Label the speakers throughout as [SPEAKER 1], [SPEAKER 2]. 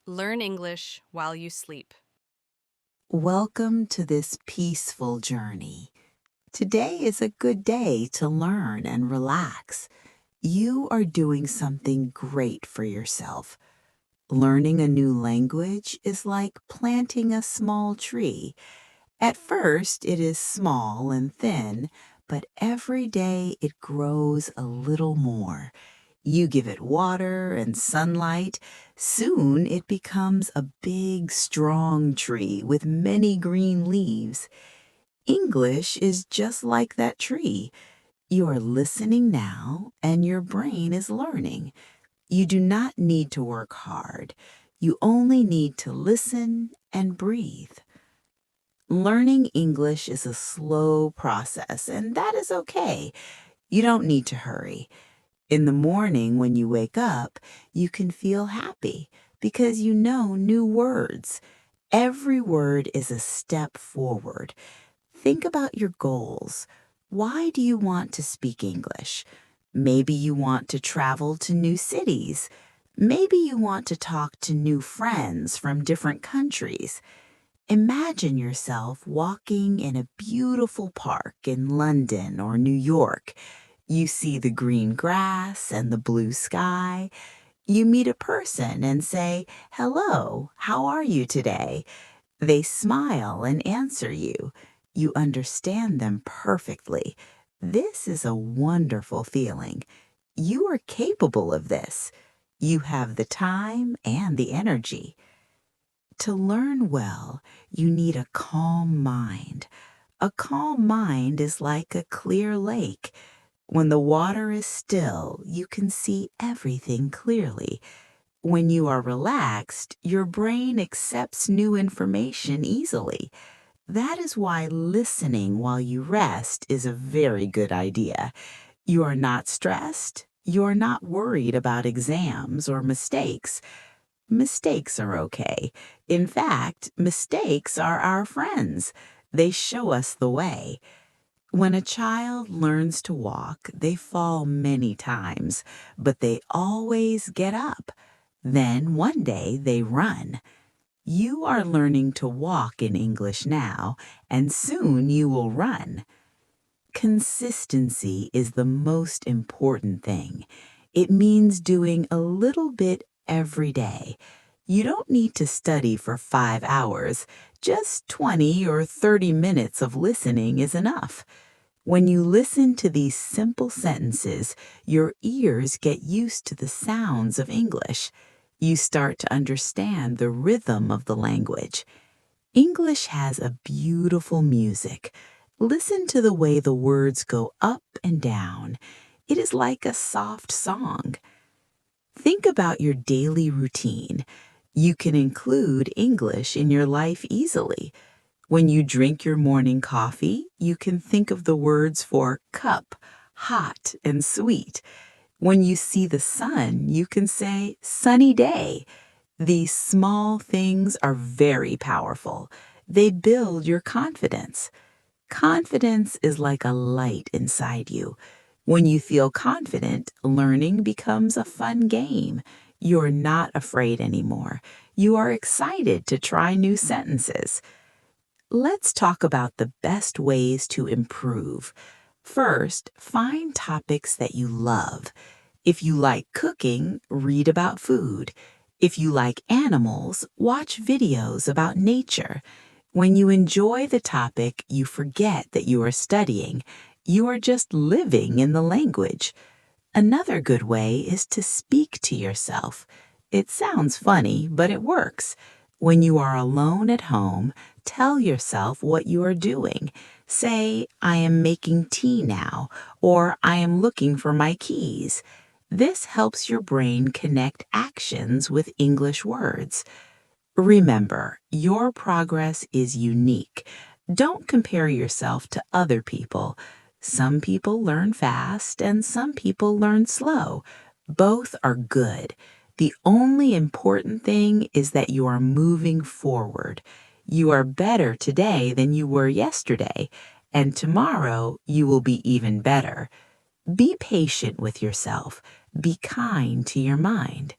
[SPEAKER 1] Learn English while you sleep.
[SPEAKER 2] Welcome to this peaceful journey. Today is a good day to learn and relax. You are doing something great for yourself. Learning a new language is like planting a small tree. At first, it is small and thin, but every day it grows a little more. You give it water and sunlight. Soon it becomes a big, strong tree with many green leaves. English is just like that tree. You are listening now, and your brain is learning. You do not need to work hard. You only need to listen and breathe. Learning English is a slow process, and that is okay. You don't need to hurry. In the morning, when you wake up, you can feel happy because you know new words. Every word is a step forward. Think about your goals. Why do you want to speak English? Maybe you want to travel to new cities. Maybe you want to talk to new friends from different countries. Imagine yourself walking in a beautiful park in London or New York. You see the green grass and the blue sky. You meet a person and say, "Hello, how are you today?" They smile and answer you. You understand them perfectly. This is a wonderful feeling. You are capable of this. You have the time and the energy. To learn well, you need a calm mind. A calm mind is like a clear lake. When the water is still, you can see everything clearly. When you are relaxed, your brain accepts new information easily. That is why listening while you rest is a very good idea. You are not stressed. You are not worried about exams or mistakes. Mistakes are okay. In fact, mistakes are our friends. They show us the way. When a child learns to walk, they fall many times, but they always get up. Then one day they run. You are learning to walk in English now, and soon you will run. Consistency is the most important thing. It means doing a little bit every day. You don't need to study for 5 hours. Just 20 or 30 minutes of listening is enough. When you listen to these simple sentences, your ears get used to the sounds of English. You start to understand the rhythm of the language. English has a beautiful music. Listen to the way the words go up and down. It is like a soft song. Think about your daily routine. You can include English in your life easily. When you drink your morning coffee, you can think of the words for cup, hot, and sweet. When you see the sun, you can say sunny day. These small things are very powerful. They build your confidence. Confidence is like a light inside you. When you feel confident, learning becomes a fun game. You're not afraid anymore. You are excited to try new sentences. Let's talk about the best ways to improve. First, find topics that you love. If you like cooking, read about food. If you like animals, watch videos about nature. When you enjoy the topic, you forget that you are studying. You are just living in the language. Another good way is to speak to yourself. It sounds funny, but it works. When you are alone at home, tell yourself what you are doing. Say, "I am making tea now," or "I am looking for my keys." This helps your brain connect actions with English words. Remember, your progress is unique. Don't compare yourself to other people. Some people learn fast and some people learn slow. Both are good. The only important thing is that you are moving forward. You are better today than you were yesterday, and tomorrow you will be even better. Be patient with yourself. Be kind to your mind.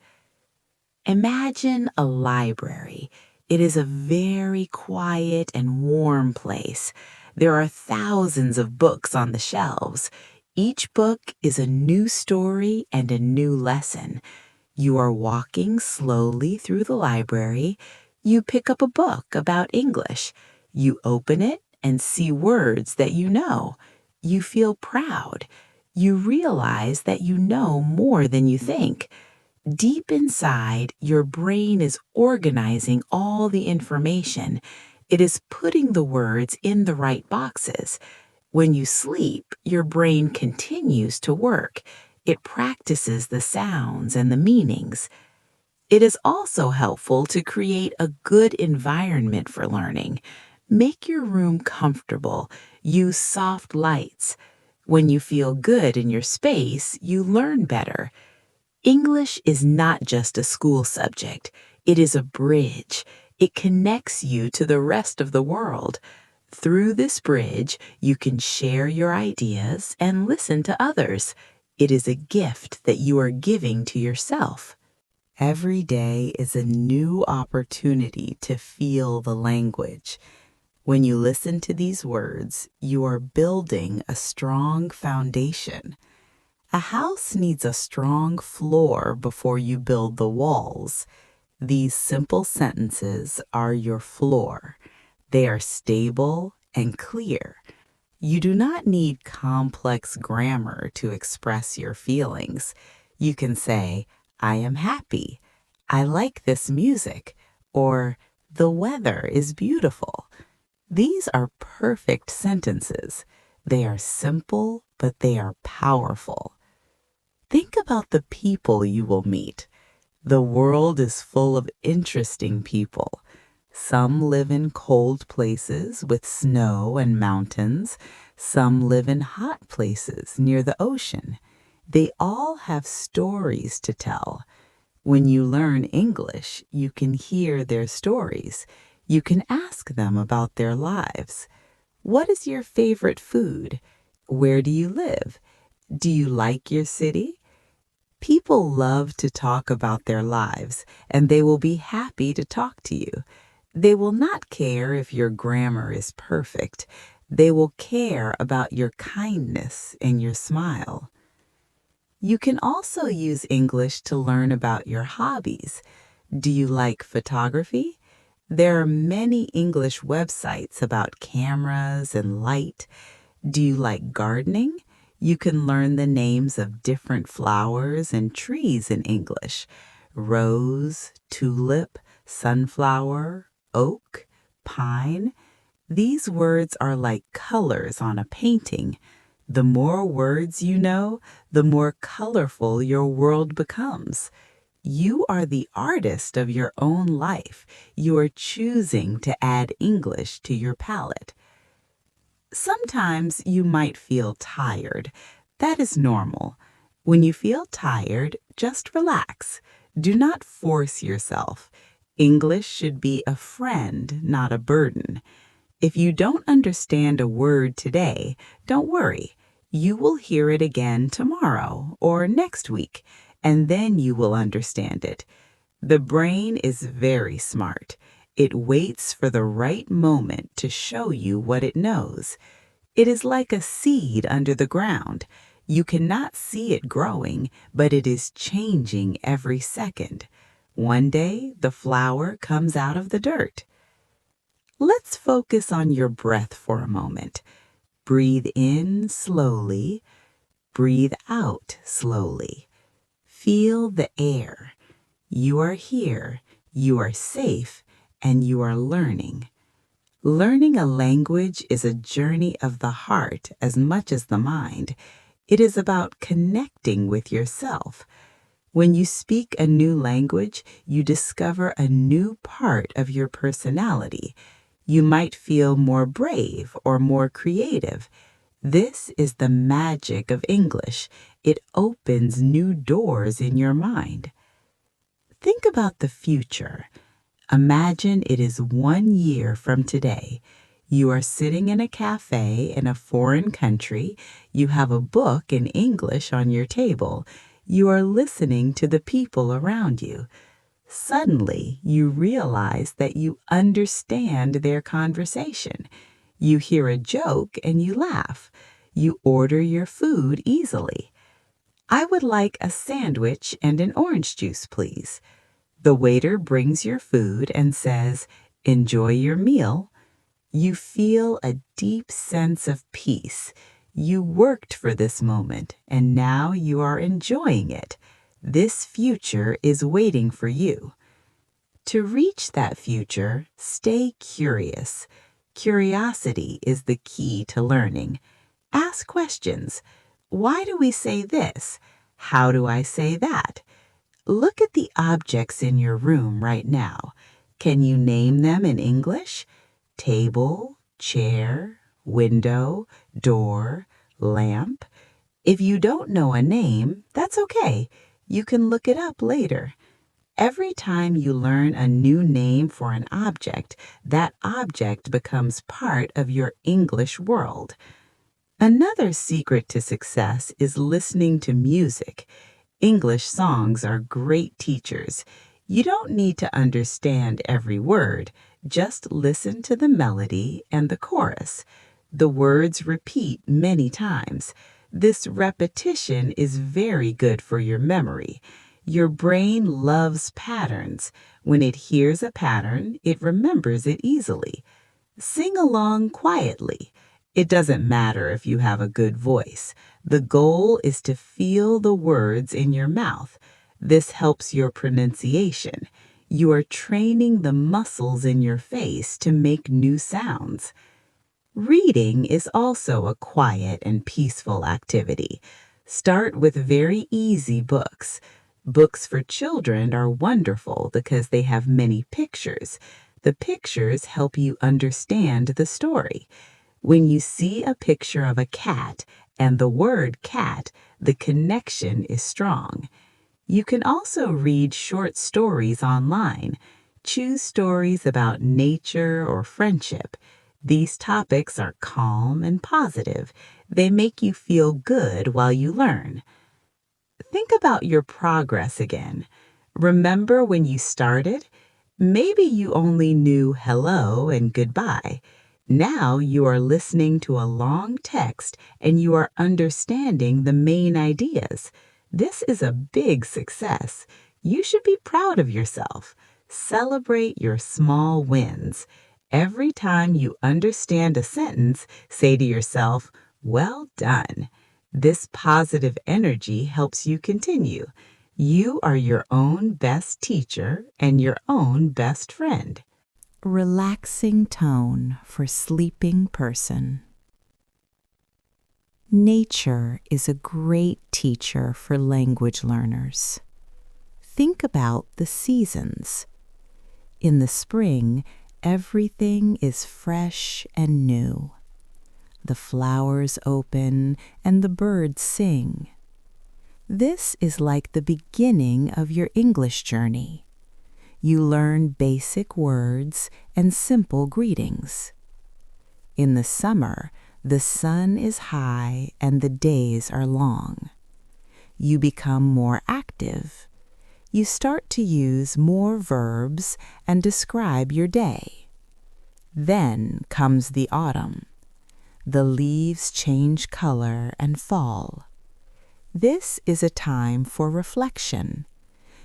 [SPEAKER 2] Imagine a library. It is a very quiet and warm place. There are thousands of books on the shelves. Each book is a new story and a new lesson. You are walking slowly through the library. You pick up a book about English. You open it and see words that you know. You feel proud. You realize that you know more than you think. Deep inside, your brain is organizing all the information. It is putting the words in the right boxes. When you sleep, your brain continues to work. It practices the sounds and the meanings. It is also helpful to create a good environment for learning. Make your room comfortable. Use soft lights. When you feel good in your space, you learn better. English is not just a school subject. It is a bridge. It connects you to the rest of the world. Through this bridge, you can share your ideas and listen to others. It is a gift that you are giving to yourself. Every day is a new opportunity to feel the language. When you listen to these words, you are building a strong foundation. A house needs a strong floor before you build the walls. These simple sentences are your floor. They are stable and clear. You do not need complex grammar to express your feelings. You can say, I am happy, I like this music, or the weather is beautiful. These are perfect sentences. They are simple, but they are powerful. Think about the people you will meet. The world is full of interesting people. Some live in cold places with snow and mountains. Some live in hot places near the ocean. They all have stories to tell. When you learn English, you can hear their stories. You can ask them about their lives. What is your favorite food? Where do you live? Do you like your city? People love to talk about their lives, and they will be happy to talk to you. They will not care if your grammar is perfect. They will care about your kindness and your smile. You can also use English to learn about your hobbies. Do you like photography? There are many English websites about cameras and light. Do you like gardening? You can learn the names of different flowers and trees in English. Rose, tulip, sunflower, oak, pine. These words are like colors on a painting. The more words you know, the more colorful your world becomes. You are the artist of your own life. You are choosing to add English to your palette. Sometimes you might feel tired. That is normal. When you feel tired, just relax. Do not force yourself. English should be a friend, not a burden. If you don't understand a word today, don't worry. You will hear it again tomorrow or next week, and then you will understand it. The brain is very smart. It waits for the right moment to show you what it knows. It is like a seed under the ground. You cannot see it growing, but it is changing every second. One day, the flower comes out of the dirt. Let's focus on your breath for a moment. Breathe in slowly. Breathe out slowly. Feel the air. You are here. You are safe, and you are learning. Learning a language is a journey of the heart as much as the mind. It is about connecting with yourself. When you speak a new language, you discover a new part of your personality. You might feel more brave or more creative. This is the magic of English. It opens new doors in your mind. Think about the future. Imagine it is 1 year from today. You are sitting in a cafe in a foreign country. You have a book in English on your table. You are listening to the people around you. Suddenly, you realize that you understand their conversation. You hear a joke and you laugh. You order your food easily. "I would like a sandwich and an orange juice, please." The waiter brings your food and says, "Enjoy your meal." You feel a deep sense of peace. You worked for this moment, and now you are enjoying it. This future is waiting for you. To reach that future, stay curious. Curiosity is the key to learning. Ask questions. Why do we say this? How do I say that? Look at the objects in your room right now. Can you name them in English? Table, chair, window, door, lamp. If you don't know a name, that's okay. You can look it up later. Every time you learn a new name for an object, that object becomes part of your English world. Another secret to success is listening to music. English songs are great teachers. You don't need to understand every word. Just listen to the melody and the chorus. The words repeat many times. This repetition is very good for your memory. Your brain loves patterns. When it hears a pattern, it remembers it easily. Sing along quietly. It doesn't matter if you have a good voice. The goal is to feel the words in your mouth. This helps your pronunciation. You are training the muscles in your face to make new sounds. Reading is also a quiet and peaceful activity. Start with very easy books. Books for children are wonderful because they have many pictures. The pictures help you understand the story. When you see a picture of a cat and the word cat, the connection is strong. You can also read short stories online. Choose stories about nature or friendship. These topics are calm and positive. They make you feel good while you learn. Think about your progress again. Remember when you started? Maybe you only knew hello and goodbye. Now you are listening to a long text and you are understanding the main ideas. This is a big success. You should be proud of yourself. Celebrate your small wins. Every time you understand a sentence, say to yourself, "Well done." This positive energy helps you continue. You are your own best teacher and your own best friend. Relaxing tone for sleeping person. Nature is a great teacher for language learners. Think about the seasons. In the spring, everything is fresh and new. The flowers open and the birds sing. This is like the beginning of your English journey. You learn basic words and simple greetings. In the summer, the sun is high and the days are long. You become more active. You start to use more verbs and describe your day. Then comes the autumn. The leaves change color and fall. This is a time for reflection.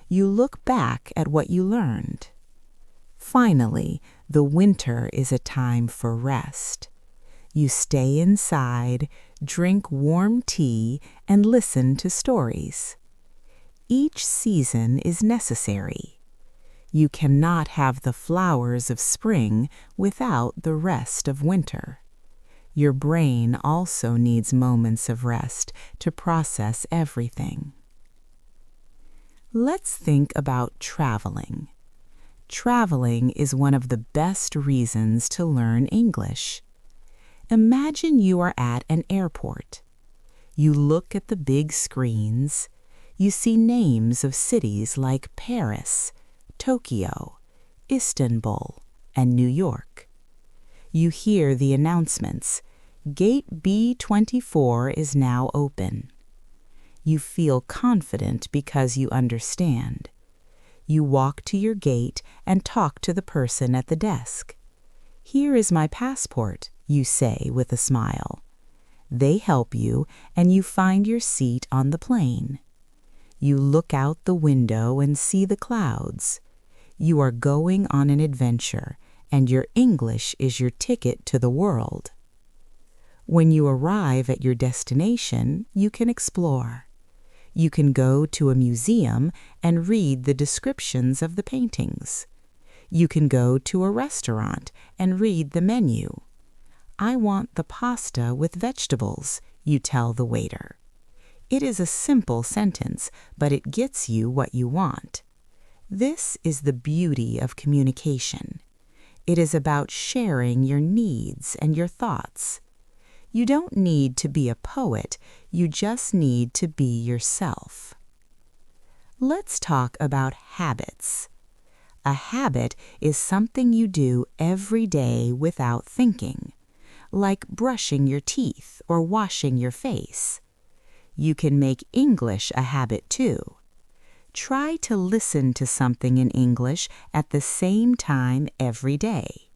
[SPEAKER 2] You look back at what you learned. Finally, the winter is a time for rest. You stay inside, drink warm tea, and listen to stories. Each season is necessary. You cannot have the flowers of spring without the rest of winter. Your brain also needs moments of rest to process everything. Let's think about traveling. Traveling is one of the best reasons to learn English. Imagine you are at an airport. You look at the big screens. You see names of cities like Paris, Tokyo, Istanbul, and New York. You hear the announcements. Gate B24 is now open. You feel confident because you understand. You walk to your gate and talk to the person at the desk. "Here is my passport," you say with a smile. They help you, and you find your seat on the plane. You look out the window and see the clouds. You are going on an adventure, and your English is your ticket to the world. When you arrive at your destination, you can explore. You can go to a museum and read the descriptions of the paintings. You can go to a restaurant and read the menu. "I want the pasta with vegetables," you tell the waiter. It is a simple sentence, but it gets you what you want. This is the beauty of communication. It is about sharing your needs and your thoughts. You don't need to be a poet, you just need to be yourself. Let's talk about habits. A habit is something you do every day without thinking, like brushing your teeth or washing your face. You can make English a habit too. Try to listen to something in English at the same time every day.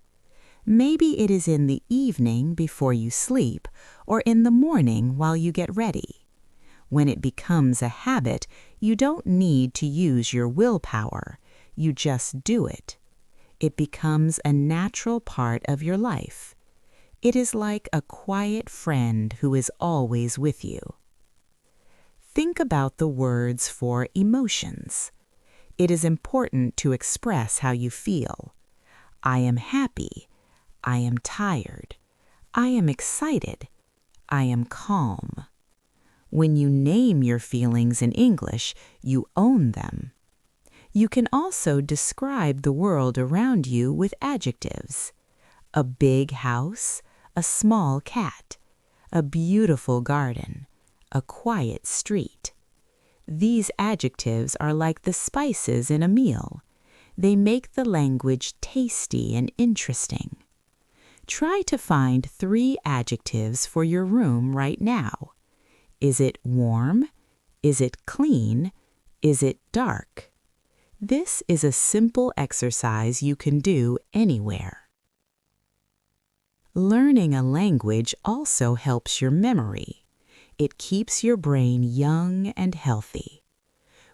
[SPEAKER 2] Maybe it is in the evening before you sleep or in the morning while you get ready. When it becomes a habit, you don't need to use your willpower. You just do it. It becomes a natural part of your life. It is like a quiet friend who is always with you. Think about the words for emotions. It is important to express how you feel. I am happy. I am tired. I am excited. I am calm. When you name your feelings in English, you own them. You can also describe the world around you with adjectives. A big house, a small cat, a beautiful garden, a quiet street. These adjectives are like the spices in a meal. They make the language tasty and interesting. Try to find 3 adjectives for your room right now. Is it warm? Is it clean? Is it dark? This is a simple exercise you can do anywhere. Learning a language also helps your memory. It keeps your brain young and healthy.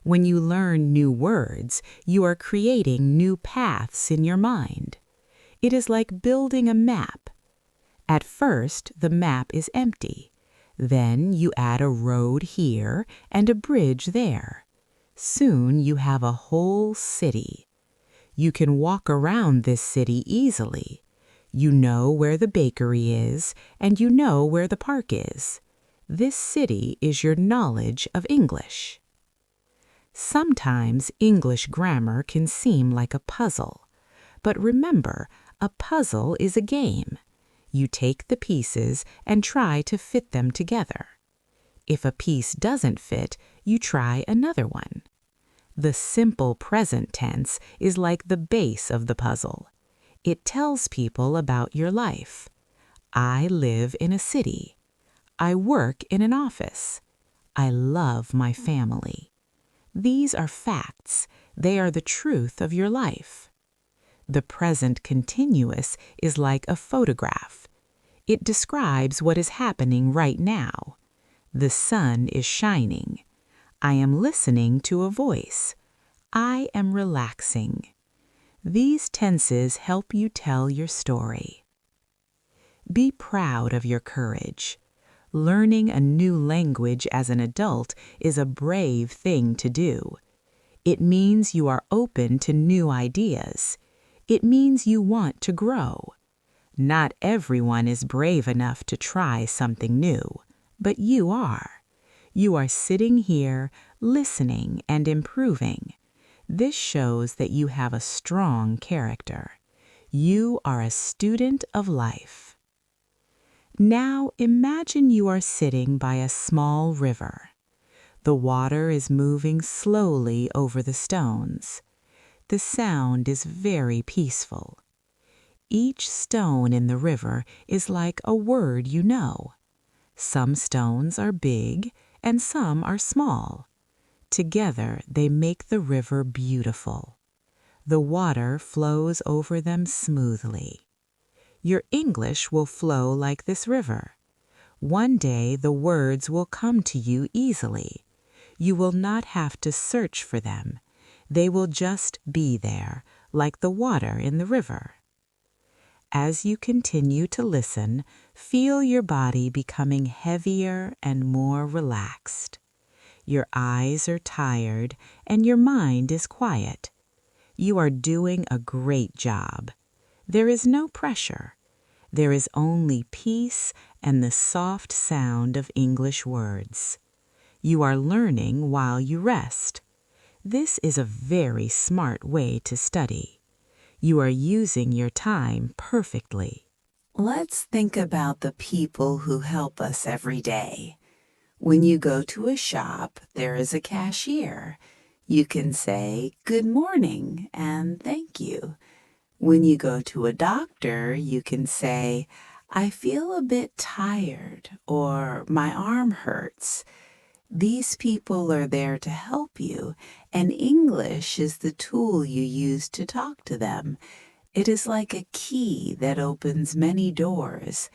[SPEAKER 2] When you learn new words, you are creating new paths in your mind. It is like building a map. At first, the map is empty. Then you add a road here and a bridge there. Soon you have a whole city. You can walk around this city easily. You know where the bakery is, and you know where the park is. This city is your knowledge of English. Sometimes English grammar can seem like a puzzle. But remember, a puzzle is a game. You take the pieces and try to fit them together. If a piece doesn't fit, you try another one. The simple present tense is like the base of the puzzle. It tells people about your life. I live in a city. I work in an office. I love my family. These are facts. They are the truth of your life. The present continuous is like a photograph. It describes what is happening right now. The sun is shining. I am listening to a voice. I am relaxing. These tenses help you tell your story. Be proud of your courage. Learning a new language as an adult is a brave thing to do. It means you are open to new ideas. It means you want to grow. Not everyone is brave enough to try something new, but you are. You are sitting here, listening and improving. This shows that you have a strong character. You are a student of life. Now imagine you are sitting by a small river. The water is moving slowly over the stones. The sound is very peaceful. Each stone in the river is like a word you know. Some stones are big and some are small. Together, they make the river beautiful. The water flows over them smoothly. Your English will flow like this river. One day the words will come to you easily. You will not have to search for them. They will just be there, like the water in the river. As you continue to listen, feel your body becoming heavier and more relaxed. Your eyes are tired and your mind is quiet. You are doing a great job. There is no pressure. There is only peace and the soft sound of English words. You are learning while you rest. This is a very smart way to study. You are using your time perfectly. Let's think about the people who help us every day. When you go to a shop, there is a cashier. You can say, "Good morning," and "Thank you." When you go to a doctor, you can say, "I feel a bit tired," or "My arm hurts." These people are there to help you, and English is the tool you use to talk to them. It is like a key that opens many doors.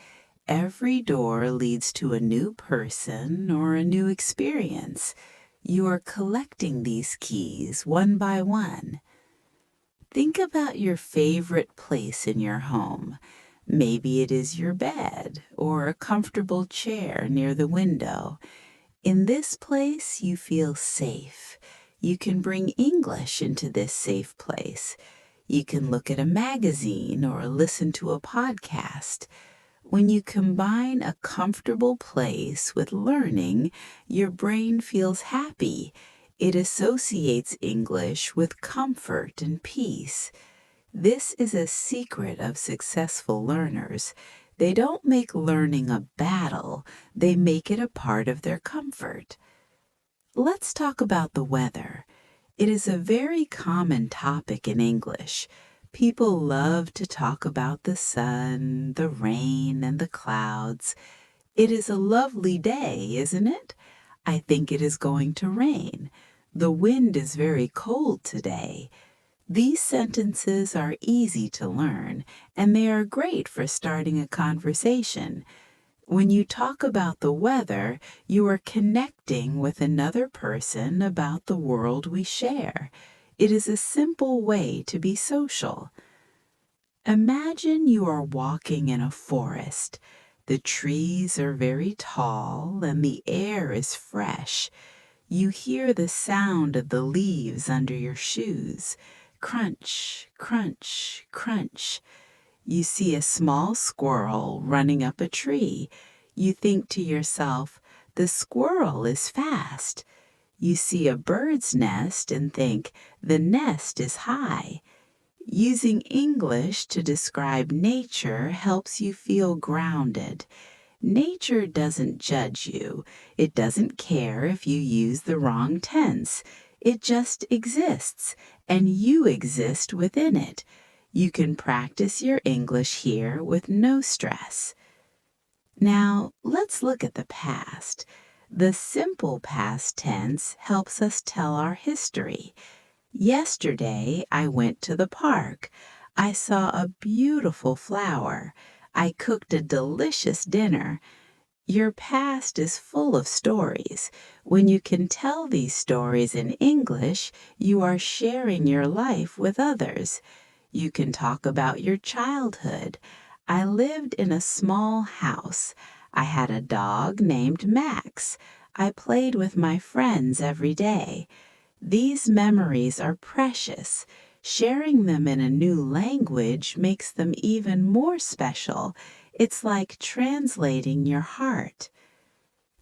[SPEAKER 2] Every door leads to a new person or a new experience. You are collecting these keys one by one. Think about your favorite place in your home. Maybe it is your bed or a comfortable chair near the window. In this place, you feel safe. You can bring English into this safe place. You can look at a magazine or listen to a podcast. When you combine a comfortable place with learning, your brain feels happy. It associates English with comfort and peace. This is a secret of successful learners. They don't make learning a battle, they make it a part of their comfort. Let's talk about the weather. It is a very common topic in English. People love to talk about the sun, the rain, and the clouds. It is a lovely day, isn't it? I think it is going to rain. The wind is very cold today. These sentences are easy to learn, and they are great for starting a conversation. When you talk about the weather, you are connecting with another person about the world we share. It is a simple way to be social. Imagine you are walking in a forest. The trees are very tall and the air is fresh. You hear the sound of the leaves under your shoes. Crunch, crunch, crunch. You see a small squirrel running up a tree. You think to yourself, the squirrel is fast. You see a bird's nest and think, the nest is high. Using English to describe nature helps you feel grounded. Nature doesn't judge you. It doesn't care if you use the wrong tense. It just exists, and you exist within it. You can practice your English here with no stress. Now, let's look at the past. The simple past tense helps us tell our history. Yesterday, I went to the park. I saw a beautiful flower. I cooked a delicious dinner. Your past is full of stories. When you can tell these stories in English, you are sharing your life with others. You can talk about your childhood. I lived in a small house. I had a dog named Max. I played with my friends every day. These memories are precious. Sharing them in a new language makes them even more special. It's like translating your heart.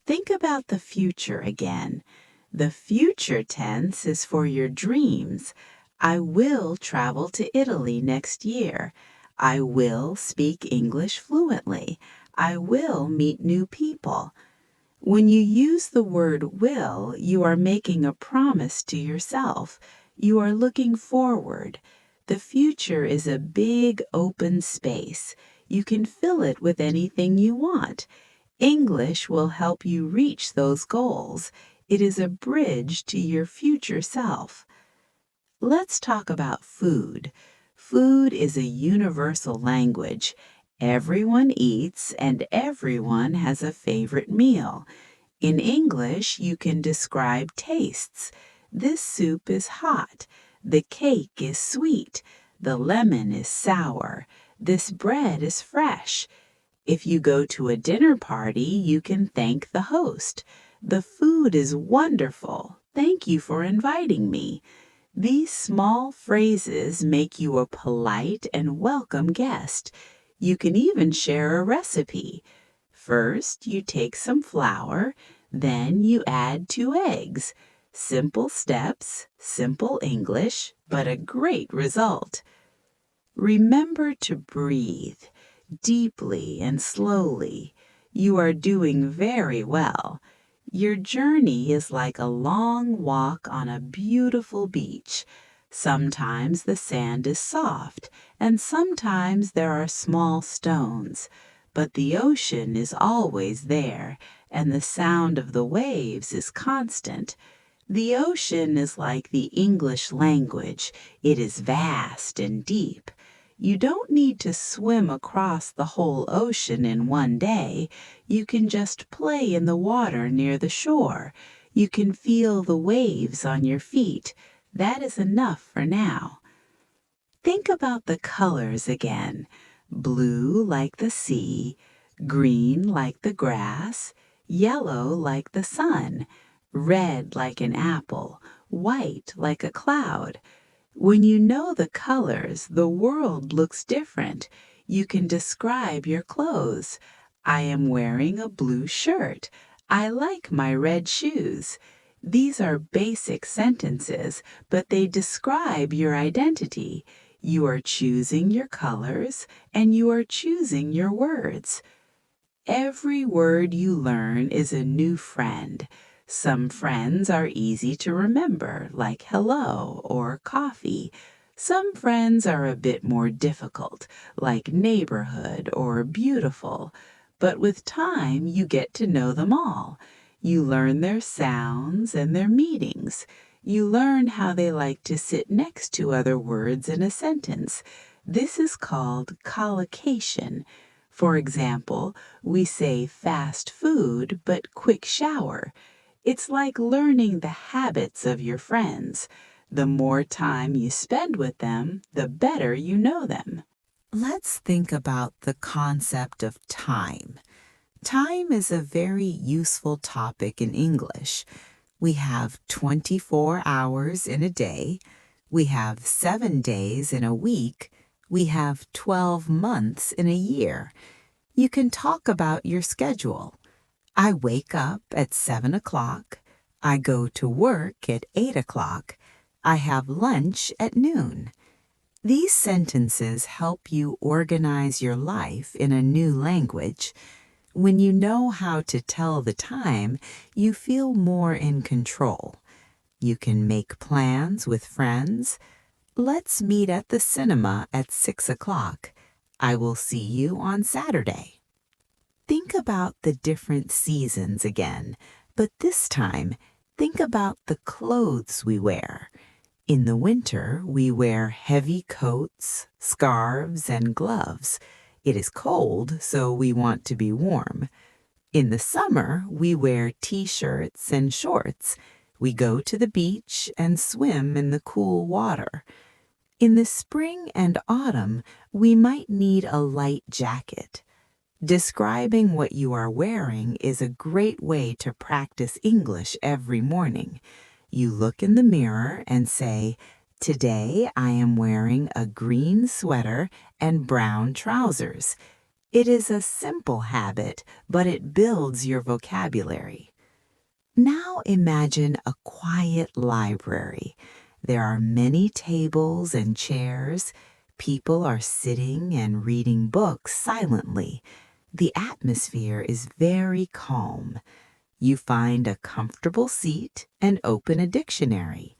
[SPEAKER 2] Think about the future again. The future tense is for your dreams. I will travel to Italy next year. I will speak English fluently. I will meet new people. When you use the word will, you are making a promise to yourself. You are looking forward. The future is a big open space. You can fill it with anything you want. English will help you reach those goals. It is a bridge to your future self. Let's talk about food. Food is a universal language. Everyone eats and everyone has a favorite meal. In English, you can describe tastes. This soup is hot. The cake is sweet. The lemon is sour. This bread is fresh. If you go to a dinner party, you can thank the host. The food is wonderful. Thank you for inviting me. These small phrases make you a polite and welcome guest. You can even share a recipe. First, you take some flour, then you add 2 eggs. Simple steps, simple English, but a great result. Remember to breathe deeply and slowly. You are doing very well. Your journey is like a long walk on a beautiful beach. Sometimes the sand is soft, and sometimes there are small stones. But the ocean is always there, and the sound of the waves is constant. The ocean is like the English language. It is vast and deep. You don't need to swim across the whole ocean in one day. You can just play in the water near the shore. You can feel the waves on your feet. That is enough for now. Think about the colors again. Blue like the sea, green like the grass, yellow like the sun, red like an apple, white like a cloud. When you know the colors, the world looks different. You can describe your clothes. I am wearing a blue shirt. I like my red shoes. These are basic sentences, but they describe your identity. You are choosing your colors, and you are choosing your words. Every word you learn is a new friend. Some friends are easy to remember, like hello or coffee. Some friends are a bit more difficult, like neighborhood or beautiful. But with time, you get to know them all. You learn their sounds and their meanings. You learn how they like to sit next to other words in a sentence. This is called collocation. For example, we say fast food but quick shower. It's like learning the habits of your friends. The more time you spend with them, the better you know them. Let's think about the concept of time. Time is a very useful topic in English. We have 24 hours in a day. We have 7 days in a week. We have 12 months in a year. You can talk about your schedule. I wake up at 7 o'clock. I go to work at 8 o'clock. I have lunch at noon. These sentences help you organize your life in a new language. When you know how to tell the time, you feel more in control. You can make plans with friends. Let's meet at the cinema at 6 o'clock. I will see you on Saturday. Think about the different seasons again, but this time, think about the clothes we wear. In the winter, we wear heavy coats, scarves, and gloves. It is cold, so we want to be warm. In the summer, we wear t-shirts and shorts. We go to the beach and swim in the cool water. In the spring and autumn, we might need a light jacket. Describing what you are wearing is a great way to practice English every morning. You look in the mirror and say, "Today I am wearing a green sweater and brown trousers." It is a simple habit, but it builds your vocabulary. Now imagine a quiet library. There are many tables and chairs. People are sitting and reading books silently. The atmosphere is very calm. You find a comfortable seat and open a dictionary.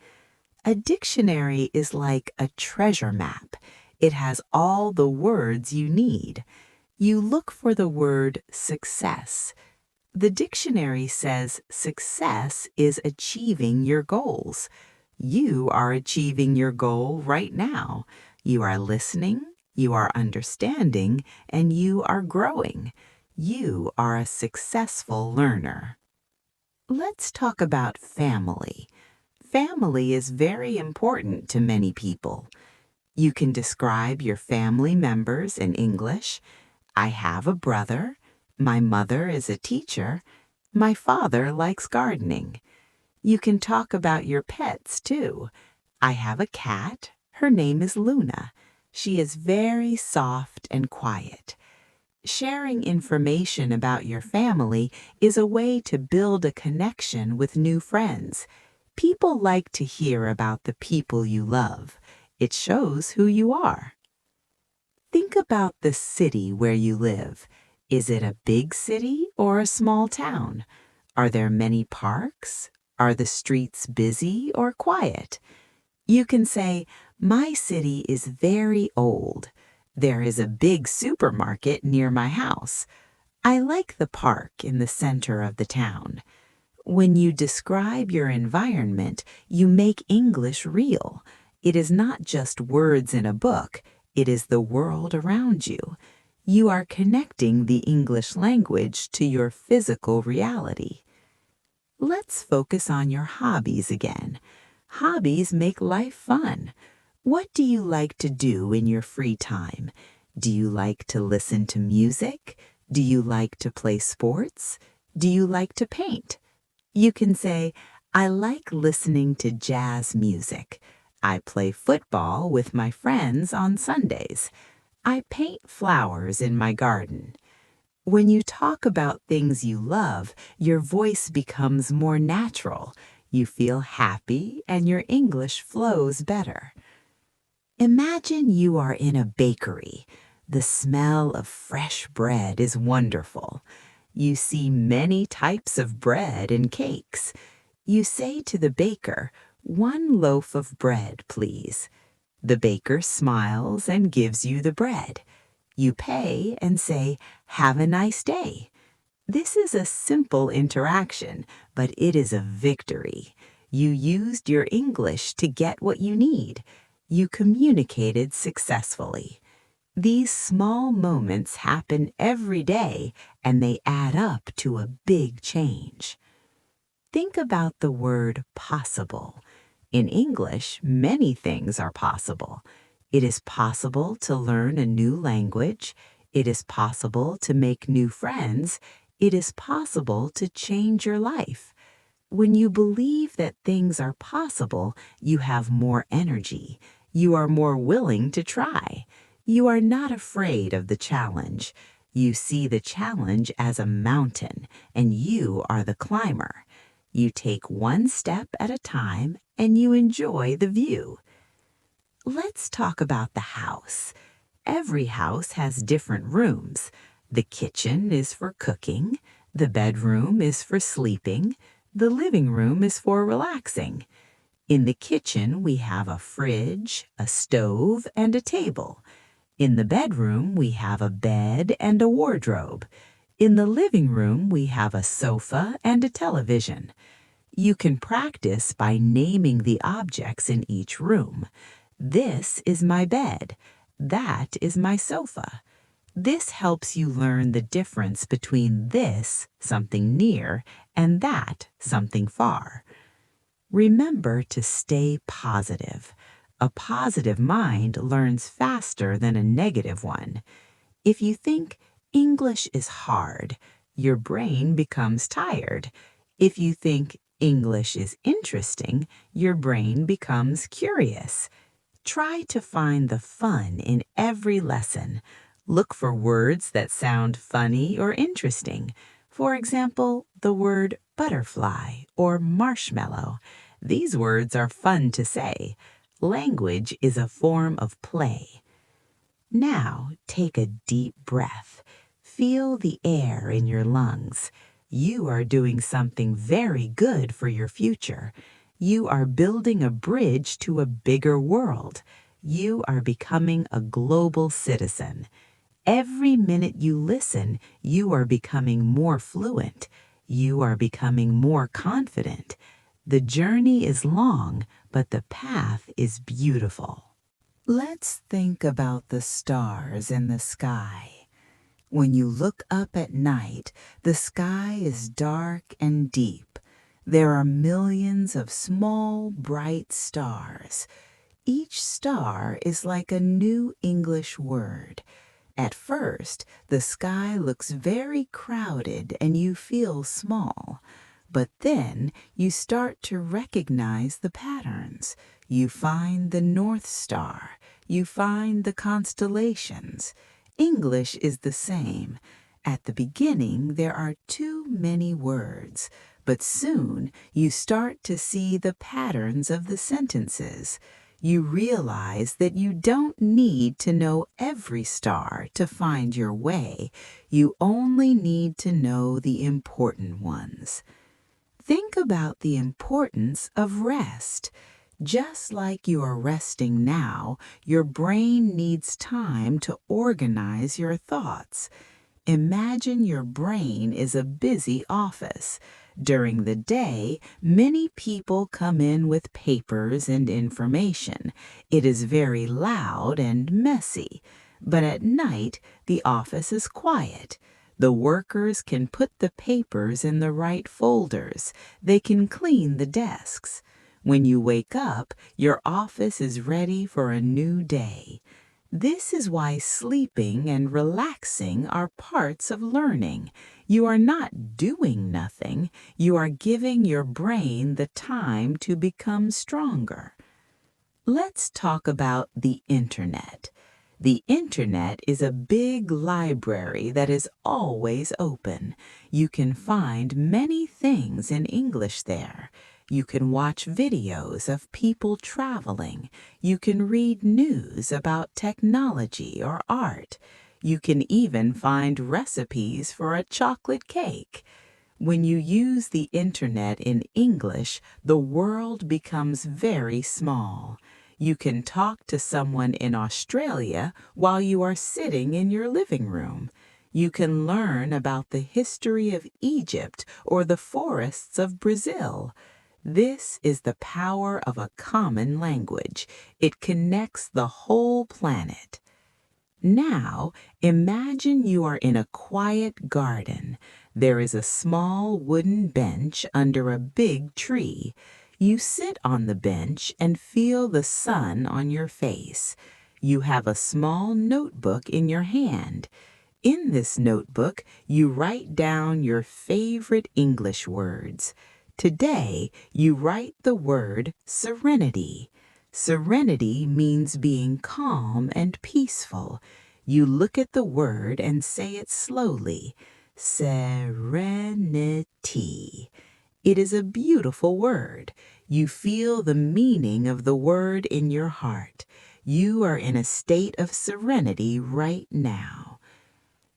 [SPEAKER 2] A dictionary is like a treasure map. It has all the words you need. You look for the word success. The dictionary says success is achieving your goals. You are achieving your goal right now. You are listening, you are understanding, and you are growing. You are a successful learner. Let's talk about family. Family is very important to many people. You can describe your family members in English. I have a brother. My mother is a teacher. My father likes gardening. You can talk about your pets too. I have a cat. Her name is Luna. She is very soft and quiet. Sharing information about your family is a way to build a connection with new friends. People like to hear about the people you love. It shows who you are. Think about the city where you live. Is it a big city or a small town? Are there many parks? Are the streets busy or quiet? You can say, my city is very old. There is a big supermarket near my house. I like the park in the center of the town. When you describe your environment, you make English real. It is not just words in a book, it is the world around you. You are connecting the English language to your physical reality. Let's focus on your hobbies again. Hobbies make life fun. What do you like to do in your free time? Do you like to listen to music? Do you like to play sports? Do you like to paint? You can say, I like listening to jazz music. I play football with my friends on Sundays. I paint flowers in my garden. When you talk about things you love, your voice becomes more natural. You feel happy and your English flows better. Imagine you are in a bakery. The smell of fresh bread is wonderful. You see many types of bread and cakes. You say to the baker, 1 loaf of bread, please. The baker smiles and gives you the bread. You pay and say, have a nice day. This is a simple interaction, but it is a victory. You used your English to get what you need. You communicated successfully. These small moments happen every day, and they add up to a big change. Think about the word possible. In English, many things are possible. It is possible to learn a new language. It is possible to make new friends. It is possible to change your life. When you believe that things are possible, you have more energy. You are more willing to try. You are not afraid of the challenge. You see the challenge as a mountain, and you are the climber. You take one step at a time, and you enjoy the view. Let's talk about the house. Every house has different rooms. The kitchen is for cooking. The bedroom is for sleeping. The living room is for relaxing. In the kitchen, we have a fridge, a stove, and a table. In the bedroom, we have a bed and a wardrobe. In the living room, we have a sofa and a television. You can practice by naming the objects in each room. This is my bed. That is my sofa. This helps you learn the difference between this, something near, and that, something far. Remember to stay positive. A positive mind learns faster than a negative one. If you think English is hard, your brain becomes tired. If you think English is interesting, your brain becomes curious. Try to find the fun in every lesson. Look for words that sound funny or interesting. For example, the word butterfly or marshmallow. These words are fun to say. Language is a form of play. Now take a deep breath. Feel the air in your lungs. You are doing something very good for your future. You are building a bridge to a bigger world. You are becoming a global citizen. Every minute you listen, you are becoming more fluent. You are becoming more confident. The journey is long, but the path is beautiful. Let's think about the stars in the sky. When you look up at night, the sky is dark and deep. There are millions of small, bright stars. Each star is like a new English word. At first, the sky looks very crowded and you feel small. But then you start to recognize the patterns. You find the North Star. You find the constellations. English is the same. At the beginning, there are too many words, but soon you start to see the patterns of the sentences. You realize that you don't need to know every star to find your way. You only need to know the important ones. Think about the importance of rest. Just like you are resting now, your brain needs time to organize your thoughts. Imagine your brain is a busy office. During the day, many people come in with papers and information. It is very loud and messy. But at night, the office is quiet. The workers can put the papers in the right folders. They can clean the desks. When you wake up, your office is ready for a new day. This is why sleeping and relaxing are parts of learning. You are not doing nothing. You are giving your brain the time to become stronger. Let's talk about the internet. The internet is a big library that is always open. You can find many things in English there. You can watch videos of people traveling. You can read news about technology or art. You can even find recipes for a chocolate cake. When you use the internet in English, the world becomes very small. You can talk to someone in Australia while you are sitting in your living room. You can learn about the history of Egypt or the forests of Brazil. This is the power of a common language. It connects the whole planet. Now, imagine you are in a quiet garden. There is a small wooden bench under a big tree. You sit on the bench and feel the sun on your face. You have a small notebook in your hand. In this notebook, you write down your favorite English words. Today, you write the word serenity. Serenity means being calm and peaceful. You look at the word and say it slowly. Serenity. It is a beautiful word. You feel the meaning of the word in your heart. You are in a state of serenity right now.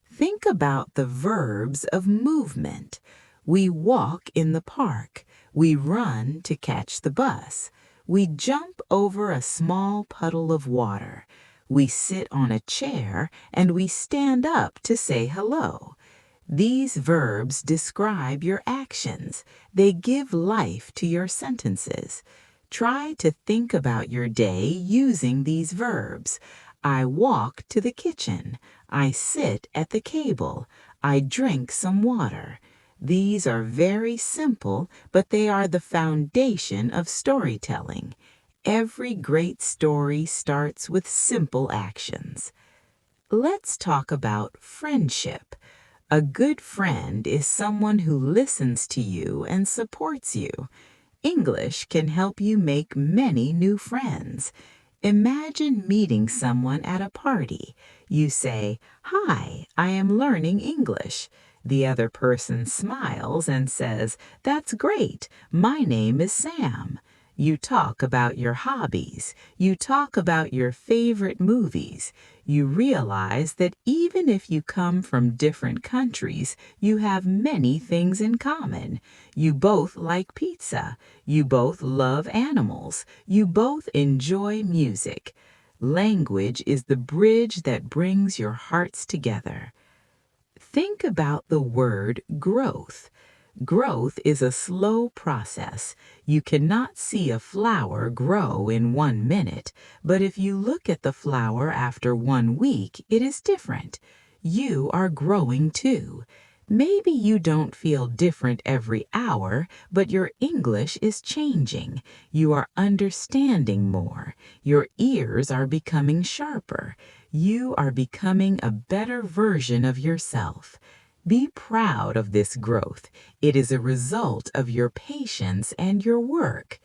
[SPEAKER 2] Think about the verbs of movement. We walk in the park. We run to catch the bus. We jump over a small puddle of water. We sit on a chair and we stand up to say hello. These verbs describe your actions. They give life to your sentences. Try to think about your day using these verbs. I walk to the kitchen. I sit at the cable. I drink some water. These are very simple, but they are the foundation of storytelling. Every great story starts with simple actions. Let's talk about friendship. A good friend is someone who listens to you and supports you. English can help you make many new friends. Imagine meeting someone at a party. You say, "Hi, I am learning English." The other person smiles and says, "That's great. My name is Sam." You talk about your hobbies. You talk about your favorite movies. You realize that even if you come from different countries, you have many things in common. You both like pizza. You both love animals. You both enjoy music. Language is the bridge that brings your hearts together. Think about the word growth. Growth is a slow process. You cannot see a flower grow in 1 minute, but if you look at the flower after 1 week, it is different. You are growing too. Maybe you don't feel different every hour, but your English is changing. You are understanding more. Your ears are becoming sharper. You are becoming a better version of yourself. Be proud of this growth. It is a result of your patience and your work.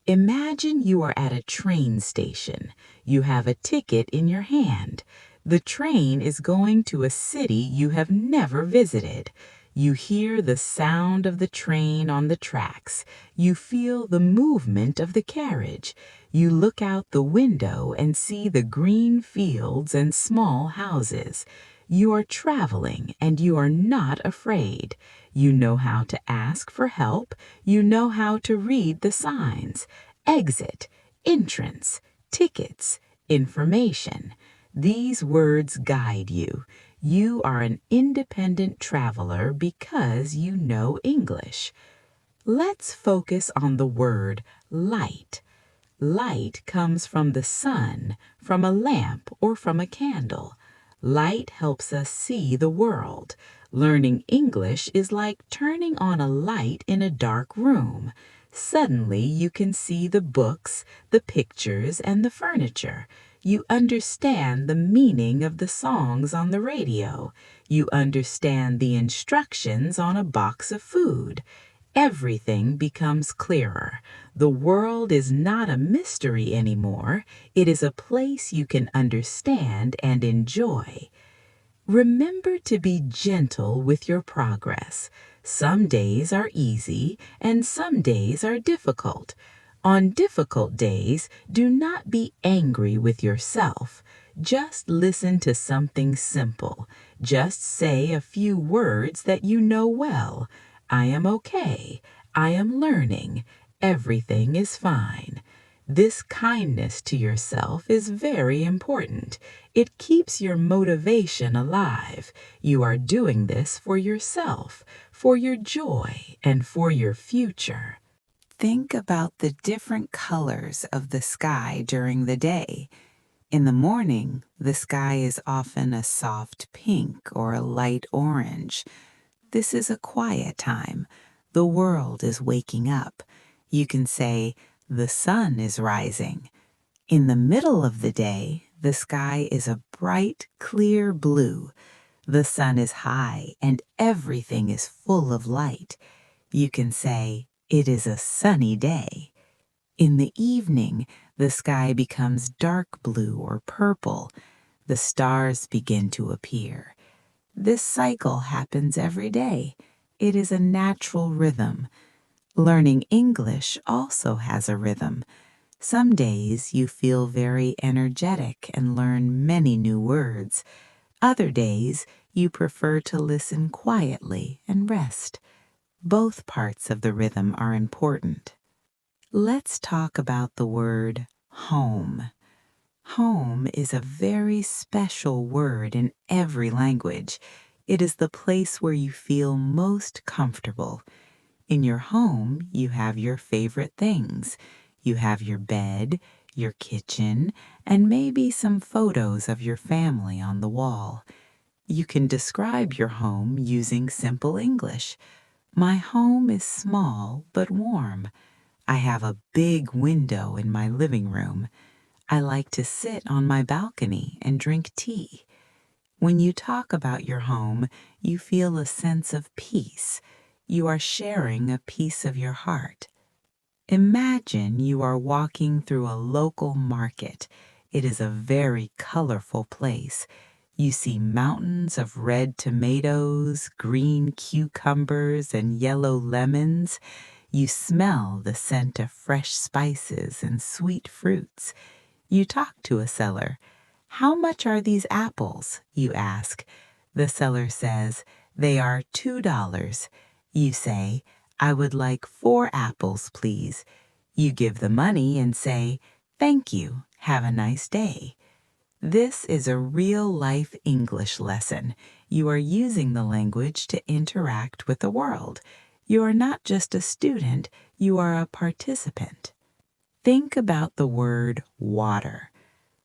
[SPEAKER 2] Imagine you are at a train station. You have a ticket in your hand. The train is going to a city you have never visited. You hear the sound of the train on the tracks. You feel the movement of the carriage. You look out the window and see the green fields and small houses. You are traveling and you are not afraid. You know how to ask for help. You know how to read the signs. Exit, entrance, tickets, information. These words guide you. You are an independent traveler because you know English. Let's focus on the word light. Light comes from the sun, from a lamp, or from a candle. Light helps us see the world. Learning English is like turning on a light in a dark room. Suddenly you can see the books, the pictures, and the furniture. You understand the meaning of the songs on the radio. You understand the instructions on a box of food. Everything becomes clearer. The world is not a mystery anymore. It is a place you can understand and enjoy. Remember to be gentle with your progress. Some days are easy and some days are difficult. On difficult days, do not be angry with yourself. Just listen to something simple. Just say a few words that you know well. I am okay. I am learning. Everything is fine. This kindness to yourself is very important. It keeps your motivation alive. You are doing this for yourself, for your joy, and for your future. Think about the different colors of the sky during the day. In the morning, the sky is often a soft pink or a light orange. This is a quiet time. The world is waking up. You can say, the sun is rising. In the middle of the day, the sky is a bright, clear blue. The sun is high and everything is full of light. You can say, it is a sunny day. In the evening, the sky becomes dark blue or purple. The stars begin to appear. This cycle happens every day. It is a natural rhythm. Learning English also has a rhythm. Some days you feel very energetic and learn many new words. Other days you prefer to listen quietly and rest. Both parts of the rhythm are important. Let's talk about the word home. Home is a very special word in every language. It is the place where you feel most comfortable. In your home, you have your favorite things. You have your bed, your kitchen, and maybe some photos of your family on the wall. You can describe your home using simple English. My home is small but warm. I have a big window in my living room. I like to sit on my balcony and drink tea. When you talk about your home, you feel a sense of peace. You are sharing a piece of your heart. Imagine you are walking through a local market. It is a very colorful place. You see mountains of red tomatoes, green cucumbers, and yellow lemons. You smell the scent of fresh spices and sweet fruits. You talk to a seller. How much are these apples? You ask. The seller says, they are $2. You say, I would like 4 apples, please. You give the money and say, thank you. Have a nice day. This is a real-life English lesson. You are using the language to interact with the world. You are not just a student, you are a participant. Think about the word water.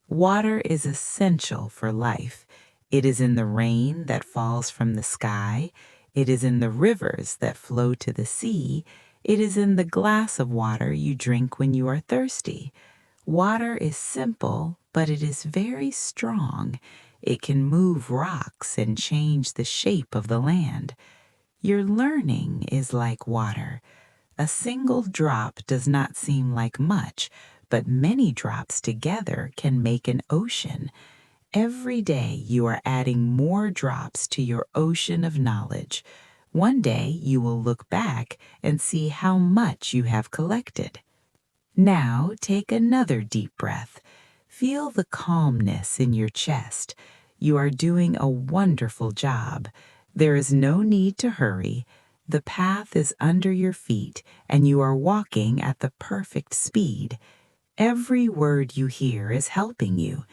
[SPEAKER 2] Water is essential for life. It is in the rain that falls from the sky. It is in the rivers that flow to the sea. It is in the glass of water you drink when you are thirsty. Water is simple, but it is very strong. It can move rocks and change the shape of the land. Your learning is like water. A single drop does not seem like much, but many drops together can make an ocean. Every day you are adding more drops to your ocean of knowledge. One day you will look back and see how much you have collected. Now take another deep breath. Feel the calmness in your chest. You are doing a wonderful job. There is no need to hurry. The path is under your feet, and you are walking at the perfect speed. Every word you hear is helping you.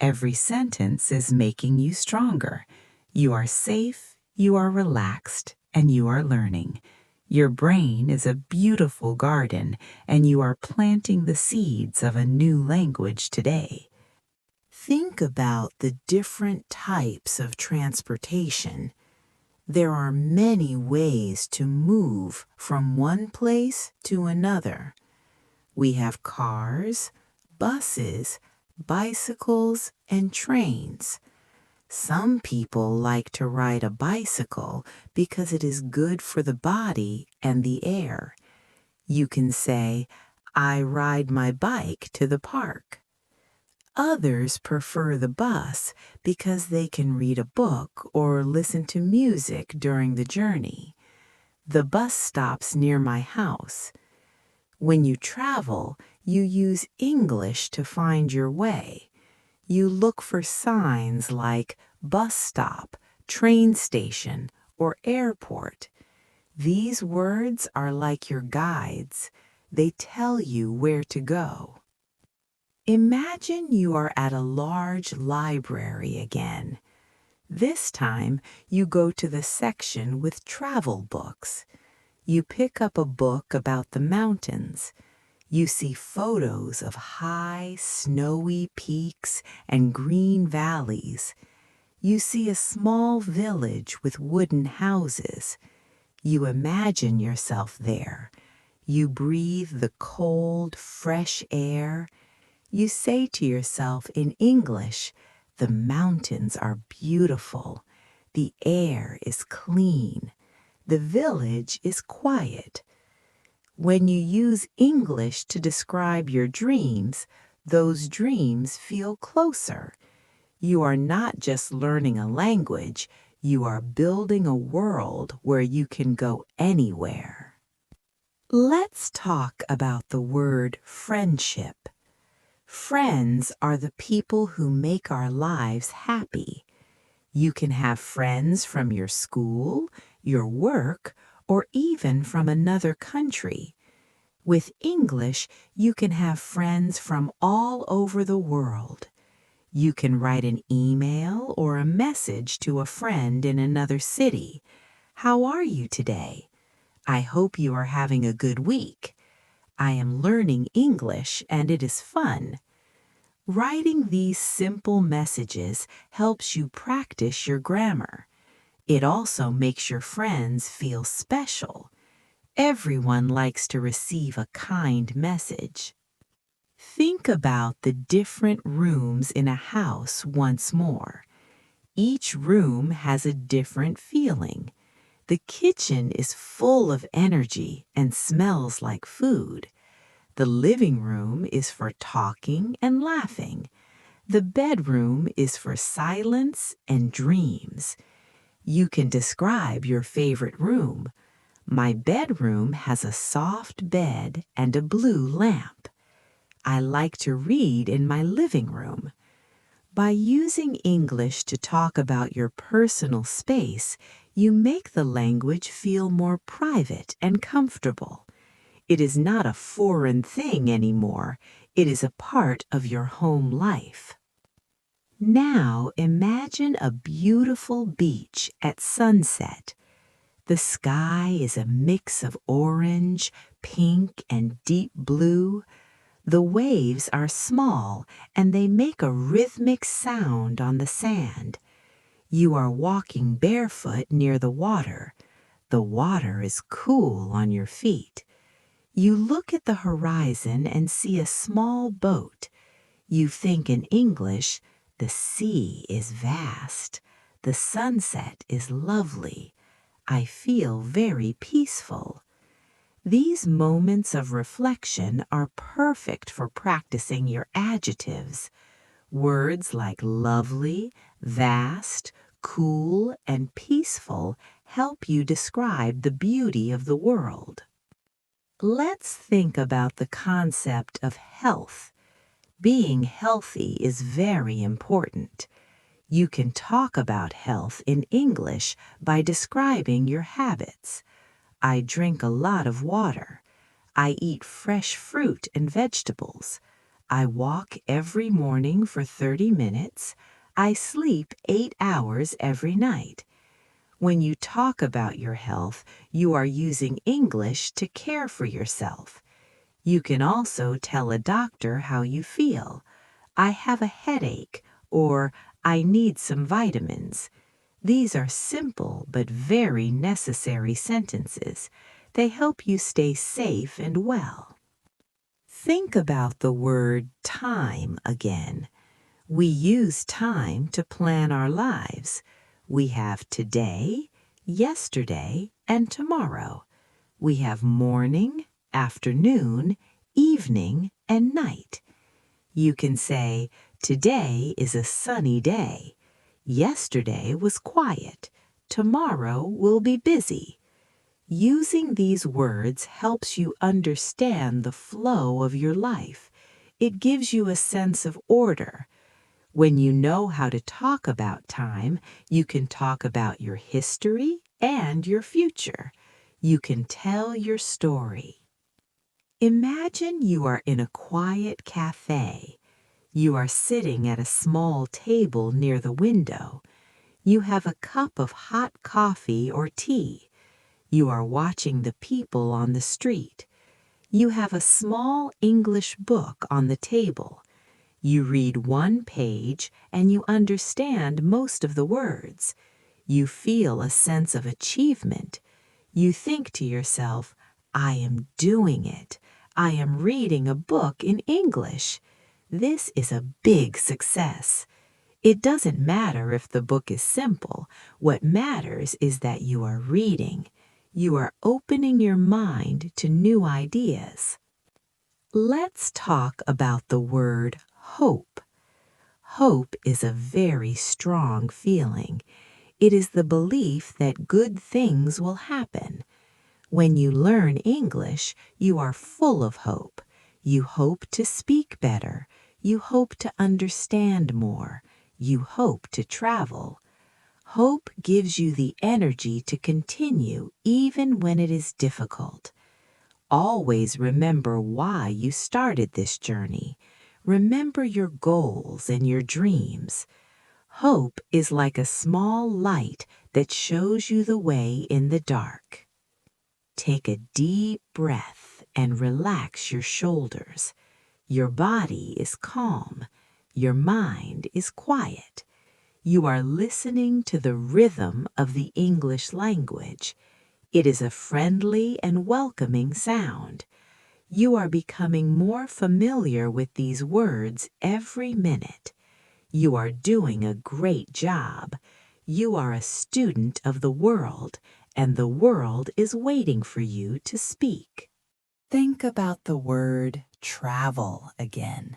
[SPEAKER 2] Every sentence is making you stronger. You are safe, you are relaxed, and you are learning. Your brain is a beautiful garden, and you are planting the seeds of a new language today. Think about the different types of transportation. There are many ways to move from one place to another. We have cars, buses, bicycles, and trains. Some people like to ride a bicycle because it is good for the body and the air. You can say, I ride my bike to the park. Others prefer the bus because they can read a book or listen to music during the journey. The bus stops near my house. When you travel, you use English to find your way. You look for signs like bus stop, train station, or airport. These words are like your guides. They tell you where to go. Imagine you are at a large library again. This time, you go to the section with travel books. You pick up a book about the mountains. You see photos of high, snowy peaks and green valleys. You see a small village with wooden houses. You imagine yourself there. You breathe the cold, fresh air. You say to yourself in English, the mountains are beautiful. The air is clean. The village is quiet. When you use English to describe your dreams, those dreams feel closer. You are not just learning a language, you are building a world where you can go anywhere. Let's talk about the word friendship. Friends are the people who make our lives happy. You can have friends from your school, your work, or even from another country. With English, you can have friends from all over the world. You can write an email or a message to a friend in another city. How are you today? I hope you are having a good week. I am learning English and it is fun. Writing these simple messages helps you practice your grammar. It also makes your friends feel special. Everyone likes to receive a kind message. Think about the different rooms in a house once more. Each room has a different feeling. The kitchen is full of energy and smells like food. The living room is for talking and laughing. The bedroom is for silence and dreams. You can describe your favorite room. My bedroom has a soft bed and a blue lamp. I like to read in my living room. By using English to talk about your personal space, you make the language feel more private and comfortable. It is not a foreign thing anymore. It is a part of your home life. Now imagine a beautiful beach at sunset. The sky is a mix of orange, pink, and deep blue. The waves are small and they make a rhythmic sound on the sand. You are walking barefoot near the water. The water is cool on your feet. You look at the horizon and see a small boat. You think in English, the sea is vast. The sunset is lovely. I feel very peaceful. These moments of reflection are perfect for practicing your adjectives. Words like lovely, vast, cool, and peaceful help you describe the beauty of the world. Let's think about the concept of health. Being healthy is very important. You can talk about health in English by describing your habits. I drink a lot of water. I eat fresh fruit and vegetables. I walk every morning for 30 minutes. I sleep 8 hours every night. When you talk about your health, you are using English to care for yourself. You can also tell a doctor how you feel. I have a headache, or I need some vitamins. These are simple but very necessary sentences. They help you stay safe and well. Think about the word time again. We use time to plan our lives. We have today, yesterday, and tomorrow. We have morning, afternoon, evening, and night. You can say, today is a sunny day. Yesterday was quiet. Tomorrow will be busy. Using these words helps you understand the flow of your life. It gives you a sense of order. When you know how to talk about time, you can talk about your history and your future. You can tell your story. Imagine you are in a quiet cafe. You are sitting at a small table near the window. You have a cup of hot coffee or tea. You are watching the people on the street. You have a small English book on the table. You read one page and you understand most of the words. You feel a sense of achievement. You think to yourself, I am doing it. I am reading a book in English. This is a big success. It doesn't matter if the book is simple. What matters is that you are reading. You are opening your mind to new ideas. Let's talk about the word hope. Hope is a very strong feeling. It is the belief that good things will happen. When you learn English, you are full of hope. You hope to speak better. You hope to understand more. You hope to travel. Hope gives you the energy to continue even when it is difficult. Always remember why you started this journey. Remember your goals and your dreams. Hope is like a small light that shows you the way in the dark. Take a deep breath and relax your shoulders. Your body is calm. Your mind is quiet. You are listening to the rhythm of the English language. It is a friendly and welcoming sound. You are becoming more familiar with these words every minute. You are doing a great job. You are a student of the world, and the world is waiting for you to speak. Think about the word travel again.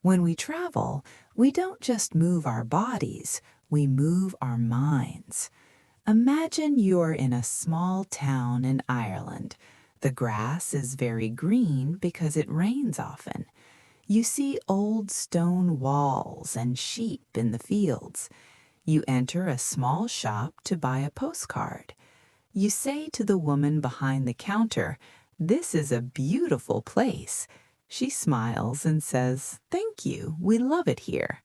[SPEAKER 2] When we travel, we don't just move our bodies, we move our minds. Imagine you're in a small town in Ireland. The grass is very green because it rains often. You see old stone walls and sheep in the fields. You enter a small shop to buy a postcard. You say to the woman behind the counter, "This is a beautiful place." She smiles and says, "Thank you, we love it here."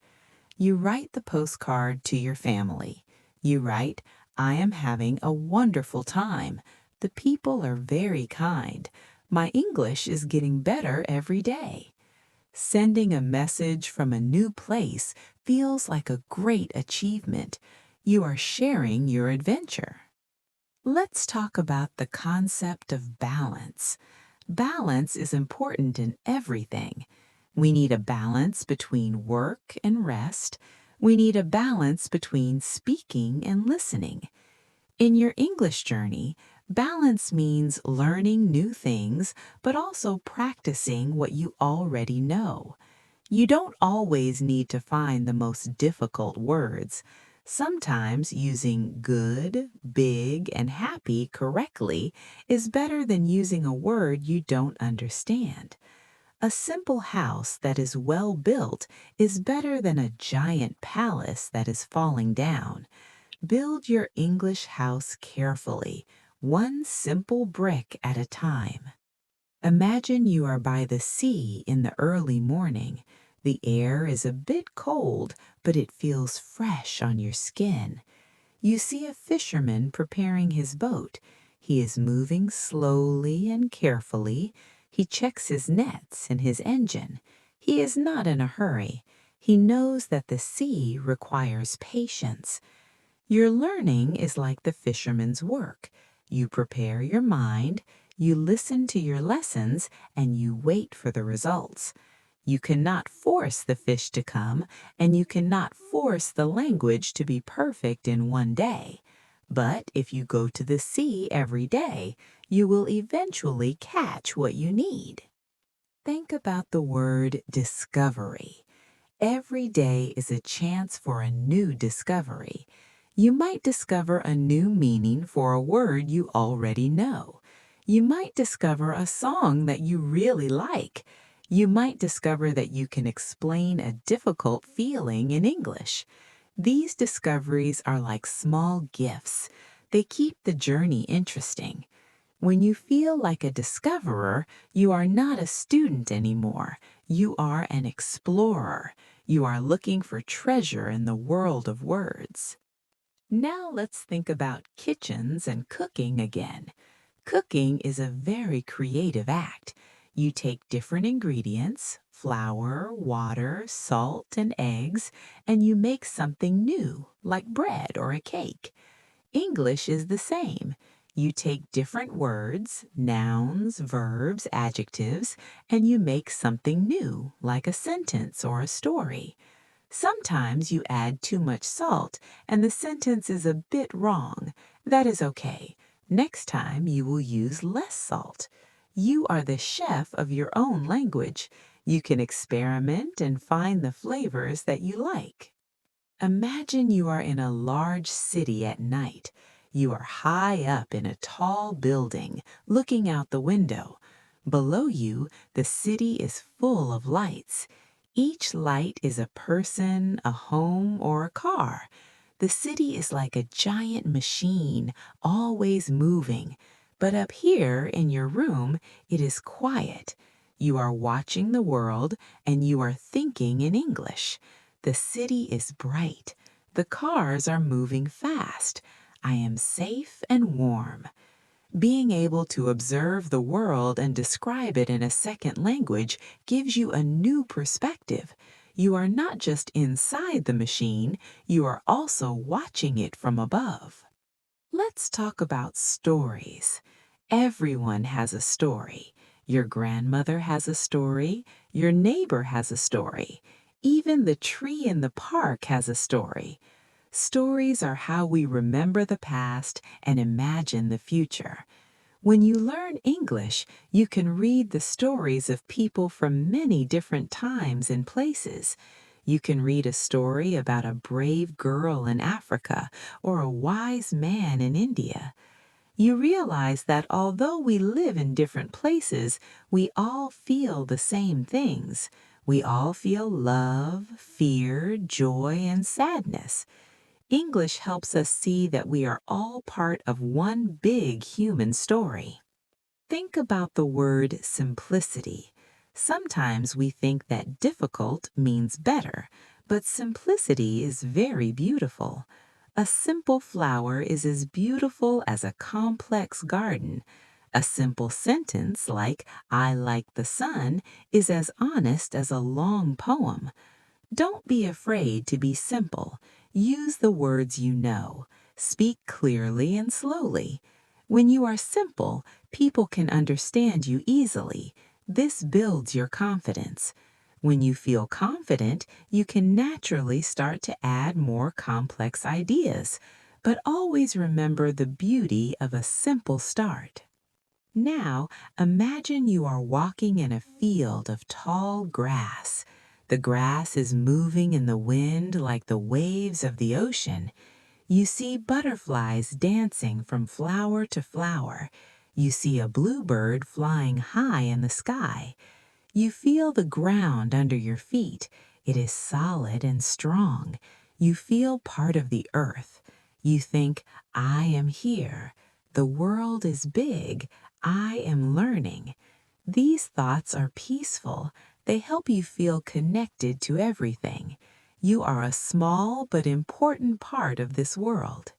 [SPEAKER 2] You write the postcard to your family. You write, I am having a wonderful time. The people are very kind. My English is getting better every day. Sending a message from a new place feels like a great achievement. You are sharing your adventure. Let's talk about the concept of balance. Balance is important in everything. We need a balance between work and rest. We need a balance between speaking and listening. In your English journey, balance means learning new things, but also practicing what you already know. You don't always need to find the most difficult words. Sometimes using good, big, and happy correctly is better than using a word you don't understand. A simple house that is well built is better than a giant palace that is falling down. Build your English house carefully, one simple brick at a time. Imagine you are by the sea in the early morning. The air is a bit cold, but it feels fresh on your skin. You see a fisherman preparing his boat. He is moving slowly and carefully. He checks his nets and his engine. He is not in a hurry. He knows that the sea requires patience. Your learning is like the fisherman's work. You prepare your mind, you listen to your lessons, and you wait for the results. You cannot force the fish to come, and you cannot force the language to be perfect in one day. But if you go to the sea every day, you will eventually catch what you need. Think about the word discovery. Every day is a chance for a new discovery. You might discover a new meaning for a word you already know. You might discover a song that you really like. You might discover that you can explain a difficult feeling in English. These discoveries are like small gifts. They keep the journey interesting. When you feel like a discoverer, you are not a student anymore. You are an explorer. You are looking for treasure in the world of words. Now let's think about kitchens and cooking again. Cooking is a very creative act. You take different ingredients, flour, water, salt, and eggs, and you make something new, like bread or a cake. English is the same. You take different words, nouns, verbs, adjectives, and you make something new, like a sentence or a story. Sometimes you add too much salt and the sentence is a bit wrong. That is okay. Next time you will use less salt. You are the chef of your own language. You can experiment and find the flavors that you like. Imagine you are in a large city at night. You are high up in a tall building, looking out the window. Below you, the city is full of lights. Each light is a person, a home, or a car. The city is like a giant machine, always moving. But up here in your room, it is quiet. You are watching the world and you are thinking in English. The city is bright. The cars are moving fast. I am safe and warm. Being able to observe the world and describe it in a second language gives you a new perspective. You are not just inside the machine, you are also watching it from above. Let's talk about stories. Everyone has a story. Your grandmother has a story. Your neighbor has a story. Even the tree in the park has a story. Stories are how we remember the past and imagine the future. When you learn English, you can read the stories of people from many different times and places. You can read a story about a brave girl in Africa or a wise man in India. You realize that although we live in different places, we all feel the same things. We all feel love, fear, joy, and sadness. English helps us see that we are all part of one big human story. Think about the word simplicity. Sometimes we think that difficult means better, but simplicity is very beautiful. A simple flower is as beautiful as a complex garden. A simple sentence like, I like the sun, is as honest as a long poem. Don't be afraid to be simple. Use the words you know. Speak clearly and slowly. When you are simple, people can understand you easily. This builds your confidence. When you feel confident, you can naturally start to add more complex ideas. But always remember the beauty of a simple start. Now, imagine you are walking in a field of tall grass. The grass is moving in the wind like the waves of the ocean. You see butterflies dancing from flower to flower. You see a bluebird flying high in the sky. You feel the ground under your feet. It is solid and strong. You feel part of the earth. You think, I am here. The world is big. I am learning. These thoughts are peaceful. They help you feel connected to everything. You are a small but important part of this world.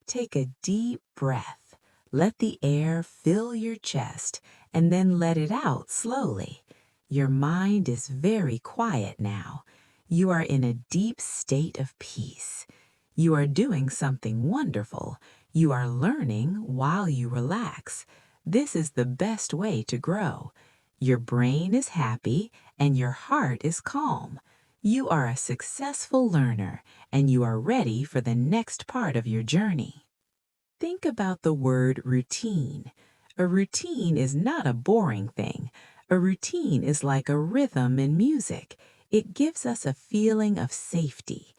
[SPEAKER 2] Take a deep breath. Let the air fill your chest and then let it out slowly. Your mind is very quiet now. You are in a deep state of peace. You are doing something wonderful. You are learning while you relax. This is the best way to grow. Your brain is happy and your heart is calm. You are a successful learner and you are ready for the next part of your journey. Think about the word routine. A routine is not a boring thing. A routine is like a rhythm in music. It gives us a feeling of safety.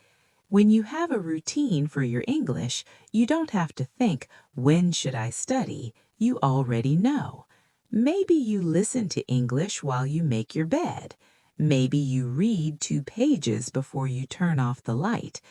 [SPEAKER 2] When you have a routine for your English, you don't have to think, when should I study? You already know. Maybe you listen to English while you make your bed. Maybe you read 2 pages before you turn off the light.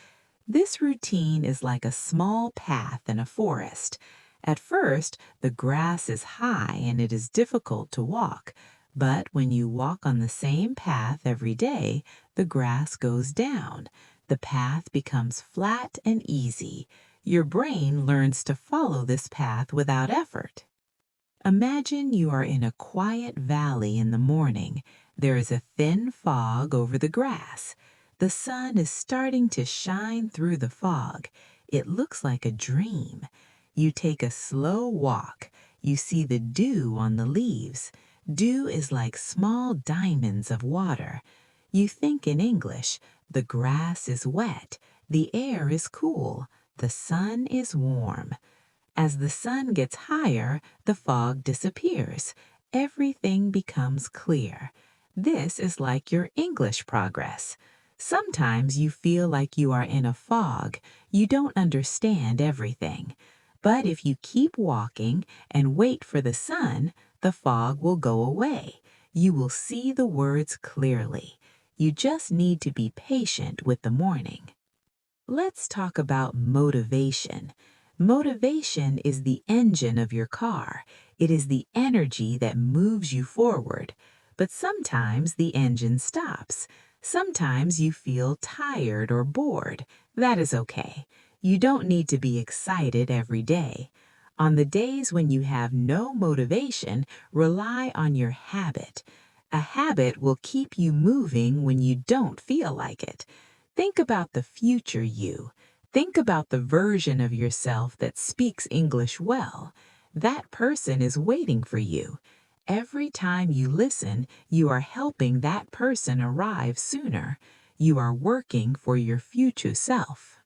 [SPEAKER 2] This routine is like a small path in a forest. At first, the grass is high and it is difficult to walk, but when you walk on the same path every day, the grass goes down. The path becomes flat and easy. Your brain learns to follow this path without effort. Imagine you are in a quiet valley in the morning. There is a thin fog over the grass. The sun is starting to shine through the fog. It looks like a dream. You take a slow walk. You see the dew on the leaves. Dew is like small diamonds of water. You think in English, the grass is wet, the air is cool, the sun is warm. As the sun gets higher, the fog disappears. Everything becomes clear. This is like your English progress. Sometimes you feel like you are in a fog. You don't understand everything. But if you keep walking and wait for the sun, the fog will go away. You will see the words clearly. You just need to be patient with the morning. Let's talk about motivation. Motivation is the engine of your car. It is the energy that moves you forward. But sometimes the engine stops. Sometimes you feel tired or bored. That is okay. You don't need to be excited every day. On the days when you have no motivation, rely on your habit. A habit will keep you moving when you don't feel like it. Think about the future you. Think about the version of yourself that speaks English well. That person is waiting for you. Every time you listen, you are helping that person arrive sooner. You are working for your future self.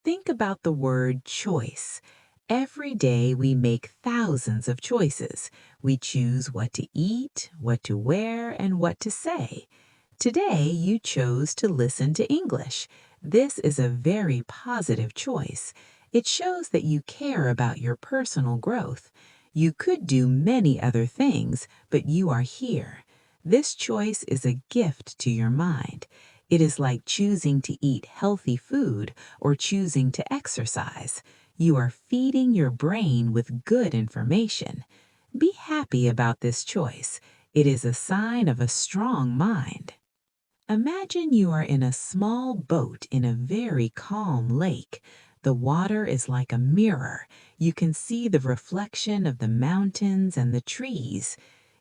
[SPEAKER 2] Think about the word choice. Every day we make thousands of choices. We choose what to eat, what to wear, and what to say. Today you chose to listen to English. This is a very positive choice. It shows that you care about your personal growth. You could do many other things, but you are here. This choice is a gift to your mind. It is like choosing to eat healthy food or choosing to exercise. You are feeding your brain with good information. Be happy about this choice. It is a sign of a strong mind. Imagine you are in a small boat in a very calm lake. The water is like a mirror. You can see the reflection of the mountains and the trees.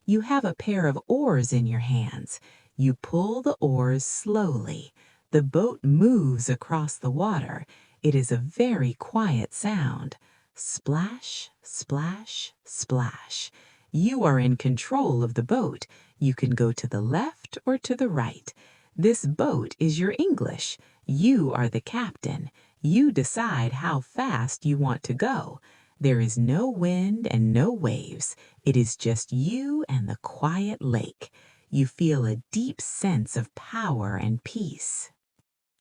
[SPEAKER 2] You have a pair of oars in your hands. You pull the oars slowly. The boat moves across the water. It is a very quiet sound. Splash, splash, splash. You are in control of the boat. You can go to the left or to the right. This boat is your English. You are the captain. You decide how fast you want to go. There is no wind and no waves. It is just you and the quiet lake. You feel a deep sense of power and peace.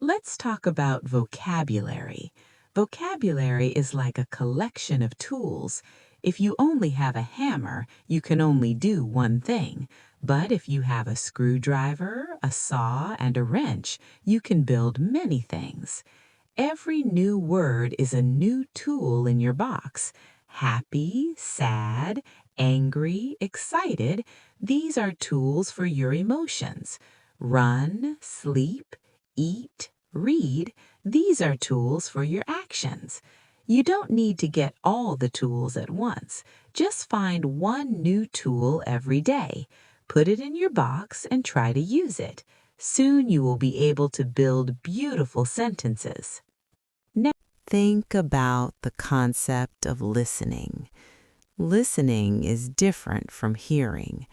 [SPEAKER 2] Let's talk about vocabulary. Vocabulary is like a collection of tools. If you only have a hammer, you can only do one thing. But if you have a screwdriver, a saw, and a wrench, you can build many things. Every new word is a new tool in your box. Happy, sad, angry, excited, these are tools for your emotions. Run, sleep, eat, read, these are tools for your actions. You don't need to get all the tools at once. Just find one new tool every day. Put it in your box and try to use it. Soon you will be able to build beautiful sentences. Now, think about the concept of listening. Listening is different from hearing.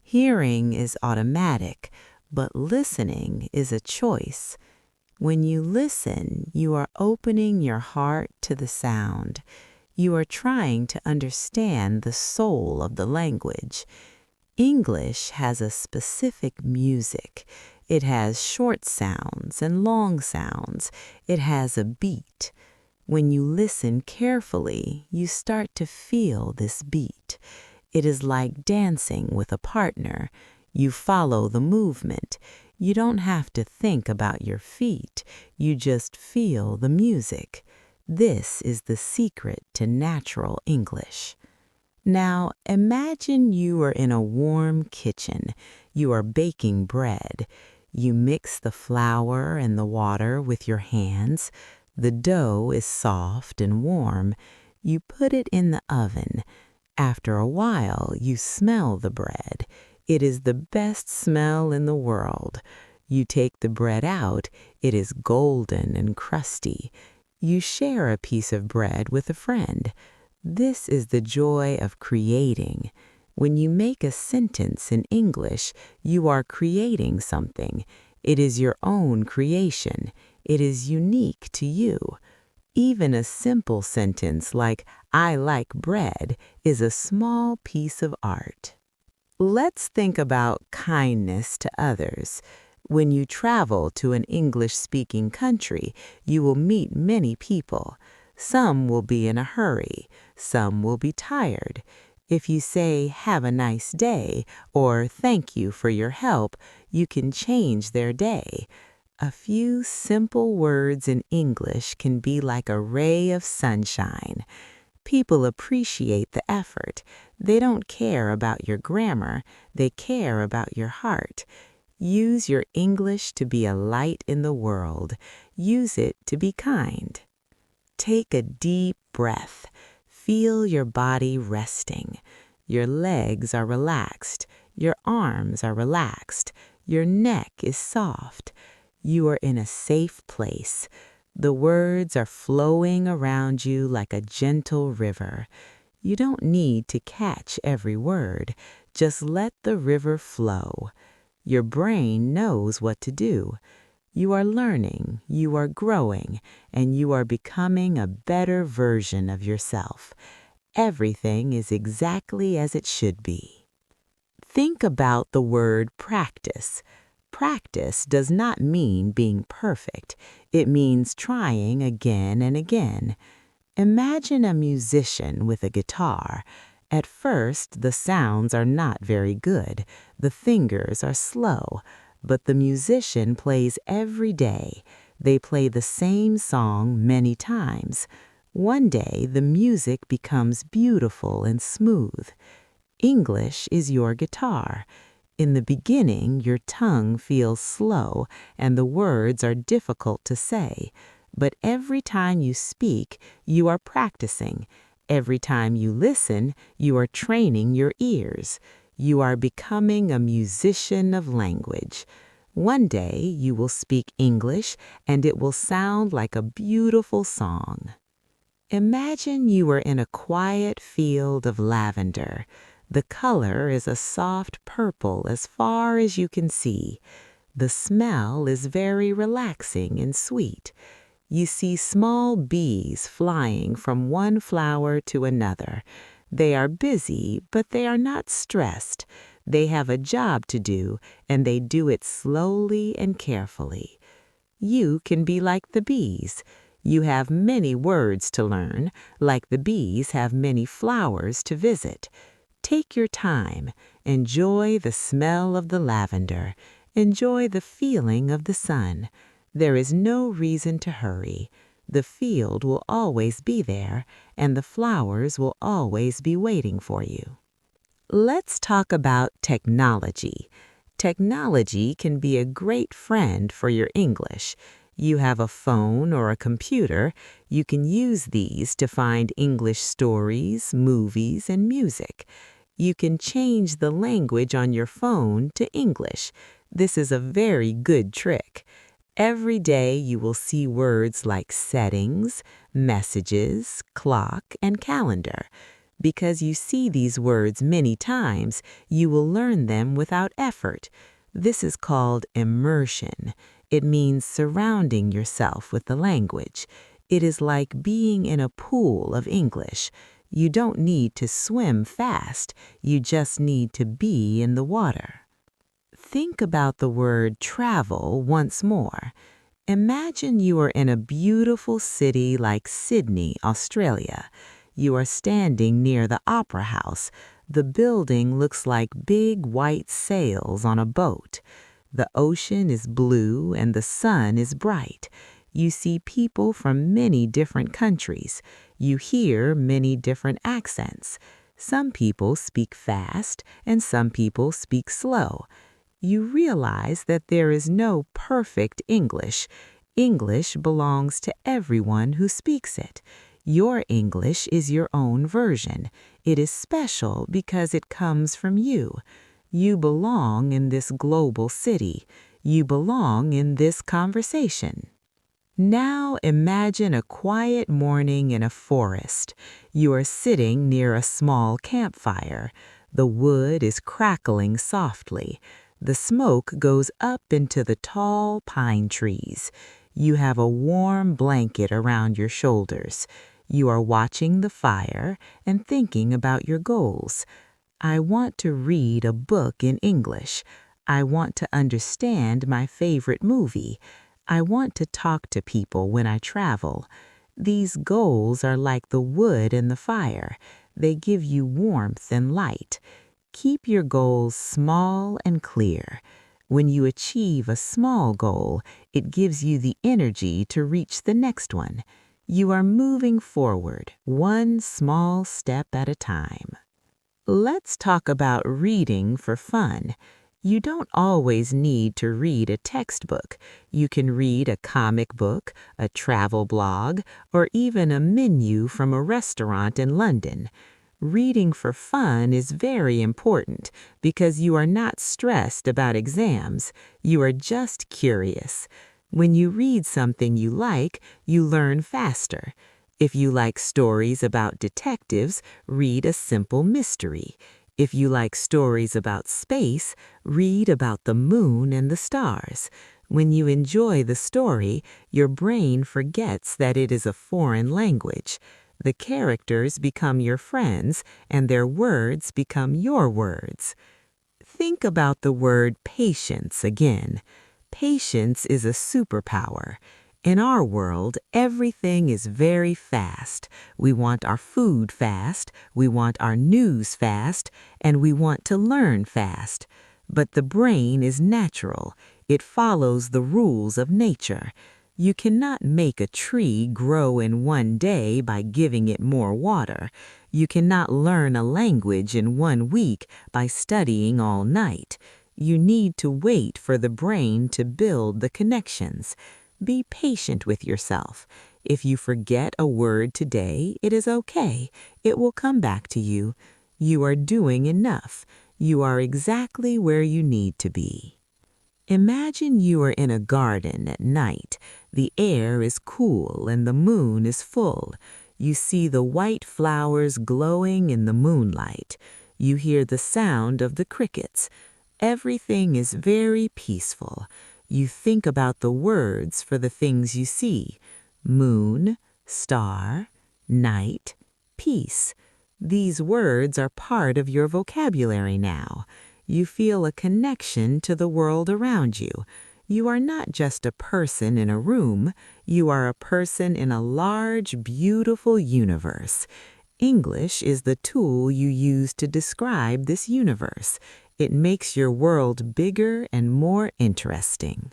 [SPEAKER 2] Hearing is automatic, but listening is a choice. When you listen, you are opening your heart to the sound. You are trying to understand the soul of the language. English has a specific music. It has short sounds and long sounds. It has a beat. When you listen carefully, you start to feel this beat. It is like dancing with a partner. You follow the movement. You don't have to think about your feet. You just feel the music. This is the secret to natural English. Now, imagine you are in a warm kitchen. You are baking bread. You mix the flour and the water with your hands. The dough is soft and warm. You put it in the oven. After a while, you smell the bread. It is the best smell in the world. You take the bread out. It is golden and crusty. You share a piece of bread with a friend. This is the joy of creating. When you make a sentence in English, you are creating something. It is your own creation. It is unique to you. Even a simple sentence like, "I like bread," is a small piece of art. Let's think about kindness to others. When you travel to an English-speaking country, you will meet many people. Some will be in a hurry. Some will be tired. If you say, "Have a nice day," or "Thank you for your help," you can change their day. A few simple words in English can be like a ray of sunshine. People appreciate the effort. They don't care about your grammar. They care about your heart. Use your English to be a light in the world. Use it to be kind. Take a deep breath. Feel your body resting. Your legs are relaxed. Your arms are relaxed. Your neck is soft. You are in a safe place. The words are flowing around you like a gentle river. You don't need to catch every word. Just let the river flow. Your brain knows what to do. You are learning, you are growing, and you are becoming a better version of yourself. Everything is exactly as it should be. Think about the word practice. Practice does not mean being perfect. It means trying again and again. Imagine a musician with a guitar. At first, the sounds are not very good. The fingers are slow. But the musician plays every day. They play the same song many times. One day, the music becomes beautiful and smooth. English is your guitar. In the beginning, your tongue feels slow and the words are difficult to say. But every time you speak, you are practicing. Every time you listen, you are training your ears. You are becoming a musician of language. One day you will speak English and it will sound like a beautiful song. Imagine you are in a quiet field of lavender. The color is a soft purple as far as you can see. The smell is very relaxing and sweet. You see small bees flying from one flower to another. They are busy, but they are not stressed. They have a job to do, and they do it slowly and carefully. You can be like the bees. You have many words to learn, like the bees have many flowers to visit. Take your time. Enjoy the smell of the lavender. Enjoy the feeling of the sun. There is no reason to hurry. The field will always be there, and the flowers will always be waiting for you. Let's talk about technology. Technology can be a great friend for your English. You have a phone or a computer. You can use these to find English stories, movies, and music. You can change the language on your phone to English. This is a very good trick. Every day you will see words like settings, messages, clock, and calendar. Because you see these words many times, you will learn them without effort. This is called immersion. It means surrounding yourself with the language. It is like being in a pool of English. You don't need to swim fast. You just need to be in the water. Think about the word travel once more. Imagine you are in a beautiful city like Sydney, Australia. You are standing near the Opera House. The building looks like big white sails on a boat. The ocean is blue and the sun is bright. You see people from many different countries. You hear many different accents. Some people speak fast and some people speak slow. You realize that there is no perfect English. English belongs to everyone who speaks it. Your English is your own version. It is special because it comes from you. You belong in this global city. You belong in this conversation. Now imagine a quiet morning in a forest. You are sitting near a small campfire. The wood is crackling softly. The smoke goes up into the tall pine trees. You have a warm blanket around your shoulders. You are watching the fire and thinking about your goals. I want to read a book in English. I want to understand my favorite movie. I want to talk to people when I travel. These goals are like the wood and the fire. They give you warmth and light. Keep your goals small and clear. When you achieve a small goal, it gives you the energy to reach the next one. You are moving forward, one small step at a time. Let's talk about reading for fun. You don't always need to read a textbook. You can read a comic book, a travel blog, or even a menu from a restaurant in London. Reading for fun is very important because you are not stressed about exams. You are just curious. When you read something you like, you learn faster. If you like stories about detectives, read a simple mystery. If you like stories about space, read about the moon and the stars. When you enjoy the story, your brain forgets that it is a foreign language. The characters become your friends, and their words become your words. Think about the word patience again. Patience is a superpower. In our world, everything is very fast. We want our food fast, we want our news fast, and we want to learn fast. But the brain is natural. It follows the rules of nature. You cannot make a tree grow in one day by giving it more water. You cannot learn a language in 1 week by studying all night. You need to wait for the brain to build the connections. Be patient with yourself. If you forget a word today, it is okay. It will come back to you. You are doing enough. You are exactly where you need to be. Imagine you are in a garden at night. The air is cool and the moon is full. You see the white flowers glowing in the moonlight. You hear the sound of the crickets. Everything is very peaceful. You think about the words for the things you see: moon, star, night, peace. These words are part of your vocabulary now. You feel a connection to the world around you. You are not just a person in a room. You are a person in a large, beautiful universe. English is the tool you use to describe this universe. It makes your world bigger and more interesting.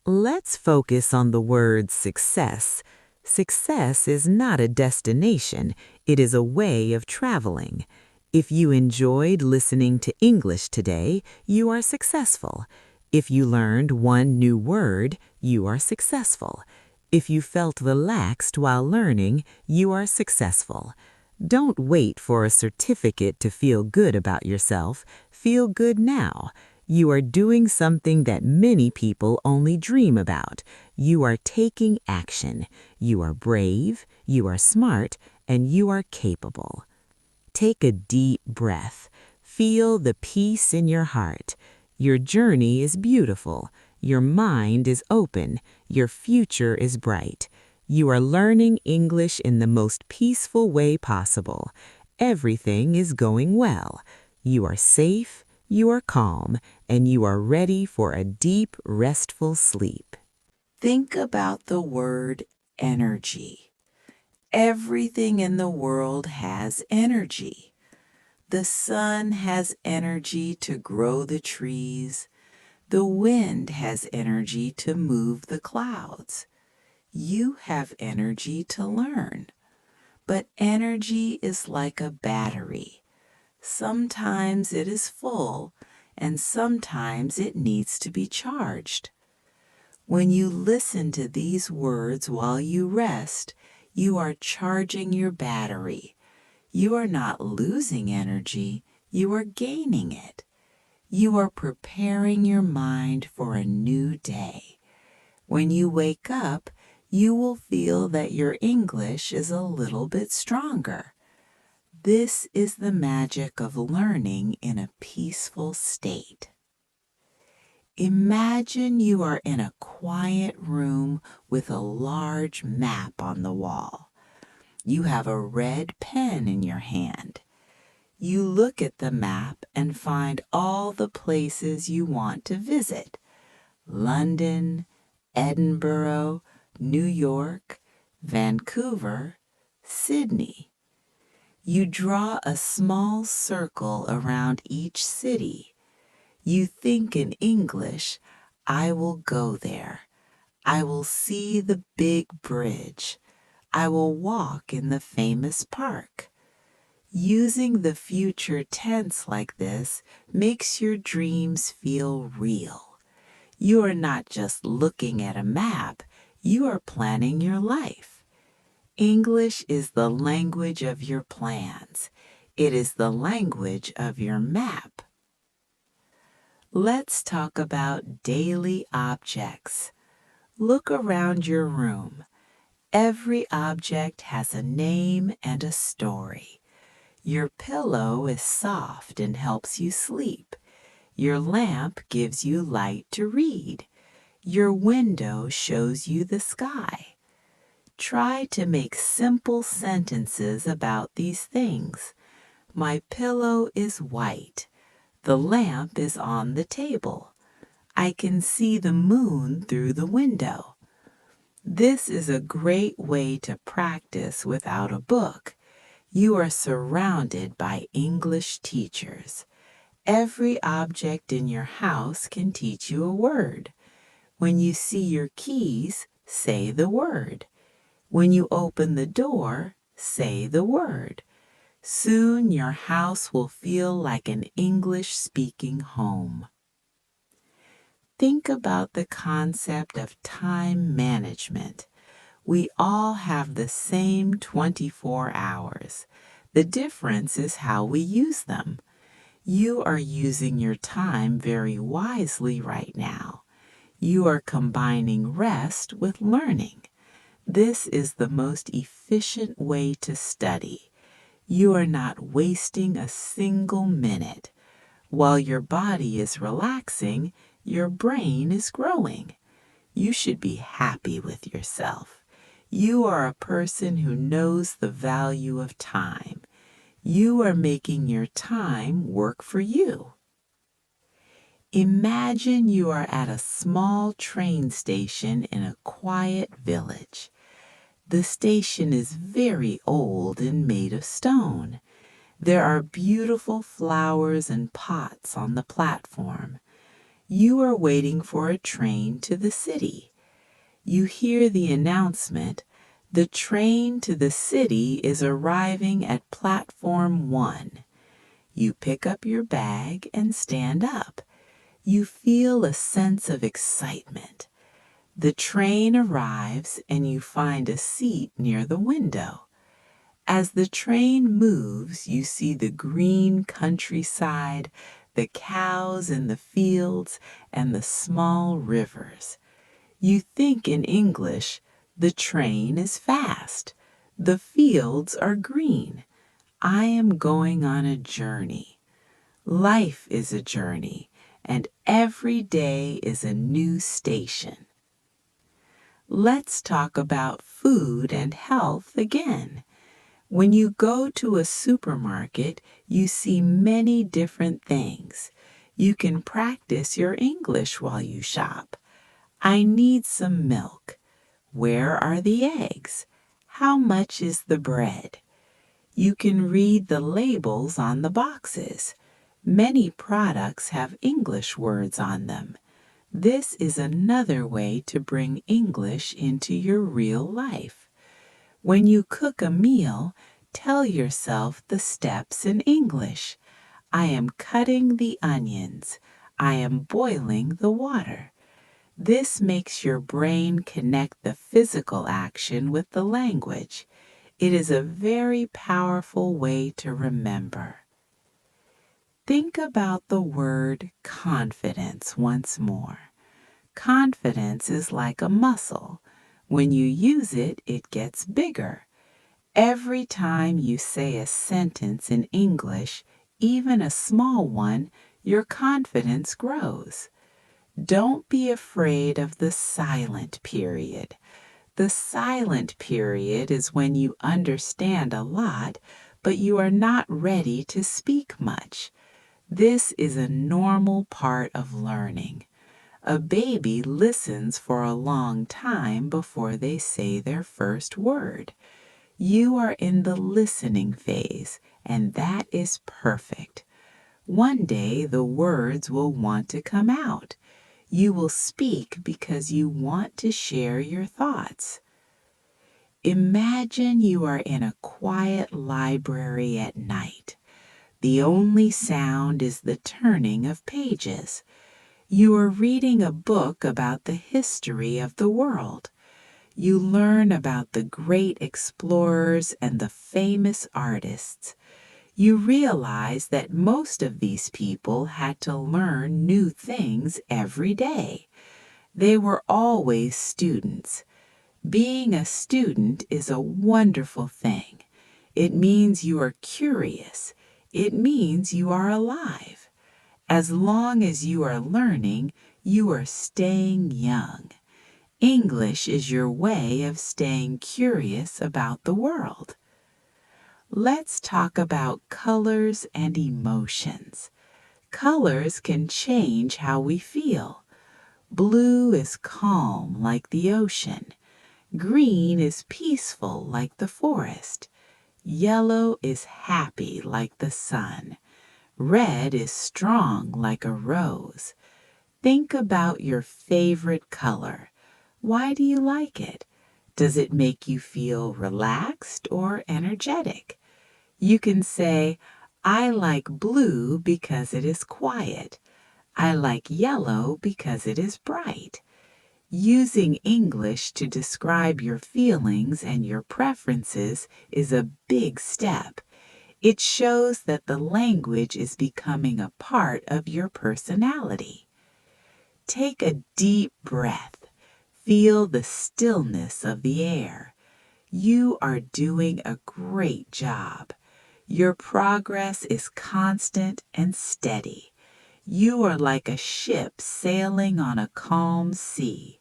[SPEAKER 2] Let's focus on the word success. Success is not a destination, it is a way of traveling. If you enjoyed listening to English today, you are successful. If you learned one new word, you are successful. If you felt relaxed while learning, you are successful. Don't wait for a certificate to feel good about yourself. Feel good now. You are doing something that many people only dream about. You are taking action. You are brave, you are smart, and you are capable. Take a deep breath. Feel the peace in your heart. Your journey is beautiful. Your mind is open. Your future is bright. You are learning English in the most peaceful way possible. Everything is going well. You are safe, you are calm, and you are ready for a deep, restful sleep. Think about the word energy. Everything in the world has energy. The sun has energy to grow the trees. The wind has energy to move the clouds. You have energy to learn. But energy is like a battery. Sometimes it is full, and sometimes it needs to be charged. When you listen to these words while you rest, you are charging your battery. You are not losing energy, you are gaining it. You are preparing your mind for a new day. When you wake up, you will feel that your English is a little bit stronger. This is the magic of learning in a peaceful state. Imagine you are in a quiet room with a large map on the wall. You have a red pen in your hand. You look at the map and find all the places you want to visit: London, Edinburgh, New York, Vancouver, Sydney. You draw a small circle around each city. You think in English: I will go there. I will see the big bridge. I will walk in the famous park. Using the future tense like this makes your dreams feel real. You are not just looking at a map, you are planning your life. English is the language of your plans. It is the language of your map. Let's talk about daily objects. Look around your room. Every object has a name and a story. Your pillow is soft and helps you sleep. Your lamp gives you light to read. Your window shows you the sky. Try to make simple sentences about these things. My pillow is white. The lamp is on the table. I can see the moon through the window. This is a great way to practice without a book. You are surrounded by English teachers. Every object in your house can teach you a word. When you see your keys, say the word. When you open the door, say the word. Soon your house will feel like an English-speaking home. Think about the concept of time management. We all have the same 24 hours. The difference is how we use them. You are using your time very wisely right now. You are combining rest with learning. This is the most efficient way to study. You are not wasting a single minute. While your body is relaxing, your brain is growing. You should be happy with yourself. You are a person who knows the value of time. You are making your time work for you. Imagine you are at a small train station in a quiet village. The station is very old and made of stone. There are beautiful flowers and pots on the platform. You are waiting for a train to the city. You hear the announcement, "The train to the city is arriving at platform 1." You pick up your bag and stand up. You feel a sense of excitement. The train arrives and you find a seat near the window. As the train moves, you see the green countryside, the cows in the fields, and the small rivers. You think in English, the train is fast. The fields are green. I am going on a journey. Life is a journey, and every day is a new station. Let's talk about food and health again. When you go to a supermarket, you see many different things. You can practice your English while you shop. I need some milk. Where are the eggs? How much is the bread? You can read the labels on the boxes. Many products have English words on them. This is another way to bring English into your real life. When you cook a meal, tell yourself the steps in English. I am cutting the onions. I am boiling the water. This makes your brain connect the physical action with the language. It is a very powerful way to remember. Think about the word confidence once more. Confidence is like a muscle. When you use it, it gets bigger. Every time you say a sentence in English, even a small one, your confidence grows. Don't be afraid of the silent period. The silent period is when you understand a lot, but you are not ready to speak much. This is a normal part of learning. A baby listens for a long time before they say their first word. You are in the listening phase, and that is perfect. One day the words will want to come out. You will speak because you want to share your thoughts. Imagine you are in a quiet library at night. The only sound is the turning of pages. You are reading a book about the history of the world. You learn about the great explorers and the famous artists. You realize that most of these people had to learn new things every day. They were always students. Being a student is a wonderful thing. It means you are curious. It means you are alive. As long as you are learning, you are staying young. English is your way of staying curious about the world. Let's talk about colors and emotions. Colors can change how we feel. Blue is calm like the ocean. Green is peaceful like the forest. Yellow is happy like the sun. Red is strong like a rose. Think about your favorite color. Why do you like it? Does it make you feel relaxed or energetic? You can say, I like blue because it is quiet. I like yellow because it is bright. Using English to describe your feelings and your preferences is a big step. It shows that the language is becoming a part of your personality. Take a deep breath. Feel the stillness of the air. You are doing a great job. Your progress is constant and steady. You are like a ship sailing on a calm sea.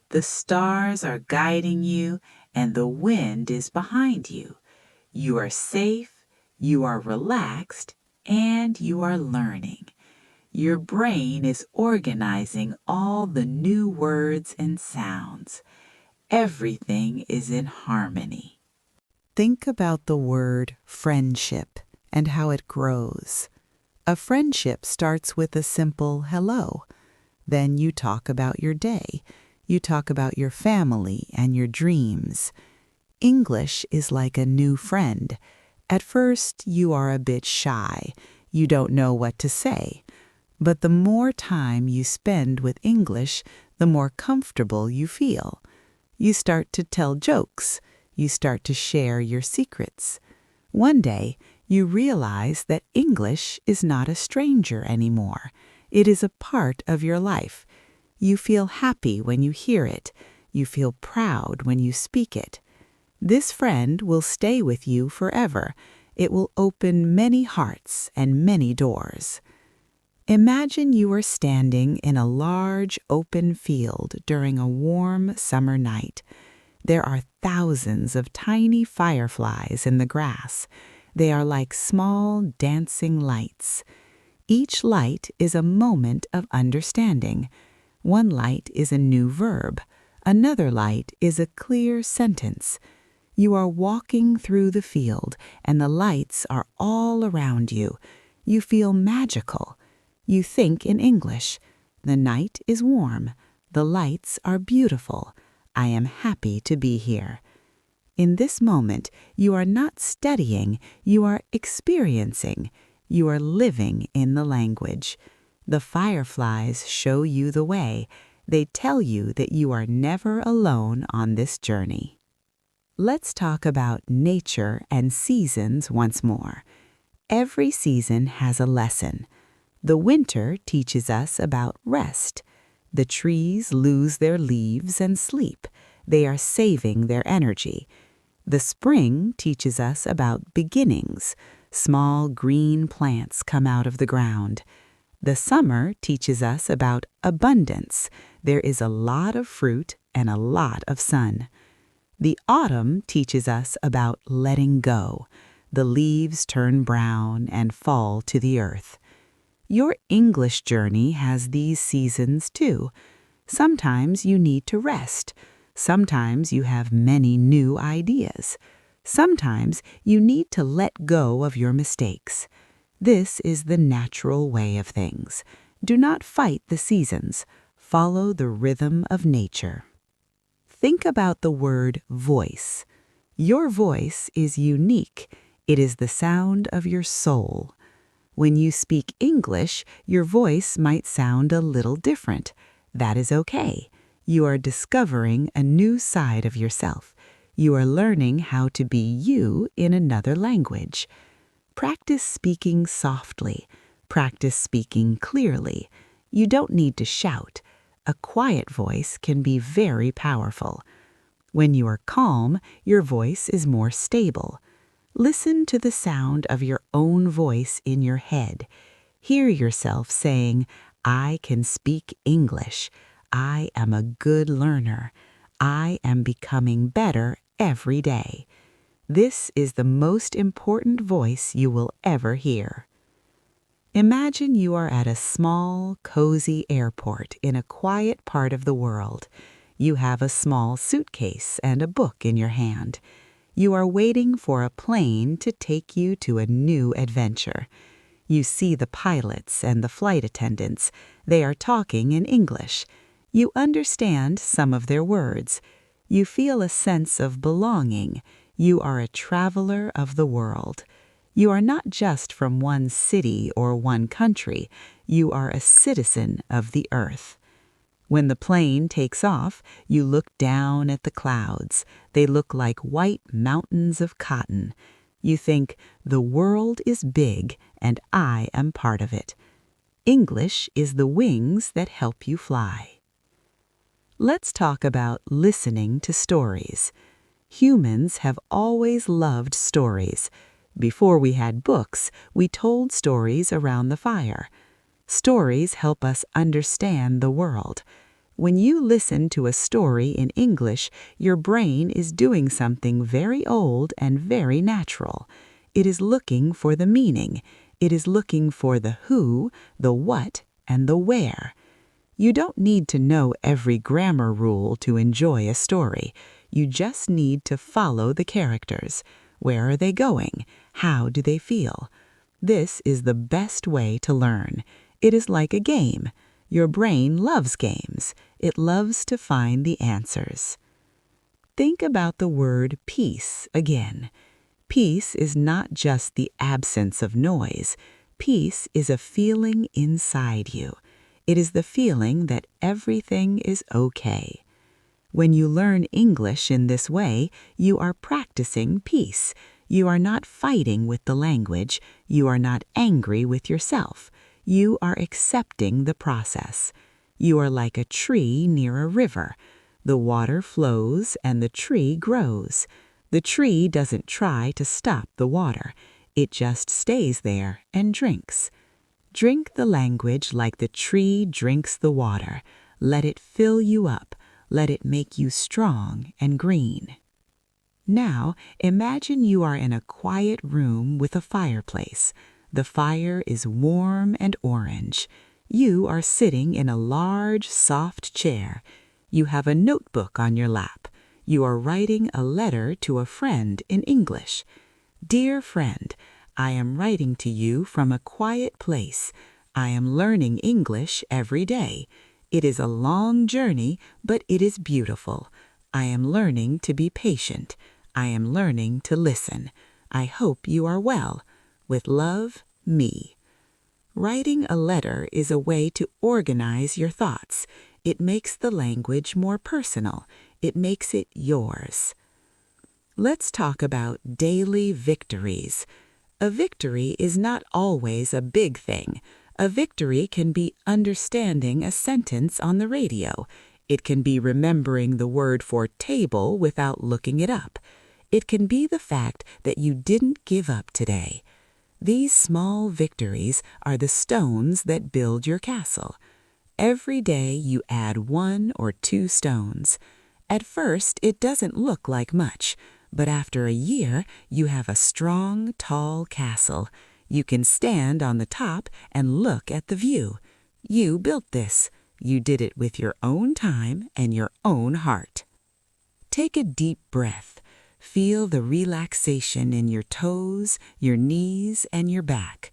[SPEAKER 2] The stars are guiding you, and the wind is behind you. You are safe, you are relaxed, and you are learning. Your brain is organizing all the new words and sounds. Everything is in harmony. Think about the word friendship and how it grows. A friendship starts with a simple hello. Then you talk about your day. You talk about your family and your dreams. English is like a new friend. At first, you are a bit shy. You don't know what to say. But the more time you spend with English, the more comfortable you feel. You start to tell jokes. You start to share your secrets. One day, you realize that English is not a stranger anymore. It is a part of your life. You feel happy when you hear it. You feel proud when you speak it. This friend will stay with you forever. It will open many hearts and many doors. Imagine you are standing in a large open field during a warm summer night. There are thousands of tiny fireflies in the grass. They are like small dancing lights. Each light is a moment of understanding. One light is a new verb. Another light is a clear sentence. You are walking through the field, and the lights are all around you. You feel magical. You think in English. The night is warm. The lights are beautiful. I am happy to be here. In this moment, you are not studying, you are experiencing. You are living in the language. The fireflies show you the way. They tell you that you are never alone on this journey. Let's talk about nature and seasons once more. Every season has a lesson. The winter teaches us about rest. The trees lose their leaves and sleep. They are saving their energy. The spring teaches us about beginnings. Small green plants come out of the ground. The summer teaches us about abundance. There is a lot of fruit and a lot of sun. The autumn teaches us about letting go. The leaves turn brown and fall to the earth. Your English journey has these seasons too. Sometimes you need to rest. Sometimes you have many new ideas. Sometimes you need to let go of your mistakes. This is the natural way of things. Do not fight the seasons. Follow the rhythm of nature. Think about the word voice. Your voice is unique. It is the sound of your soul. When you speak English, your voice might sound a little different. That is okay. You are discovering a new side of yourself. You are learning how to be you in another language. Practice speaking softly. Practice speaking clearly. You don't need to shout. A quiet voice can be very powerful. When you are calm, your voice is more stable. Listen to the sound of your own voice in your head. Hear yourself saying, I can speak English. I am a good learner. I am becoming better every day. This is the most important voice you will ever hear. Imagine you are at a small, cozy airport in a quiet part of the world. You have a small suitcase and a book in your hand. You are waiting for a plane to take you to a new adventure. You see the pilots and the flight attendants. They are talking in English. You understand some of their words. You feel a sense of belonging. You are a traveler of the world. You are not just from one city or one country. You are a citizen of the earth. When the plane takes off, you look down at the clouds. They look like white mountains of cotton. You think, the world is big and I am part of it. English is the wings that help you fly. Let's talk about listening to stories. Humans have always loved stories. Before we had books, we told stories around the fire. Stories help us understand the world. When you listen to a story in English, your brain is doing something very old and very natural. It is looking for the meaning. It is looking for the who, the what, and the where. You don't need to know every grammar rule to enjoy a story. You just need to follow the characters. Where are they going? How do they feel? This is the best way to learn. It is like a game. Your brain loves games. It loves to find the answers. Think about the word peace again. Peace is not just the absence of noise. Peace is a feeling inside you. It is the feeling that everything is okay. When you learn English in this way, you are practicing peace. You are not fighting with the language. You are not angry with yourself. You are accepting the process. You are like a tree near a river. The water flows and the tree grows. The tree doesn't try to stop the water. It just stays there and drinks. Drink the language like the tree drinks the water. Let it fill you up. Let it make you strong and green. Now, imagine you are in a quiet room with a fireplace. The fire is warm and orange. You are sitting in a large, soft chair. You have a notebook on your lap. You are writing a letter to a friend in English. Dear friend, I am writing to you from a quiet place. I am learning English every day. It is a long journey, but it is beautiful. I am learning to be patient. I am learning to listen. I hope you are well. With love, me. Writing a letter is a way to organize your thoughts. It makes the language more personal. It makes it yours. Let's talk about daily victories. A victory is not always a big thing. A victory can be understanding a sentence on the radio. It can be remembering the word for table without looking it up. It can be the fact that you didn't give up today. These small victories are the stones that build your castle. Every day you add 1 or 2 stones. At first, it doesn't look like much, but after a year, you have a strong, tall castle. You can stand on the top and look at the view. You built this. You did it with your own time and your own heart. Take a deep breath. Feel the relaxation in your toes, your knees, and your back.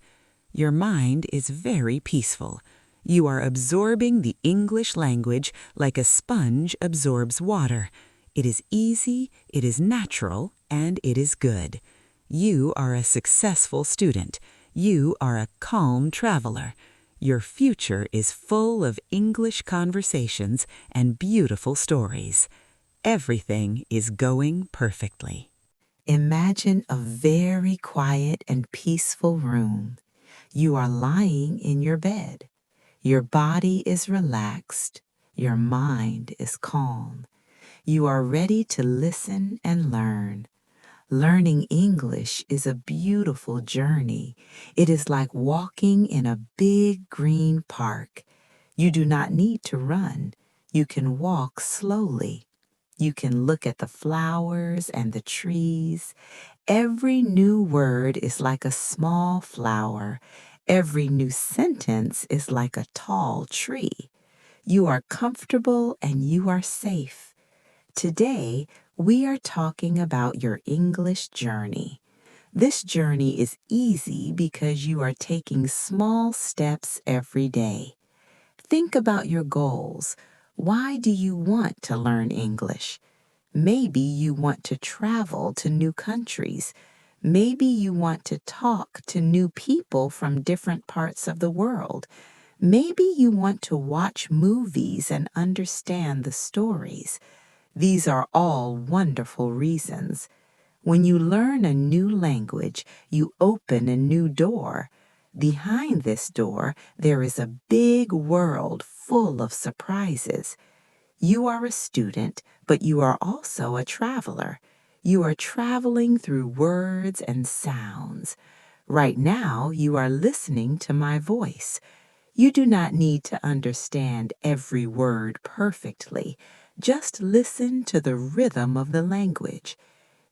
[SPEAKER 2] Your mind is very peaceful. You are absorbing the English language like a sponge absorbs water. It is easy, it is natural, and it is good. You are a successful student. You are a calm traveler. Your future is full of English conversations and beautiful stories. Everything is going perfectly. Imagine a very quiet and peaceful room. You are lying in your bed. Your body is relaxed. Your mind is calm. You are ready to listen and learn. Learning English is a beautiful journey. It is like walking in a big green park. You do not need to run. You can walk slowly. You can look at the flowers and the trees. Every new word is like a small flower. Every new sentence is like a tall tree. You are comfortable and you are safe. Today, we are talking about your English journey. This journey is easy because you are taking small steps every day. Think about your goals. Why do you want to learn English? Maybe you want to travel to new countries. Maybe you want to talk to new people from different parts of the world. Maybe you want to watch movies and understand the stories. These are all wonderful reasons. When you learn a new language, you open a new door. Behind this door, there is a big world full of surprises. You are a student, but you are also a traveler. You are traveling through words and sounds. Right now, you are listening to my voice. You do not need to understand every word perfectly. Just listen to the rhythm of the language.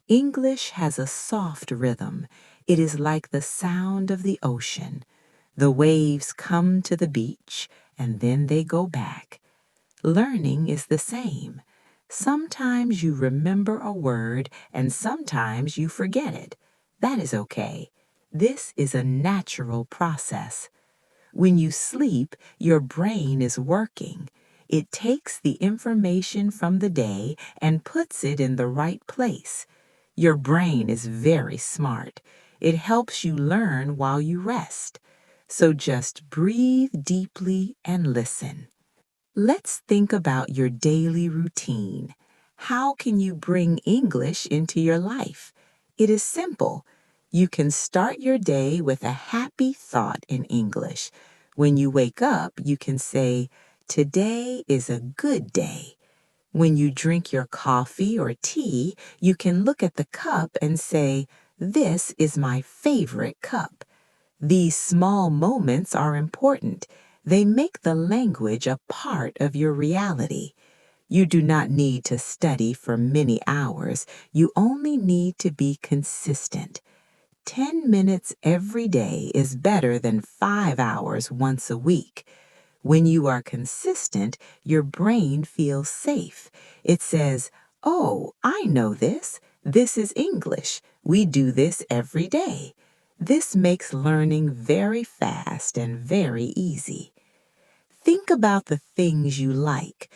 [SPEAKER 2] English has a soft rhythm. It is like the sound of the ocean. The waves come to the beach and then they go back. Learning is the same. Sometimes you remember a word and sometimes you forget it. That is okay. This is a natural process. When you sleep, your brain is working. It takes the information from the day and puts it in the right place. Your brain is very smart. It helps you learn while you rest. So just breathe deeply and listen. Let's think about your daily routine. How can you bring English into your life? It is simple. You can start your day with a happy thought in English. When you wake up, you can say, "Today is a good day." When you drink your coffee or tea, you can look at the cup and say, "This is my favorite cup." These small moments are important. They make the language a part of your reality. You do not need to study for many hours. You only need to be consistent. 10 minutes every day is better than 5 hours once a week. When you are consistent, your brain feels safe. It says, "Oh, I know this. This is English. We do this every day." This makes learning very fast and very easy. Think about the things you like.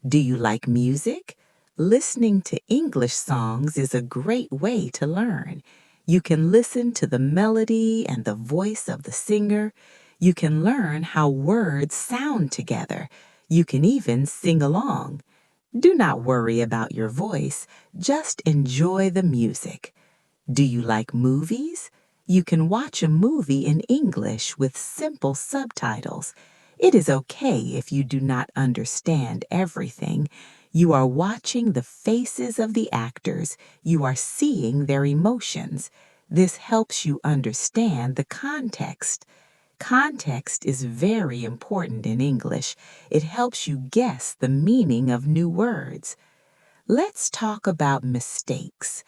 [SPEAKER 2] Do you like music? Listening to English songs is a great way to learn. You can listen to the melody and the voice of the singer. You can learn how words sound together. You can even sing along. Do not worry about your voice. Just enjoy the music. Do you like movies? You can watch a movie in English with simple subtitles. It is okay if you do not understand everything. You are watching the faces of the actors. You are seeing their emotions. This helps you understand the context. Context is very important in English. It helps you guess the meaning of new words. Let's talk about mistakes.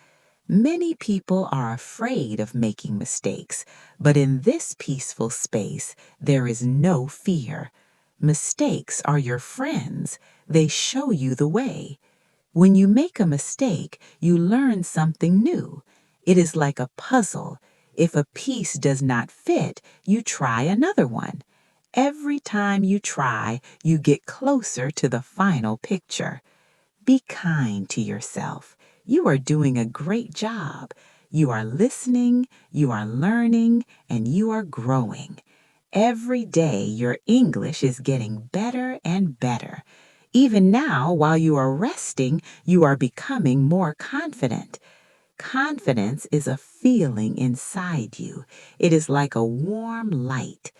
[SPEAKER 2] Many people are afraid of making mistakes, but in this peaceful space, there is no fear. Mistakes are your friends. They show you the way. When you make a mistake, you learn something new. It is like a puzzle. If a piece does not fit, you try another one. Every time you try, you get closer to the final picture. Be kind to yourself. You are doing a great job. You are listening, you are learning, and you are growing. Every day, your English is getting better and better. Even now, while you are resting, you are becoming more confident. Confidence is a feeling inside you. It is like a warm light.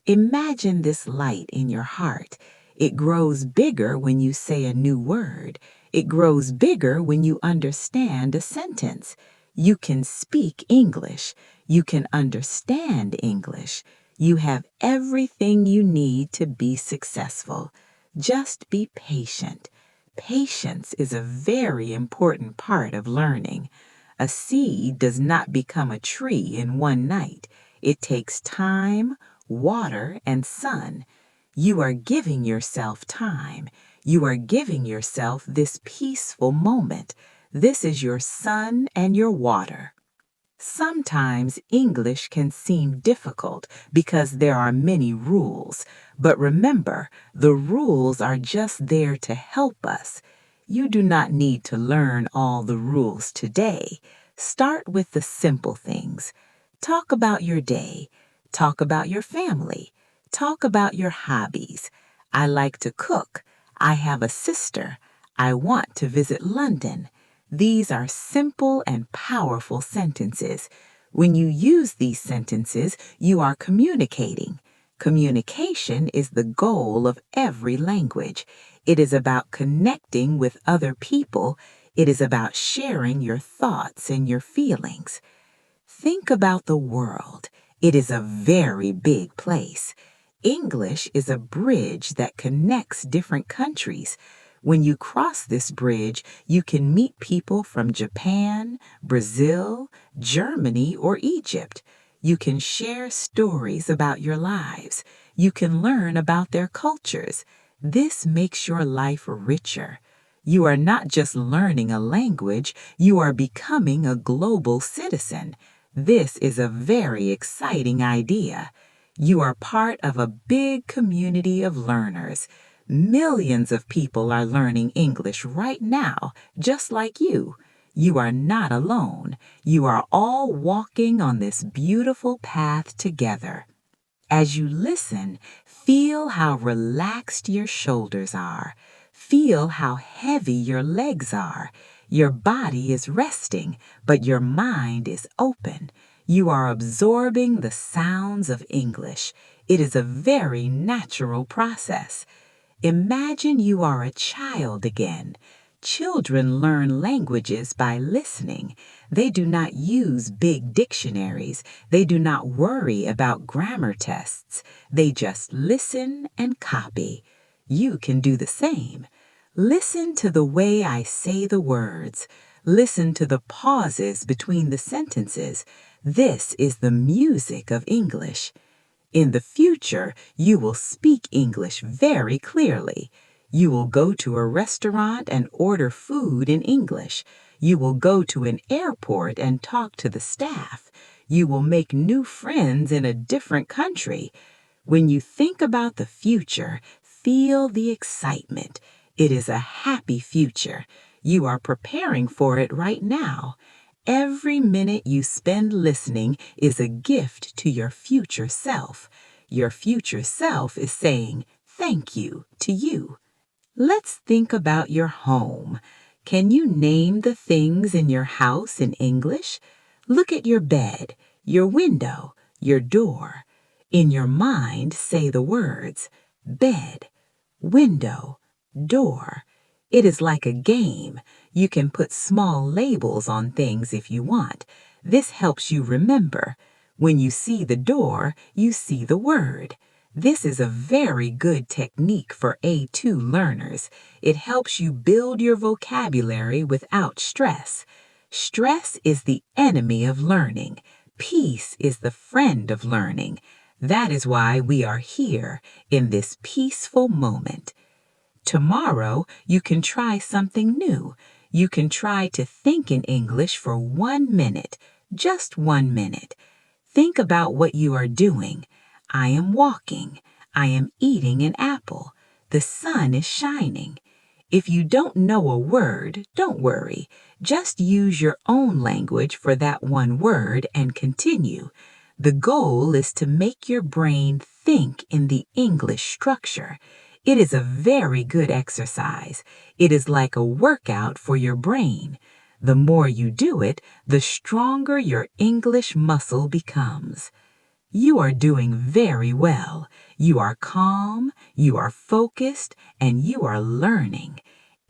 [SPEAKER 2] Imagine this light in your heart. It grows bigger when you say a new word. It grows bigger when you understand a sentence. You can speak English. You can understand English. You have everything you need to be successful. Just be patient. Patience is a very important part of learning. A seed does not become a tree in one night. It takes time, water, and sun. You are giving yourself time. You are giving yourself this peaceful moment. This is your sun and your water. Sometimes English can seem difficult because there are many rules, but remember, the rules are just there to help us. You do not need to learn all the rules today. Start with the simple things. Talk about your day. Talk about your family. Talk about your hobbies. I like to cook. I have a sister. I want to visit London. These are simple and powerful sentences. When you use these sentences, you are communicating. Communication is the goal of every language. It is about connecting with other people. It is about sharing your thoughts and your feelings. Think about the world. It is a very big place. English is a bridge that connects different countries. When you cross this bridge, you can meet people from Japan, Brazil, Germany, or Egypt. You can share stories about your lives. You can learn about their cultures. This makes your life richer. You are not just learning a language, you are becoming a global citizen. This is a very exciting idea. You are part of a big community of learners. Millions of people are learning English right now, just like you. You are not alone. You are all walking on this beautiful path together. As you listen, feel how relaxed your shoulders are. Feel how heavy your legs are. Your body is resting, but your mind is open. You are absorbing the sounds of English. It is a very natural process. Imagine you are a child again. Children learn languages by listening. They do not use big dictionaries. They do not worry about grammar tests. They just listen and copy. You can do the same. Listen to the way I say the words. Listen to the pauses between the sentences. This is the music of English. In the future, you will speak English very clearly. You will go to a restaurant and order food in English. You will go to an airport and talk to the staff. You will make new friends in a different country. When you think about the future, feel the excitement. It is a happy future. You are preparing for it right now. Every minute you spend listening is a gift to your future self. Your future self is saying thank you to you. Let's think about your home. Can you name the things in your house in English? Look at your bed, your window, your door. In your mind, say the words bed, window, door. It is like a game. You can put small labels on things if you want. This helps you remember. When you see the door, you see the word. This is a very good technique for A2 learners. It helps you build your vocabulary without stress. Stress is the enemy of learning. Peace is the friend of learning. That is why we are here in this peaceful moment. Tomorrow, you can try something new. You can try to think in English for 1 minute, just 1 minute. Think about what you are doing. I am walking. I am eating an apple. The sun is shining. If you don't know a word, don't worry. Just use your own language for that one word and continue. The goal is to make your brain think in the English structure. It is a very good exercise. It is like a workout for your brain. The more you do it, the stronger your English muscle becomes. You are doing very well. You are calm, you are focused, and you are learning.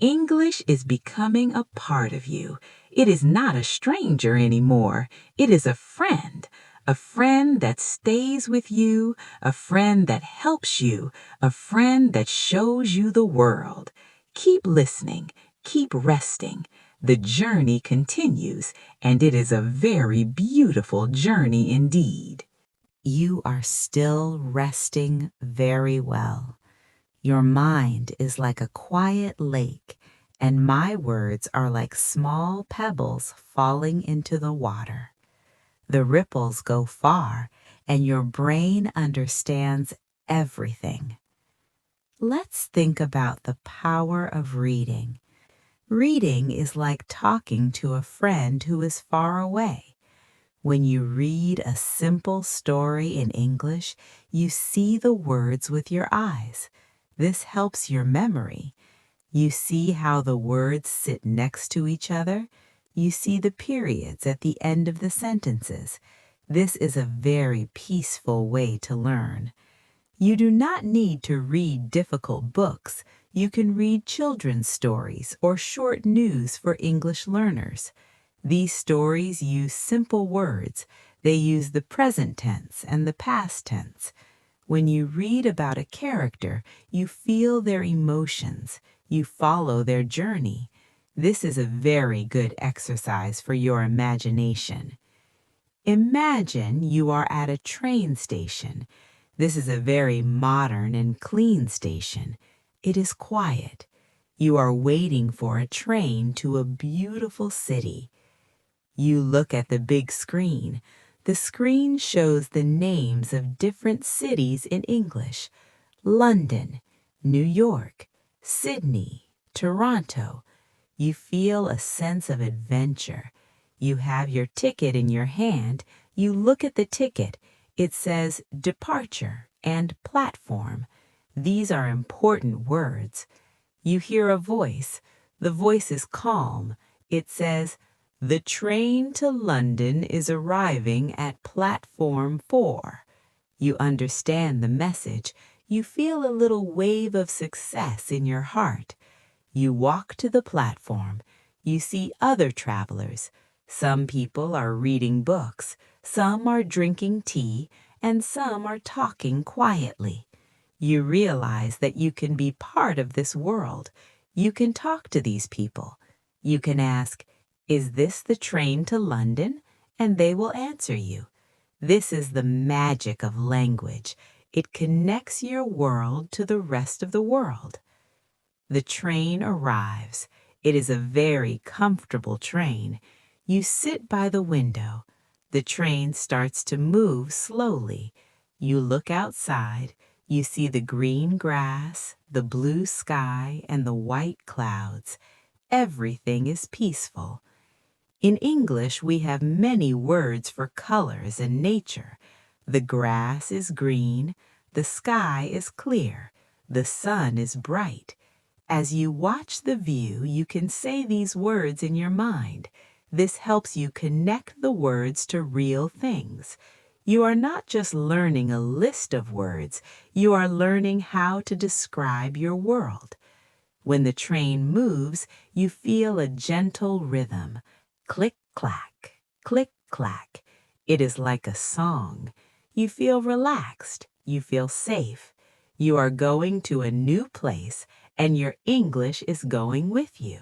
[SPEAKER 2] English is becoming a part of you. It is not a stranger anymore. It is a friend that stays with you, a friend that helps you, a friend that shows you the world. Keep listening, keep resting. The journey continues, and it is a very beautiful journey indeed. You are still resting very well. Your mind is like a quiet lake, and my words are like small pebbles falling into the water. The ripples go far, and your brain understands everything. Let's think about the power of reading. Reading is like talking to a friend who is far away. When you read a simple story in English, you see the words with your eyes. This helps your memory. You see how the words sit next to each other. You see the periods at the end of the sentences. This is a very peaceful way to learn. You do not need to read difficult books. You can read children's stories or short news for English learners. These stories use simple words. They use the present tense and the past tense. When you read about a character, you feel their emotions. You follow their journey. This is a very good exercise for your imagination. Imagine you are at a train station. This is a very modern and clean station. It is quiet. You are waiting for a train to a beautiful city. You look at the big screen. The screen shows the names of different cities in English: London, New York, Sydney, Toronto. You feel a sense of adventure. You have your ticket in your hand. You look at the ticket. It says departure and platform. These are important words. You hear a voice. The voice is calm. It says, "The train to London is arriving at platform 4." You understand the message. You feel a little wave of success in your heart. You walk to the platform. You see other travelers. Some people are reading books, some are drinking tea, and some are talking quietly. You realize that you can be part of this world. You can talk to these people. You can ask, "Is this the train to London?" And they will answer you. This is the magic of language. It connects your world to the rest of the world. The train arrives. It is a very comfortable train. You sit by the window. The train starts to move slowly. You look outside. You see the green grass, the blue sky, and the white clouds. Everything is peaceful. In English, we have many words for colors and nature. The grass is green. The sky is clear. The sun is bright. As you watch the view, you can say these words in your mind. This helps you connect the words to real things. You are not just learning a list of words, you are learning how to describe your world. When the train moves, you feel a gentle rhythm. Click, clack, click, clack. It is like a song. You feel relaxed. You feel safe. You are going to a new place, and your English is going with you.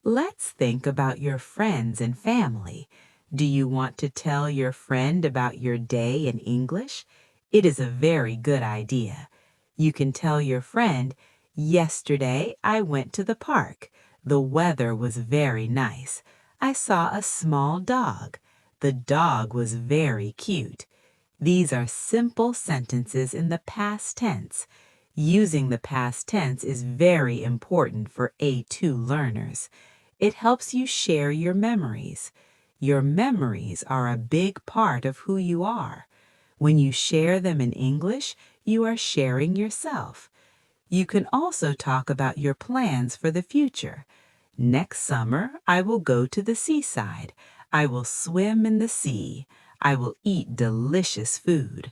[SPEAKER 2] Let's think about your friends and family. Do you want to tell your friend about your day in English? It is a very good idea. You can tell your friend, "Yesterday I went to the park. The weather was very nice. I saw a small dog. The dog was very cute." These are simple sentences in the past tense. Using the past tense is very important for A2 learners. It helps you share your memories. Your memories are a big part of who you are. When you share them in English, you are sharing yourself. You can also talk about your plans for the future. Next summer, I will go to the seaside. I will swim in the sea. I will eat delicious food.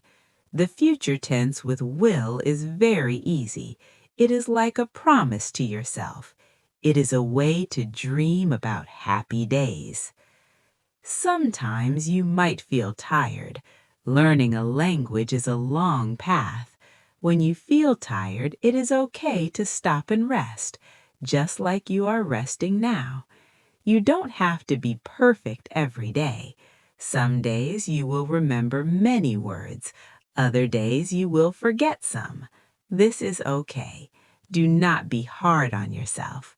[SPEAKER 2] The future tense with will is very easy. It is like a promise to yourself. It is a way to dream about happy days. Sometimes you might feel tired. Learning a language is a long path. When you feel tired, it is okay to stop and rest, just like you are resting now. You don't have to be perfect every day. Some days you will remember many words. Other days you will forget some. This is okay. Do not be hard on yourself.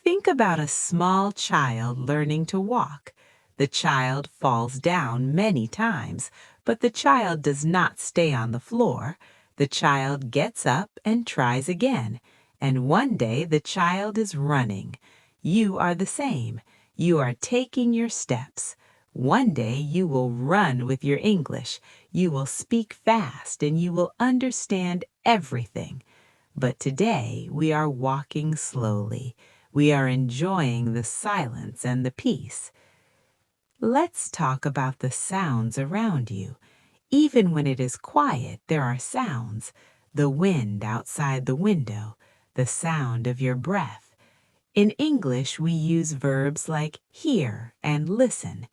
[SPEAKER 2] Think about a small child learning to walk. The child falls down many times, but the child does not stay on the floor. The child gets up and tries again. And one day the child is running. You are the same. You are taking your steps. One day you will run with your English. You will speak fast and you will understand everything. But today we are walking slowly. We are enjoying the silence and the peace. Let's talk about the sounds around you. Even when it is quiet, there are sounds. The wind outside the window, the sound of your breath. In English, we use verbs like hear and listen.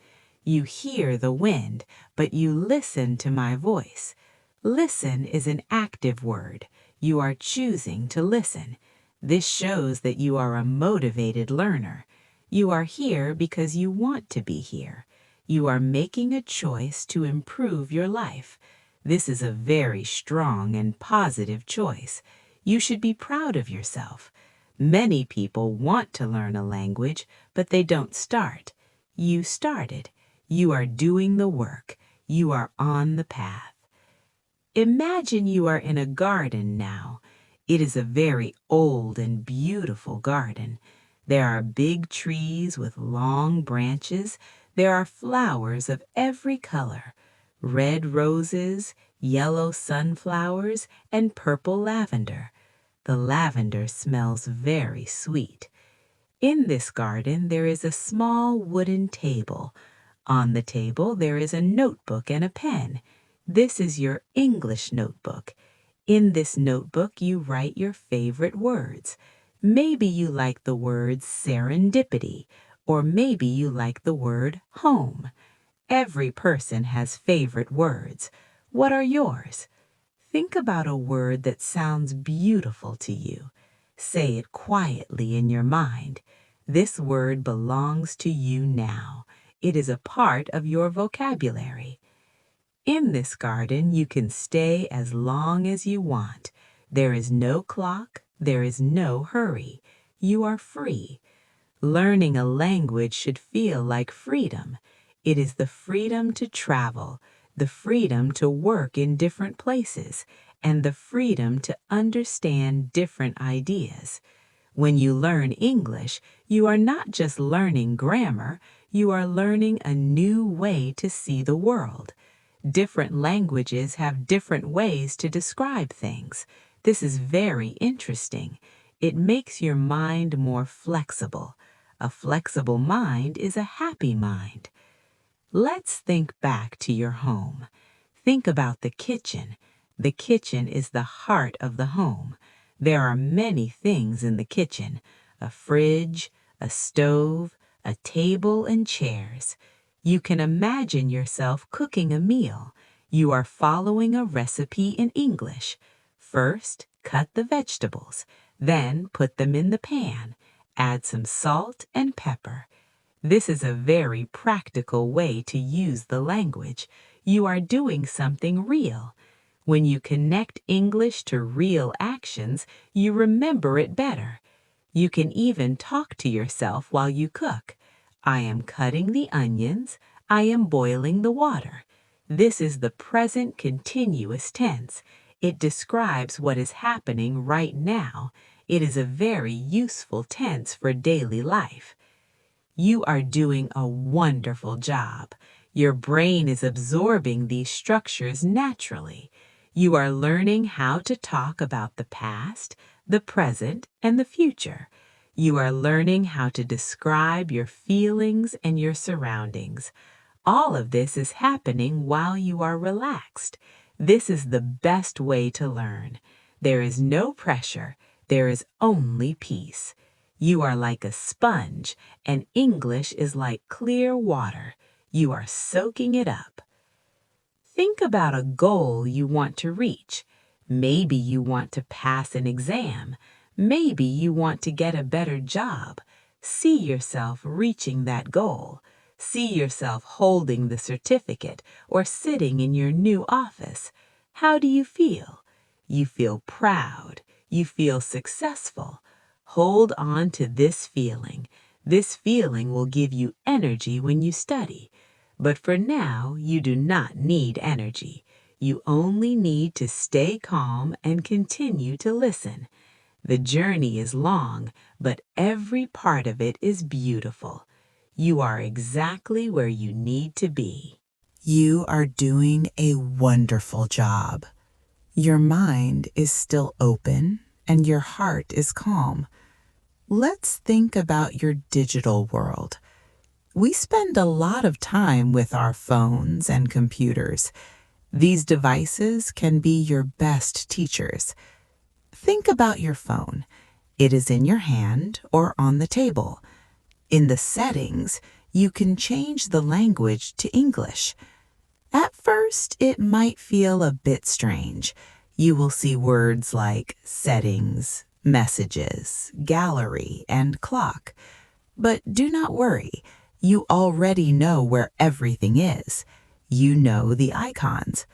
[SPEAKER 2] You hear the wind, but you listen to my voice. Listen is an active word. You are choosing to listen. This shows that you are a motivated learner. You are here because you want to be here. You are making a choice to improve your life. This is a very strong and positive choice. You should be proud of yourself. Many people want to learn a language, but they don't start. You started. You are doing the work. You are on the path. Imagine you are in a garden now. It is a very old and beautiful garden. There are big trees with long branches. There are flowers of every color. Red roses, yellow sunflowers, and purple lavender. The lavender smells very sweet. In this garden there is a small wooden table. On the table there is a notebook and a pen. This is your English notebook. In this notebook you write your favorite words. Maybe you like the word serendipity, or maybe you like the word home. Every person has favorite words. What are yours? Think about a word that sounds beautiful to you. Say it quietly in your mind. This word belongs to you now. It is a part of your vocabulary. In this garden, you can stay as long as you want. There is no clock. There is no hurry. You are free. Learning a language should feel like freedom. It is the freedom to travel, the freedom to work in different places, and the freedom to understand different ideas. When you learn English, you are not just learning grammar, you are learning a new way to see the world. Different languages have different ways to describe things. This is very interesting. It makes your mind more flexible. A flexible mind is a happy mind. Let's think back to your home. Think about the kitchen. The kitchen is the heart of the home. There are many things in the kitchen: a fridge, a stove, a table, and chairs. You can imagine yourself cooking a meal. You are following a recipe in English. First, cut the vegetables. Then put them in the pan. Add some salt and pepper. This is a very practical way to use the language. You are doing something real. When you connect English to real actions, you remember it better. You can even talk to yourself while you cook. I am cutting the onions. I am boiling the water. This is the present continuous tense. It describes what is happening right now. It is a very useful tense for daily life. You are doing a wonderful job. Your brain is absorbing these structures naturally. You are learning how to talk about the past, the present, and the future. You are learning how to describe your feelings and your surroundings. All of this is happening while you are relaxed. This is the best way to learn. There is no pressure. There is only peace. You are like a sponge, and English is like clear water. You are soaking it up. Think about a goal you want to reach. Maybe you want to pass an exam. Maybe you want to get a better job. See yourself reaching that goal. See yourself holding the certificate or sitting in your new office. How do you feel? You feel proud. You feel successful. Hold on to this feeling. This feeling will give you energy when you study. But for now, you do not need energy. You only need to stay calm and continue to listen. The journey is long, but every part of it is beautiful. You are exactly where you need to be. You are doing a wonderful job. Your mind is still open and your heart is calm. Let's think about your digital world. We spend a lot of time with our phones and computers. These devices can be your best teachers. Think about your phone. It is in your hand or on the table. In the settings, you can change the language to English. At first, it might feel a bit strange. You will see words like settings, messages, gallery, and clock. But do not worry. You already know where everything is. You know the icons.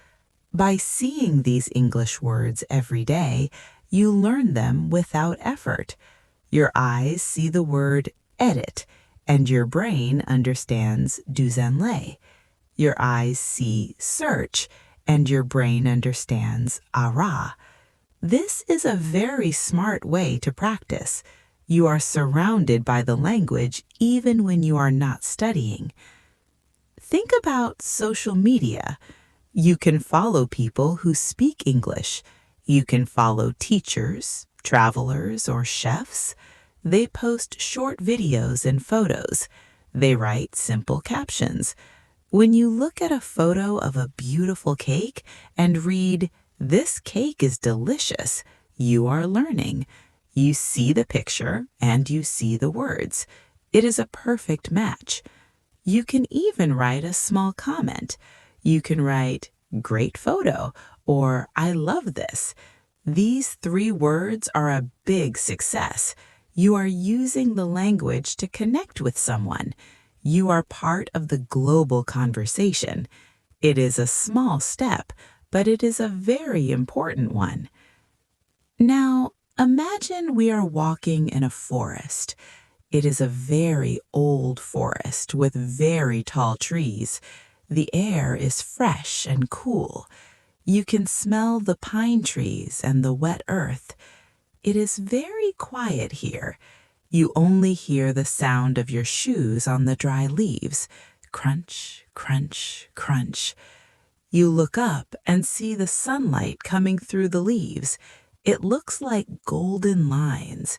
[SPEAKER 2] By seeing these English words every day, you learn them without effort. Your eyes see the word edit, and your brain understands douzenlay. Your eyes see search, and your brain understands ara. This is a very smart way to practice. You are surrounded by the language even when you are not studying. Think about social media. You can follow people who speak English. You can follow teachers, travelers, or chefs. They post short videos and photos. They write simple captions. When you look at a photo of a beautiful cake and read, "This cake is delicious," you are learning. You see the picture and you see the words. It is a perfect match. You can even write a small comment. You can write, "Great photo," or "I love this." These 3 words are a big success. You are using the language to connect with someone. You are part of the global conversation. It is a small step, but it is a very important one. Now, imagine we are walking in a forest. It is a very old forest with very tall trees. The air is fresh and cool. You can smell the pine trees and the wet earth. It is very quiet here. You only hear the sound of your shoes on the dry leaves. Crunch, crunch, crunch. You look up and see the sunlight coming through the leaves. It looks like golden lines.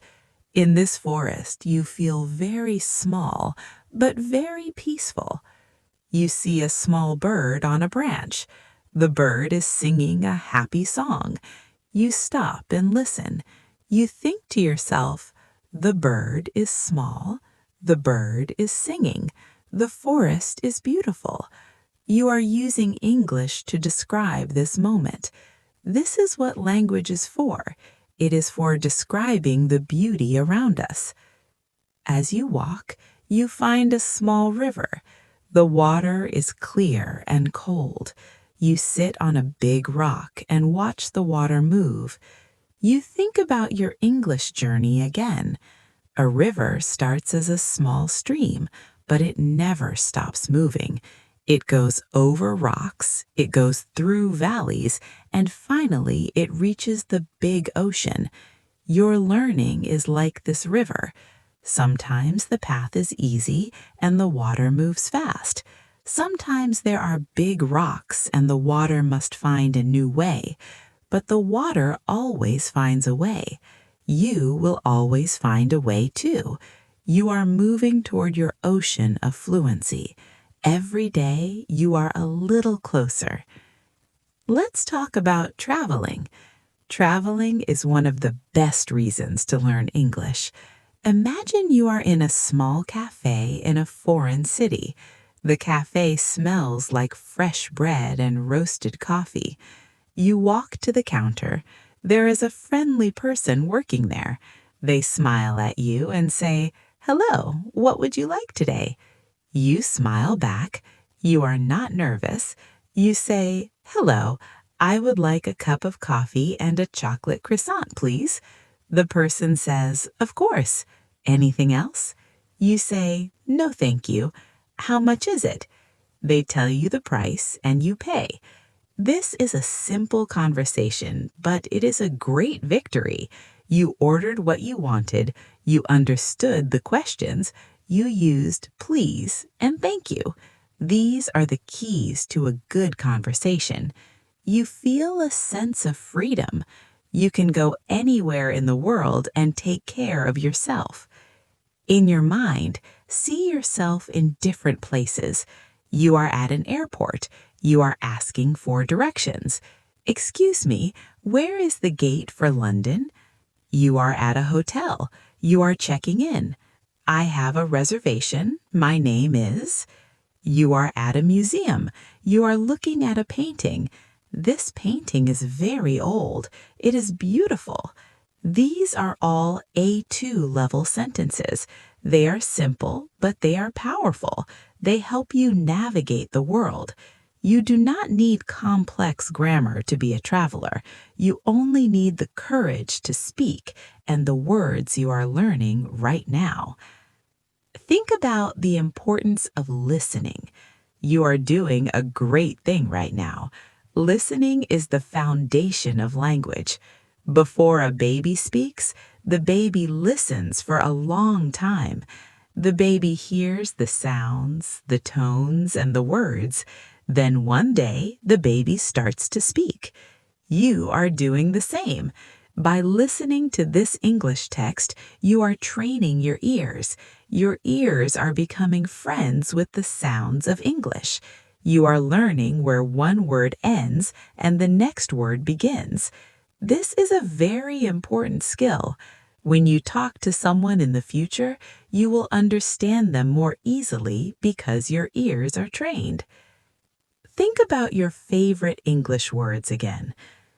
[SPEAKER 2] In this forest, you feel very small, but very peaceful. You see a small bird on a branch. The bird is singing a happy song. You stop and listen. You think to yourself, the bird is small. The bird is singing. The forest is beautiful. You are using English to describe this moment. This is what language is for. It is for describing the beauty around us. As you walk, you find a small river. The water is clear and cold. You sit on a big rock and watch the water move. You think about your English journey again. A river starts as a small stream, but it never stops moving. It goes over rocks, it goes through valleys, and finally it reaches the big ocean. Your learning is like this river. Sometimes the path is easy and the water moves fast. Sometimes there are big rocks and the water must find a new way. But the water always finds a way. You will always find a way too. You are moving toward your ocean of fluency. Every day you are a little closer. Let's talk about traveling. Traveling is one of the best reasons to learn English. Imagine you are in a small cafe in a foreign city. The cafe smells like fresh bread and roasted coffee. You walk to the counter. There is a friendly person working there. They smile at you and say, "Hello, what would you like today?" You smile back. You are not nervous. You say, "Hello, I would like a cup of coffee and a chocolate croissant, please." The person says, "Of course. Anything else?" You say, "No, thank you. How much is it?" They tell you the price and you pay. This is a simple conversation, but it is a great victory. You ordered what you wanted, you understood the questions, you used please and thank you. These are the keys to a good conversation. You feel a sense of freedom. You can go anywhere in the world and take care of yourself. In your mind, see yourself in different places. You are at an airport. You are asking for directions. Excuse me, where is the gate for London? You are at a hotel. You are checking in. I have a reservation. My name is. You are at a museum. You are looking at a painting. This painting is very old. It is beautiful. These are all A2 level sentences. They are simple, but they are powerful. They help you navigate the world. You do not need complex grammar to be a traveler. You only need the courage to speak and the words you are learning right now. Think about the importance of listening. You are doing a great thing right now. Listening is the foundation of language. Before a baby speaks, the baby listens for a long time. The baby hears the sounds, the tones, and the words. Then one day, the baby starts to speak. You are doing the same. By listening to this English text, you are training your ears. Your ears are becoming friends with the sounds of English. You are learning where one word ends and the next word begins. This is a very important skill. When you talk to someone in the future, you will understand them more easily because your ears are trained. Think about your favorite English words again.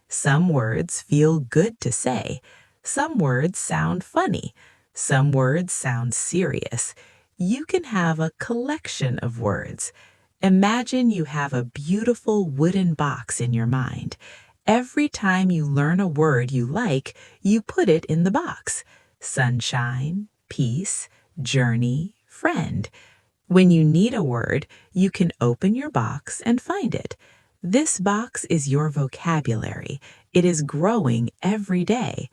[SPEAKER 2] Some words feel good to say. Some words sound funny. Some words sound serious. You can have a collection of words. Imagine you have a beautiful wooden box in your mind. Every time you learn a word you like, you put it in the box. Sunshine, peace, journey, friend. When you need a word, you can open your box and find it. This box is your vocabulary. It is growing every day.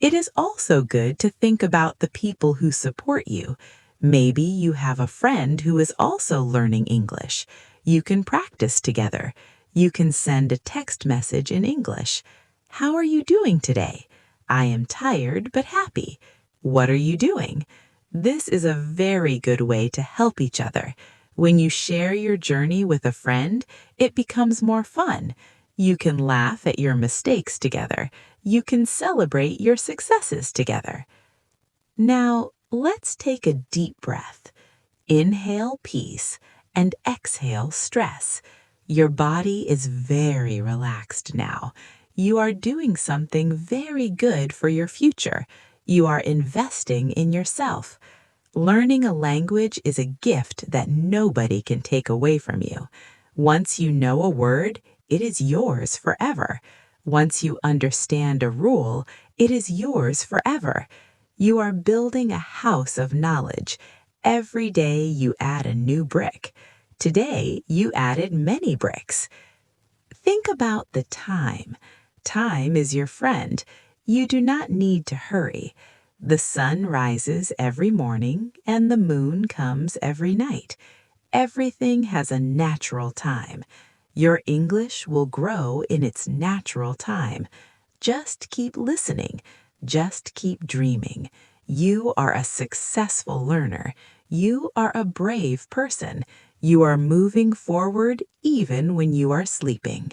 [SPEAKER 2] It is also good to think about the people who support you. Maybe you have a friend who is also learning English. You can practice together. You can send a text message in English. How are you doing today? I am tired but happy. What are you doing? This is a very good way to help each other. When you share your journey with a friend, it becomes more fun. You can laugh at your mistakes together. You can celebrate your successes together. Now, let's take a deep breath. Inhale peace and exhale stress. Your body is very relaxed now. You are doing something very good for your future. You are investing in yourself. Learning a language is a gift that nobody can take away from you. Once you know a word, it is yours forever. Once you understand a rule, it is yours forever. You are building a house of knowledge. Every day you add a new brick. Today you added many bricks. Think about the time. Time is your friend. You do not need to hurry. The sun rises every morning and the moon comes every night. Everything has a natural time. Your English will grow in its natural time. Just keep listening. Just keep dreaming. You are a successful learner. You are a brave person. You are moving forward even when you are sleeping.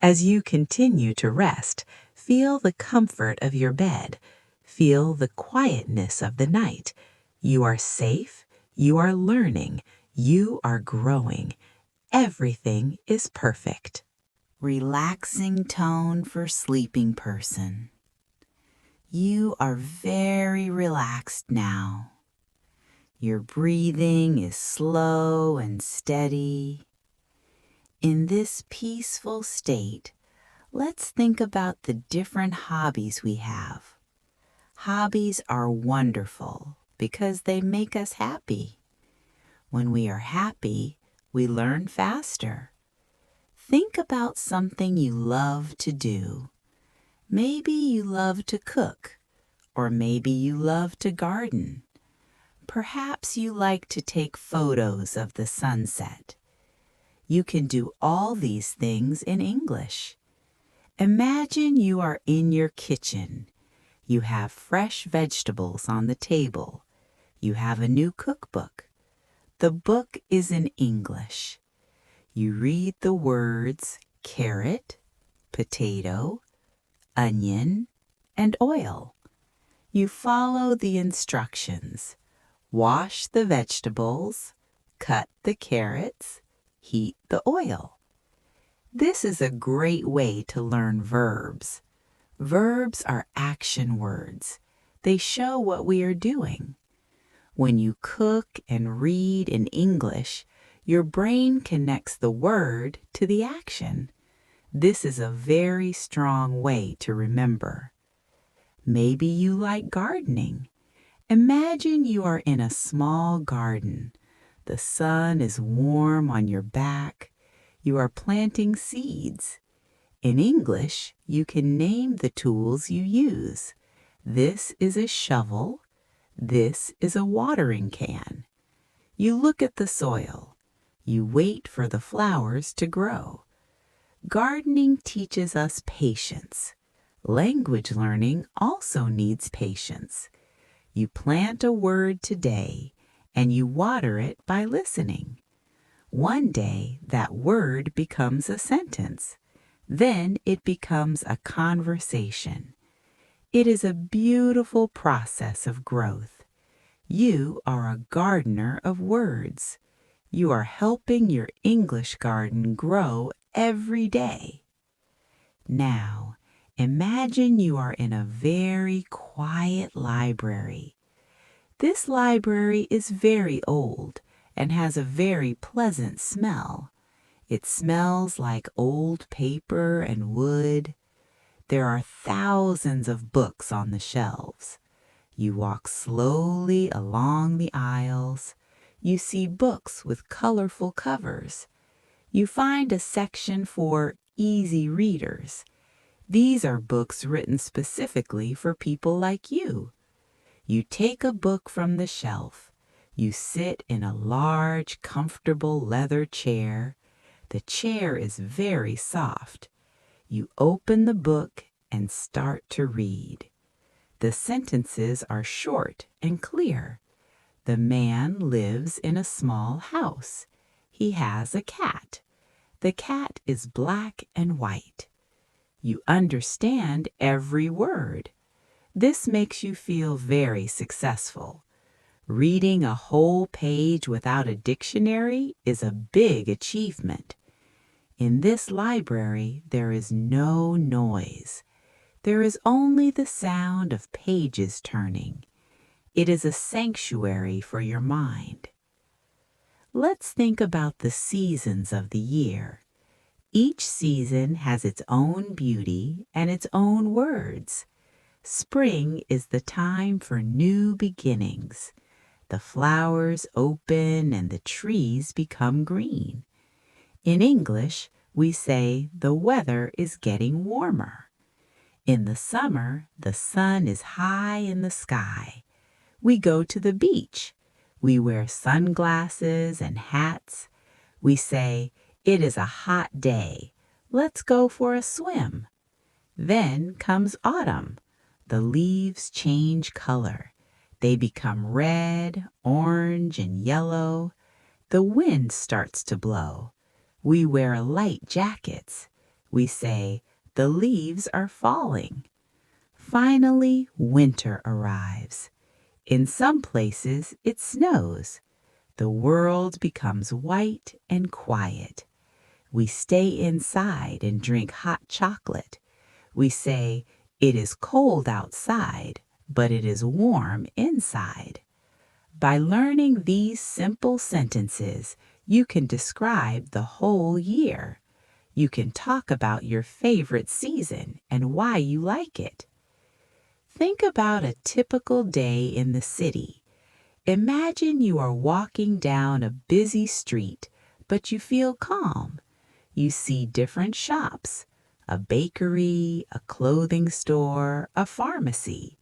[SPEAKER 2] As you continue to rest, feel the comfort of your bed. Feel the quietness of the night. You are safe. You are learning. You are growing. Everything is perfect. Relaxing tone for sleeping person. You are very relaxed now. Your breathing is slow and steady. In this peaceful state, let's think about the different hobbies we have. Hobbies are wonderful because they make us happy. When we are happy, we learn faster. Think about something you love to do. Maybe you love to cook, or maybe you love to garden. Perhaps you like to take photos of the sunset. You can do all these things in English. Imagine you are in your kitchen. You have fresh vegetables on the table. You have a new cookbook. The book is in English. You read the words carrot, potato, onion, and oil. You follow the instructions. Wash the vegetables, cut the carrots, heat the oil. This is a great way to learn verbs. Verbs are action words. They show what we are doing. When you cook and read in English, your brain connects the word to the action. This is a very strong way to remember. Maybe you like gardening. Imagine you are in a small garden. The sun is warm on your back. You are planting seeds. In English, you can name the tools you use. This is a shovel. This is a watering can. You look at the soil. You wait for the flowers to grow. Gardening teaches us patience. Language learning also needs patience. You plant a word today, and you water it by listening. One day, that word becomes a sentence. Then it becomes a conversation. It is a beautiful process of growth. You are a gardener of words. You are helping your English garden grow every day. Now, imagine you are in a very quiet library. This library is very old and has a very pleasant smell. It smells like old paper and wood. There are thousands of books on the shelves. You walk slowly along the aisles. You see books with colorful covers. You find a section for easy readers. These are books written specifically for people like you. You take a book from the shelf. You sit in a large, comfortable leather chair. The chair is very soft. You open the book and start to read. The sentences are short and clear. The man lives in a small house. He has a cat. The cat is black and white. You understand every word. This makes you feel very successful. Reading a whole page without a dictionary is a big achievement. In this library, there is no noise. There is only the sound of pages turning. It is a sanctuary for your mind. Let's think about the seasons of the year. Each season has its own beauty and its own words. Spring is the time for new beginnings. The flowers open and the trees become green. In English, we say the weather is getting warmer. In the summer, the sun is high in the sky. We go to the beach. We wear sunglasses and hats. We say, "It is a hot day. Let's go for a swim." Then comes autumn. The leaves change color. They become red, orange, and yellow. The wind starts to blow. We wear light jackets. We say, "The leaves are falling." Finally, winter arrives. In some places, it snows. The world becomes white and quiet. We stay inside and drink hot chocolate. We say, "It is cold outside, but it is warm inside." By learning these simple sentences, you can describe the whole year. You can talk about your favorite season and why you like it. Think about a typical day in the city. Imagine you are walking down a busy street, but you feel calm. You see different shops, a bakery, a clothing store, a pharmacy.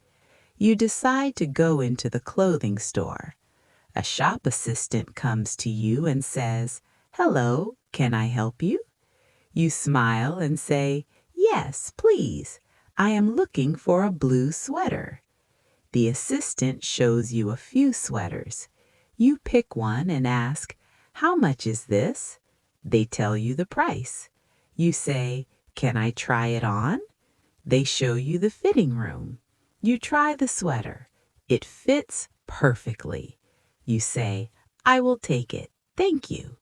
[SPEAKER 2] You decide to go into the clothing store. A shop assistant comes to you and says, "Hello, can I help you?" You smile and say, "Yes, please. I am looking for a blue sweater." The assistant shows you a few sweaters. You pick one and ask, "How much is this?" They tell you the price. You say, "Can I try it on?" They show you the fitting room. You try the sweater. It fits perfectly. You say, "I will take it. Thank you."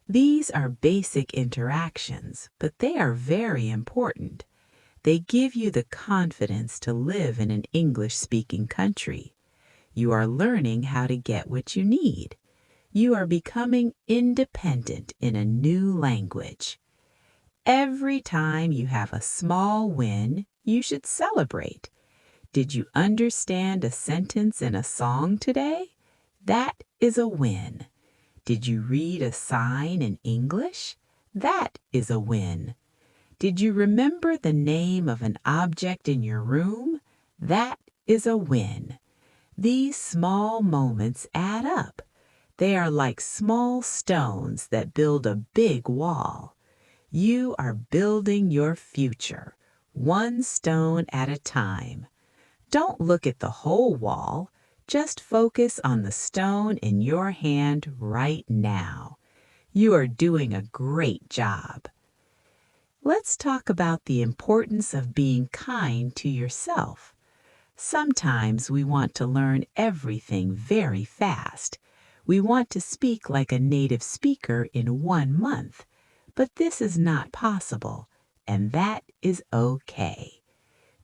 [SPEAKER 2] These are basic interactions, but they are very important. They give you the confidence to live in an English-speaking country. You are learning how to get what you need. You are becoming independent in a new language. Every time you have a small win, you should celebrate. Did you understand a sentence in a song today? That is a win. Did you read a sign in English? That is a win. Did you remember the name of an object in your room? That is a win. These small moments add up. They are like small stones that build a big wall. You are building your future, one stone at a time. Don't look at the whole wall. Just focus on the stone in your hand right now. You are doing a great job. Let's talk about the importance of being kind to yourself. Sometimes we want to learn everything very fast. We want to speak like a native speaker in 1 month, but this is not possible, and that is okay.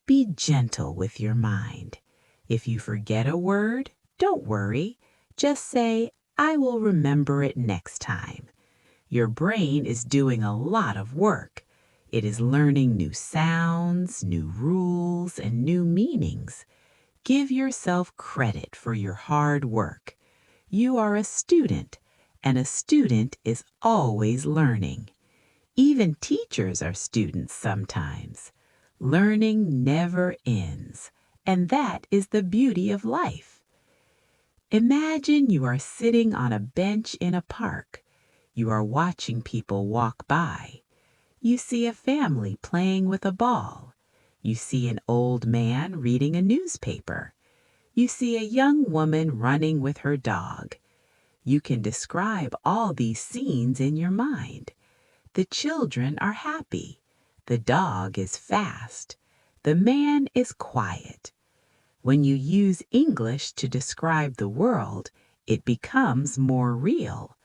[SPEAKER 2] Be gentle with your mind. If you forget a word, don't worry. Just say, "I will remember it next time." Your brain is doing a lot of work. It is learning new sounds, new rules, and new meanings. Give yourself credit for your hard work. You are a student, and a student is always learning. Even teachers are students sometimes. Learning never ends, and that is the beauty of life. Imagine you are sitting on a bench in a park. You are watching people walk by. You see a family playing with a ball. You see an old man reading a newspaper. You see a young woman running with her dog. You can describe all these scenes in your mind. The children are happy. The dog is fast. The man is quiet. When you use English to describe the world, it becomes more real.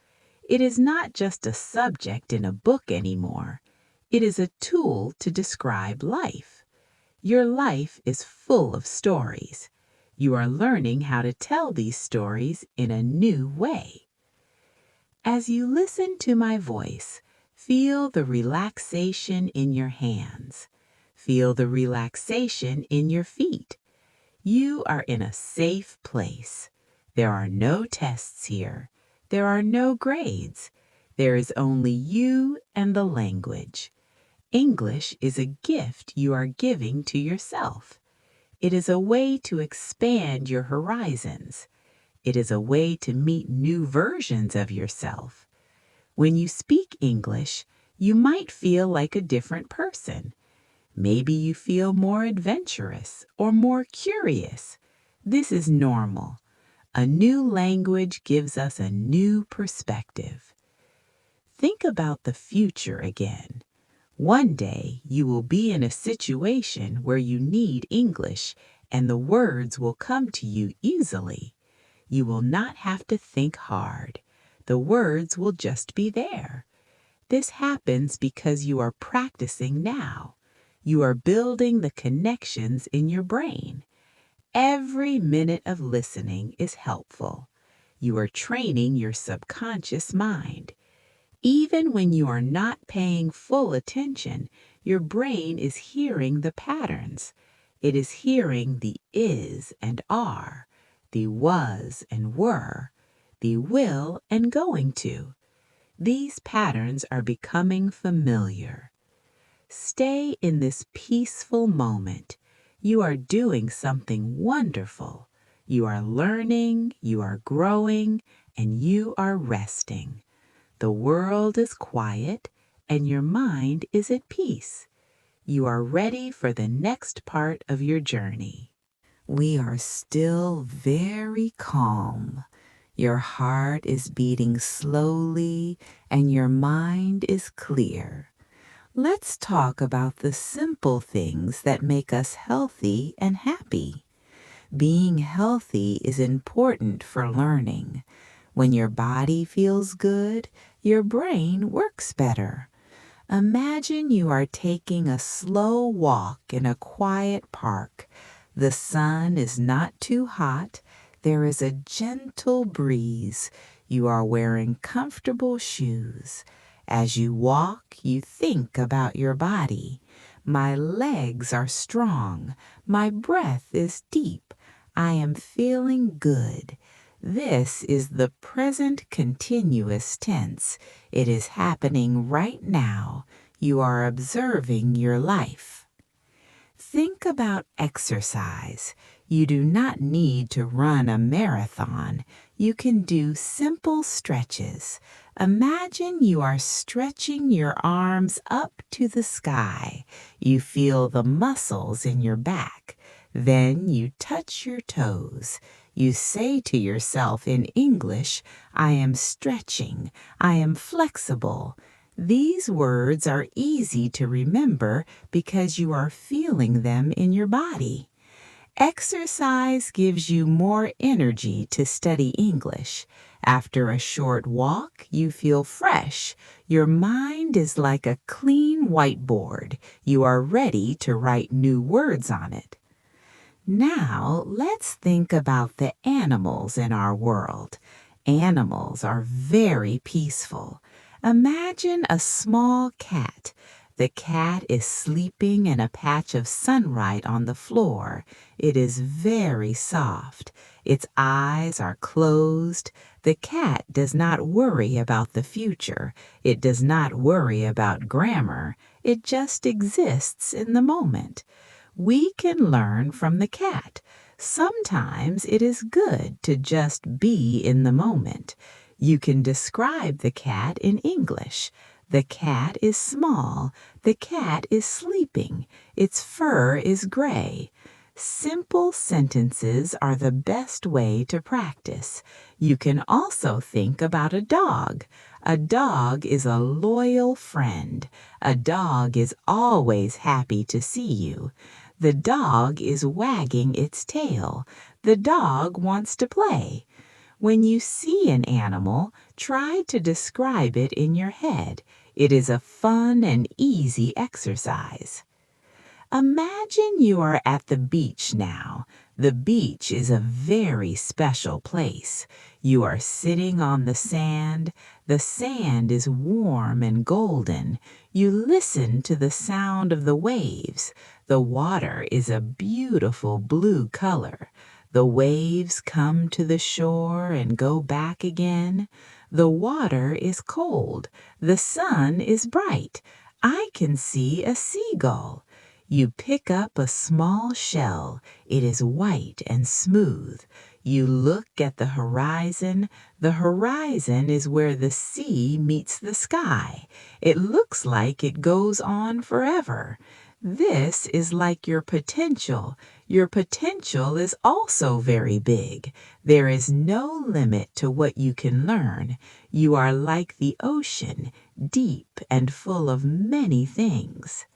[SPEAKER 2] It is not just a subject in a book anymore. It is a tool to describe life. Your life is full of stories. You are learning how to tell these stories in a new way. As you listen to my voice, feel the relaxation in your hands. Feel the relaxation in your feet. You are in a safe place. There are no tests here. There are no grades. There is only you and the language. English is a gift you are giving to yourself. It is a way to expand your horizons. It is a way to meet new versions of yourself. When you speak English, you might feel like a different person. Maybe you feel more adventurous or more curious. This is normal. A new language gives us a new perspective. Think about the future again. One day you will be in a situation where you need English and the words will come to you easily. You will not have to think hard. The words will just be there. This happens because you are practicing now. You are building the connections in your brain. Every minute of listening is helpful. You are training your subconscious mind. Even when you are not paying full attention, your brain is hearing the patterns. It is hearing the is and are, the was and were, the will and going to. These patterns are becoming familiar. Stay in this peaceful moment. You are doing something wonderful. You are learning, you are growing, and you are resting. The world is quiet, and your mind is at peace. You are ready for the next part of your journey. We are still very calm. Your heart is beating slowly, and your mind is clear. Let's talk about the simple things that make us healthy and happy. Being healthy is important for learning. When your body feels good, your brain works better. Imagine you are taking a slow walk in a quiet park. The sun is not too hot. There is a gentle breeze. You are wearing comfortable shoes. As you walk, you think about your body. My legs are strong. My breath is deep. I am feeling good. This is the present continuous tense. It is happening right now. You are observing your life. Think about exercise. You do not need to run a marathon. You can do simple stretches. Imagine you are stretching your arms up to the sky. You feel the muscles in your back. Then you touch your toes. You say to yourself in English, I am stretching. I am flexible. These words are easy to remember because you are feeling them in your body. Exercise gives you more energy to study English. After a short walk, you feel fresh. Your mind is like a clean whiteboard. You are ready to write new words on it. Now, let's think about the animals in our world. Animals are very peaceful. Imagine a small cat. The cat is sleeping in a patch of sunlight on the floor. It is very soft. Its eyes are closed. The cat does not worry about the future. It does not worry about grammar. It just exists in the moment. We can learn from the cat. Sometimes it is good to just be in the moment. You can describe the cat in English. The cat is small. The cat is sleeping. Its fur is gray. Simple sentences are the best way to practice. You can also think about a dog. A dog is a loyal friend. A dog is always happy to see you. The dog is wagging its tail. The dog wants to play. When you see an animal, try to describe it in your head. It is a fun and easy exercise. Imagine you are at the beach now. The beach is a very special place. You are sitting on the sand. The sand is warm and golden. You listen to the sound of the waves. The water is a beautiful blue color. The waves come to the shore and go back again. The water is cold. The sun is bright. I can see a seagull. You pick up a small shell. It is white and smooth. You look at the horizon. The horizon is where the sea meets the sky. It looks like it goes on forever. This is like your potential. Your potential is also very big. There is no limit to what you can learn. You are like the ocean, deep and full of many things.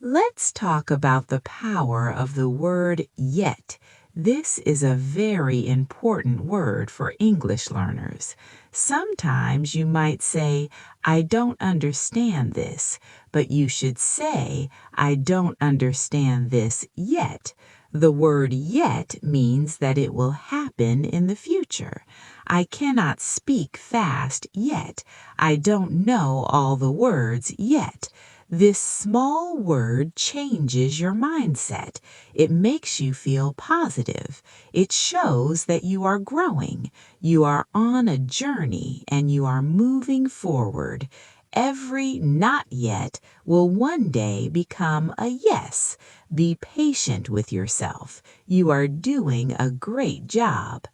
[SPEAKER 2] Let's talk about the power of the word yet. This is a very important word for English learners. Sometimes you might say, I don't understand this, but you should say, I don't understand this yet. The word yet means that it will happen in the future. I cannot speak fast yet. I don't know all the words yet. This small word changes your mindset. It makes you feel positive. It shows that you are growing. You are on a journey and you are moving forward. Every not yet will one day become a yes. Be patient with yourself. You are doing a great job.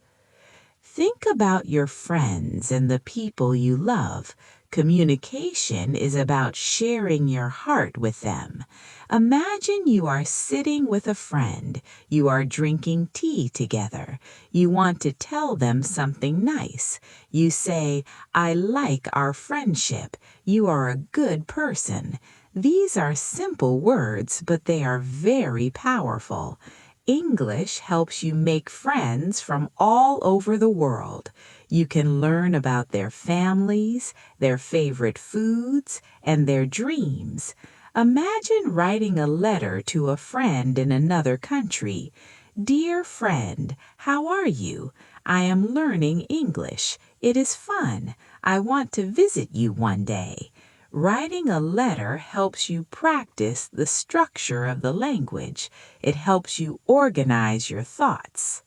[SPEAKER 2] Think about your friends and the people you love. Communication is about sharing your heart with them. Imagine you are sitting with a friend. You are drinking tea together. You want to tell them something nice. You say, "I like our friendship. You are a good person." These are simple words, but they are very powerful. English helps you make friends from all over the world. You can learn about their families, their favorite foods, and their dreams. Imagine writing a letter to a friend in another country. "Dear friend, how are you? I am learning English. It is fun. I want to visit you one day." Writing a letter helps you practice the structure of the language. It helps you organize your thoughts.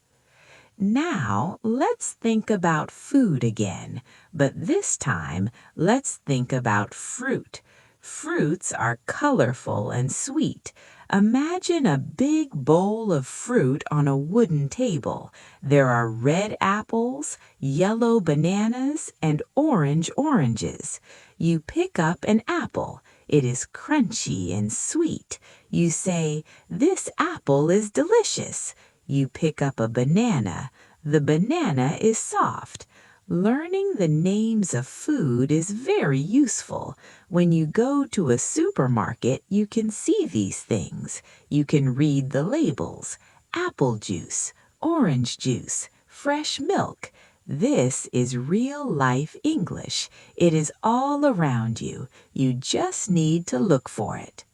[SPEAKER 2] Now, let's think about food again, but this time, let's think about fruit. Fruits are colorful and sweet. Imagine a big bowl of fruit on a wooden table. There are red apples, yellow bananas, and orange oranges. You pick up an apple. It is crunchy and sweet. You say, "This apple is delicious." You pick up a banana. The banana is soft. Learning the names of food is very useful. When you go to a supermarket, you can see these things. You can read the labels. Apple juice, orange juice, fresh milk. This is real life English. It is all around you. You just need to look for it.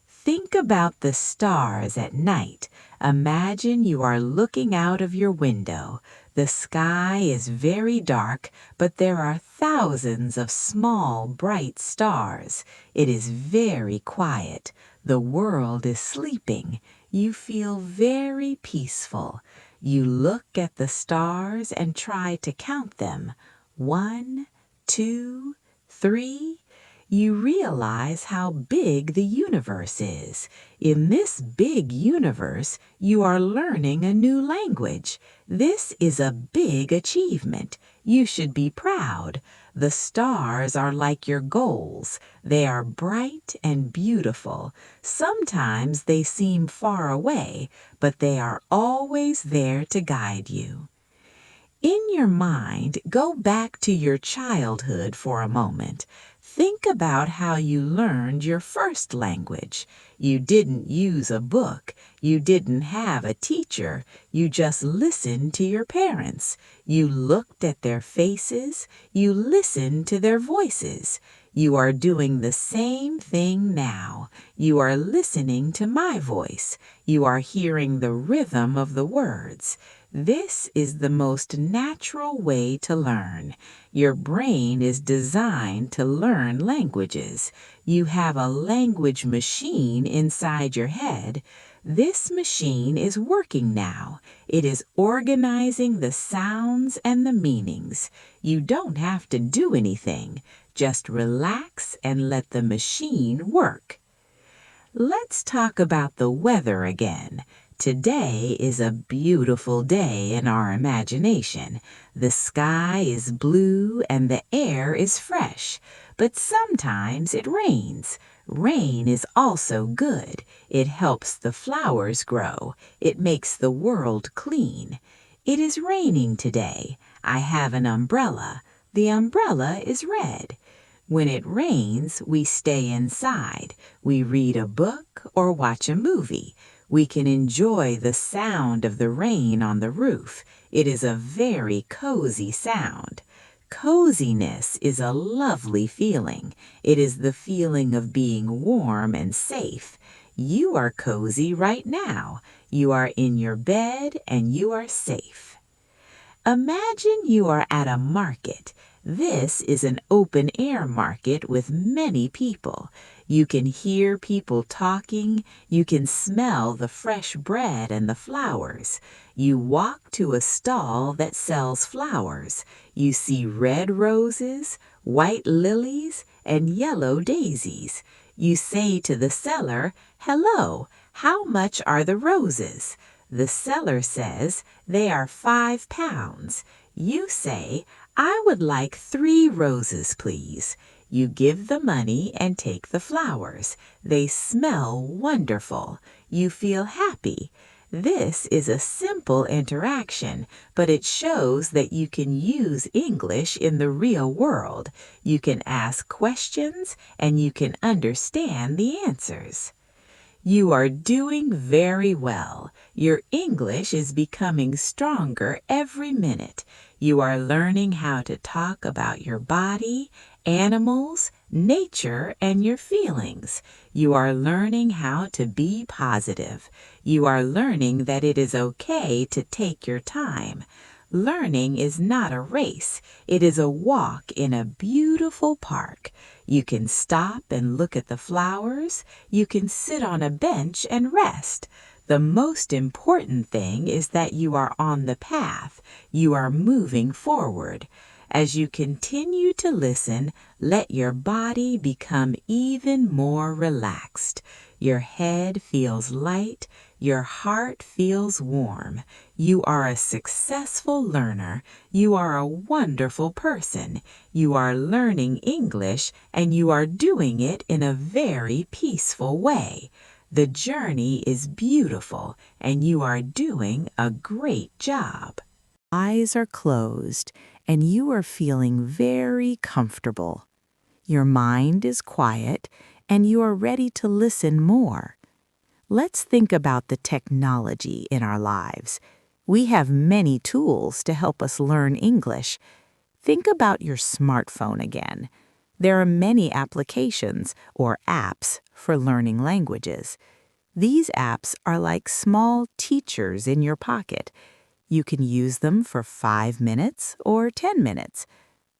[SPEAKER 2] Think about the stars at night. Imagine you are looking out of your window. The sky is very dark, but there are thousands of small, bright stars. It is very quiet. The world is sleeping. You feel very peaceful. You look at the stars and try to count them. 1, 2, 3. You realize how big the universe is. In this big universe, you are learning a new language. This is a big achievement. You should be proud. The stars are like your goals. They are bright and beautiful. Sometimes they seem far away, but they are always there to guide you. In your mind, go back to your childhood for a moment. Think about how you learned your first language. You didn't use a book. You didn't have a teacher. You just listened to your parents. You looked at their faces. You listened to their voices. You are doing the same thing now. You are listening to my voice. You are hearing the rhythm of the words. This is the most natural way to learn. Your brain is designed to learn languages. You have a language machine inside your head. This machine is working now. It is organizing the sounds and the meanings. You don't have to do anything. Just relax and let the machine work. Let's talk about the weather again. Today is a beautiful day in our imagination. The sky is blue and the air is fresh, but sometimes it rains. Rain is also good. It helps the flowers grow. It makes the world clean. It is raining today. I have an umbrella. The umbrella is red. When it rains, we stay inside. We read a book or watch a movie. We can enjoy the sound of the rain on the roof. It is a very cozy sound. Coziness is a lovely feeling. It is the feeling of being warm and safe. You are cozy right now. You are in your bed and you are safe. Imagine you are at a market. This is an open-air market with many people. You can hear people talking. You can smell the fresh bread and the flowers. You walk to a stall that sells flowers. You see red roses, white lilies, and yellow daisies. You say to the seller, "Hello, how much are the roses?" The seller says, "They are 5 pounds." You say, "I would like 3 roses, please." You give the money and take the flowers. They smell wonderful. You feel happy. This is a simple interaction, but it shows that you can use English in the real world. You can ask questions and you can understand the answers. You are doing very well. Your English is becoming stronger every minute. You are learning how to talk about your body, animals, nature, and your feelings. You are learning how to be positive. You are learning that it is okay to take your time. Learning is not a race. It is a walk in a beautiful park. You can stop and look at the flowers. You can sit on a bench and rest. The most important thing is that you are on the path. You are moving forward. As you continue to listen, let your body become even more relaxed. Your head feels light. Your heart feels warm. You are a successful learner. You are a wonderful person. You are learning English and you are doing it in a very peaceful way. The journey is beautiful and you are doing a great job. Eyes are closed and you are feeling very comfortable. Your mind is quiet and you are ready to listen more. Let's think about the technology in our lives. We have many tools to help us learn English. Think about your smartphone again. There are many applications or apps for learning languages. These apps are like small teachers in your pocket. You can use them for 5 minutes or 10 minutes.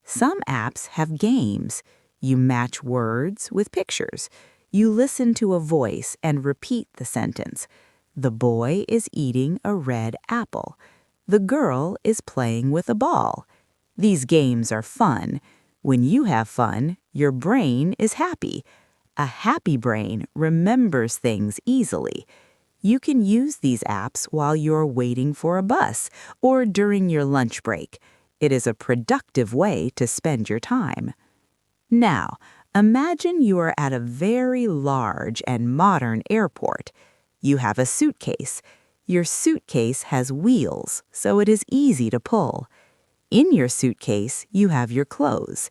[SPEAKER 2] Some apps have games. You match words with pictures. You listen to a voice and repeat the sentence. The boy is eating a red apple. The girl is playing with a ball. These games are fun. When you have fun, your brain is happy. A happy brain remembers things easily. You can use these apps while you're waiting for a bus or during your lunch break. It is a productive way to spend your time. Now, imagine you are at a very large and modern airport. You have a suitcase. Your suitcase has wheels, so it is easy to pull. In your suitcase, you have your clothes.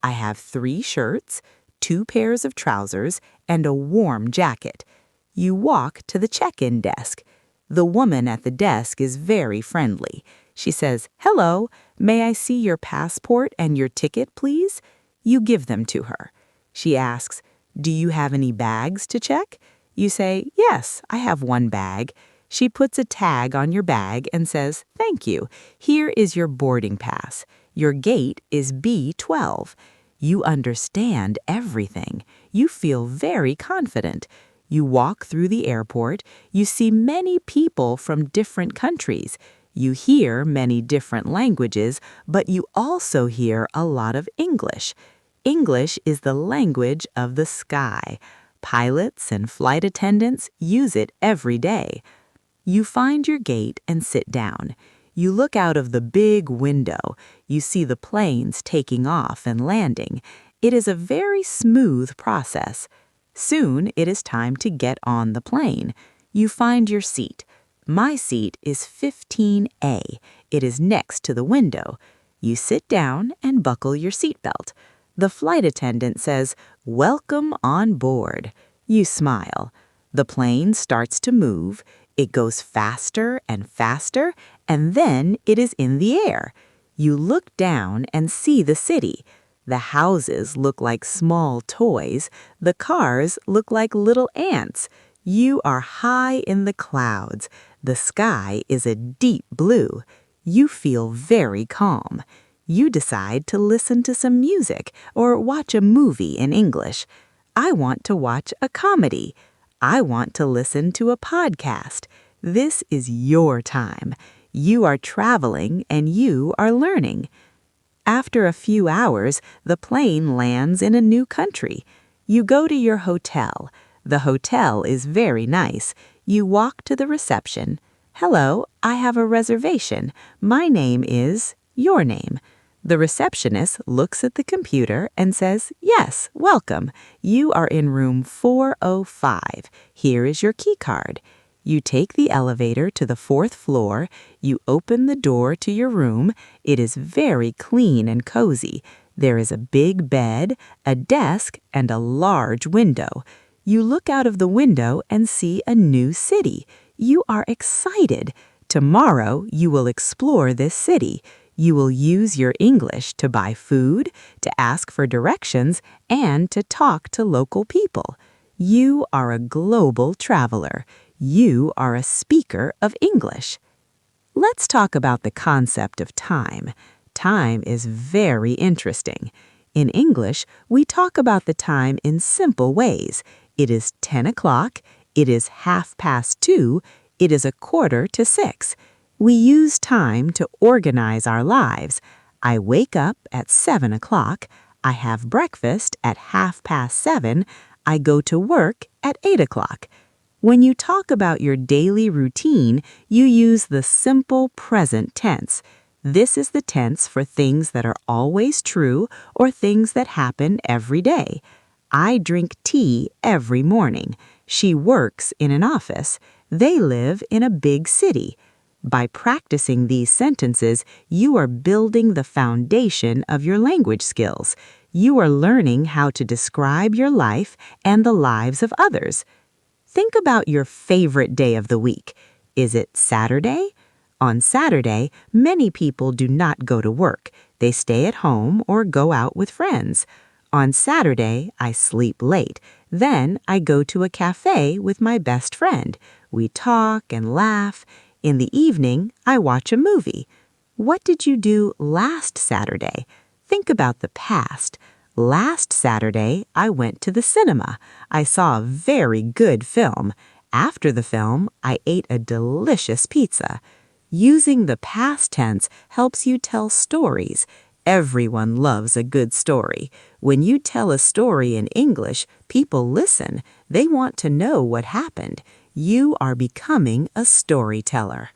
[SPEAKER 2] I have 3 shirts, 2 pairs of trousers, and a warm jacket. You walk to the check-in desk. The woman at the desk is very friendly. She says, "Hello, may I see your passport and your ticket, please?" You give them to her. She asks, "Do you have any bags to check?" You say, "Yes, I have 1 bag." She puts a tag on your bag and says, "Thank you. Here is your boarding pass. Your gate is B12. You understand everything. You feel very confident. You walk through the airport. You see many people from different countries. You hear many different languages, but you also hear a lot of English. English is the language of the sky. Pilots and flight attendants use it every day. You find your gate and sit down. You look out of the big window. You see the planes taking off and landing. It is a very smooth process. Soon it is time to get on the plane. You find your seat. My seat is 15A. It is next to the window. You sit down and buckle your seatbelt. The flight attendant says, "Welcome on board." You smile. The plane starts to move. It goes faster and faster, and then it is in the air. You look down and see the city. The houses look like small toys. The cars look like little ants. You are high in the clouds. The sky is a deep blue. You feel very calm. You decide to listen to some music or watch a movie in English. I want to watch a comedy. I want to listen to a podcast. This is your time. You are traveling and you are learning. After a few hours, the plane lands in a new country. You go to your hotel. The hotel is very nice. You walk to the reception. Hello, I have a reservation. My name is your name. The receptionist looks at the computer and says, Yes, welcome. You are in room 405. Here is your key card. You take the elevator to the fourth floor. You open the door to your room. It is very clean and cozy. There is a big bed, a desk, and a large window. You look out of the window and see a new city. You are excited. Tomorrow, you will explore this city. You will use your English to buy food, to ask for directions, and to talk to local people. You are a global traveler. You are a speaker of English. Let's talk about the concept of time. Time is very interesting. In English, we talk about the time in simple ways. It is 10 o'clock, it is 2:30, it is 5:45. We use time to organize our lives. I wake up at 7 o'clock, I have breakfast at 7:30, I go to work at 8 o'clock. When you talk about your daily routine, you use the simple present tense. This is the tense for things that are always true or things that happen every day. I drink tea every morning. She works in an office. They live in a big city. By practicing these sentences, you are building the foundation of your language skills. You are learning how to describe your life and the lives of others. Think about your favorite day of the week. Is it Saturday? On Saturday, many people do not go to work. They stay at home or go out with friends. On Saturday, I sleep late. Then I go to a cafe with my best friend. We talk and laugh. In the evening, I watch a movie. What did you do last Saturday? Think about the past. Last Saturday, I went to the cinema. I saw a very good film. After the film, I ate a delicious pizza. Using the past tense helps you tell stories. Everyone loves a good story. When you tell a story in English, people listen. They want to know what happened. You are becoming a storyteller.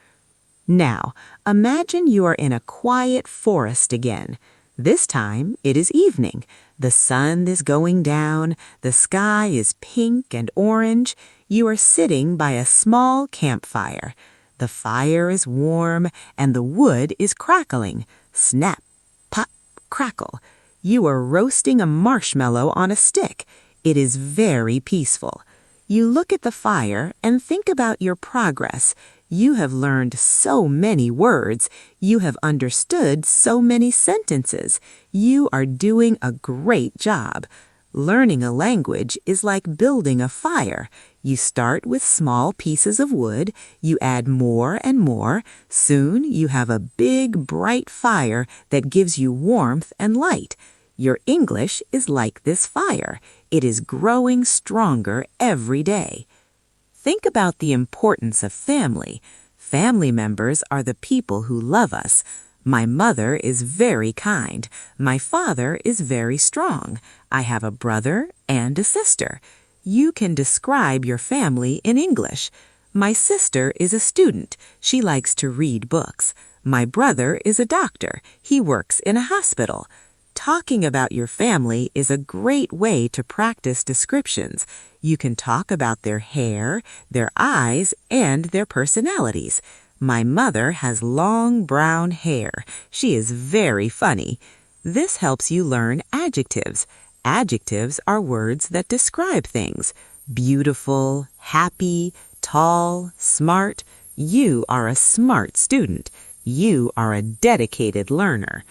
[SPEAKER 2] Now, imagine you are in a quiet forest again. This time, it is evening. The sun is going down. The sky is pink and orange. You are sitting by a small campfire. The fire is warm and the wood is crackling. Snap, pop, crackle. You are roasting a marshmallow on a stick. It is very peaceful. You look at the fire and think about your progress. You have learned so many words. You have understood so many sentences. You are doing a great job. Learning a language is like building a fire. You start with small pieces of wood. You add more and more. Soon you have a big, bright fire that gives you warmth and light. Your English is like this fire. It is growing stronger every day. Think about the importance of family. Family members are the people who love us. My mother is very kind. My father is very strong. I have a brother and a sister. You can describe your family in English. My sister is a student. She likes to read books. My brother is a doctor. He works in a hospital. Talking about your family is a great way to practice descriptions. You can talk about their hair, their eyes, and their personalities. My mother has long brown hair. She is very funny. This helps you learn adjectives. Adjectives are words that describe things. Beautiful, happy, tall, smart. You are a smart student. You are a dedicated learner.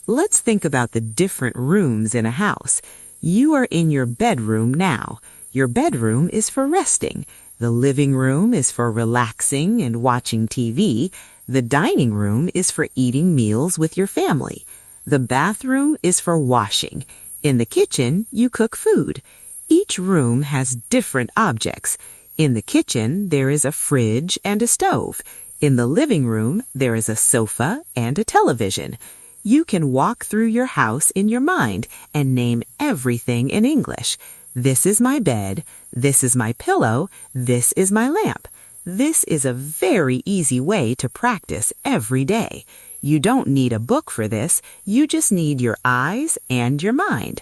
[SPEAKER 2] Let's think about the different rooms in a house. You are in your bedroom now. Your bedroom is for resting. The living room is for relaxing and watching TV. The dining room is for eating meals with your family. The bathroom is for washing. In the kitchen, you cook food. Each room has different objects. In the kitchen, there is a fridge and a stove. In the living room, there is a sofa and a television. You can walk through your house in your mind and name everything in English. This is my bed. This is my pillow. This is my lamp. This is a very easy way to practice every day. You don't need a book for this. You just need your eyes and your mind.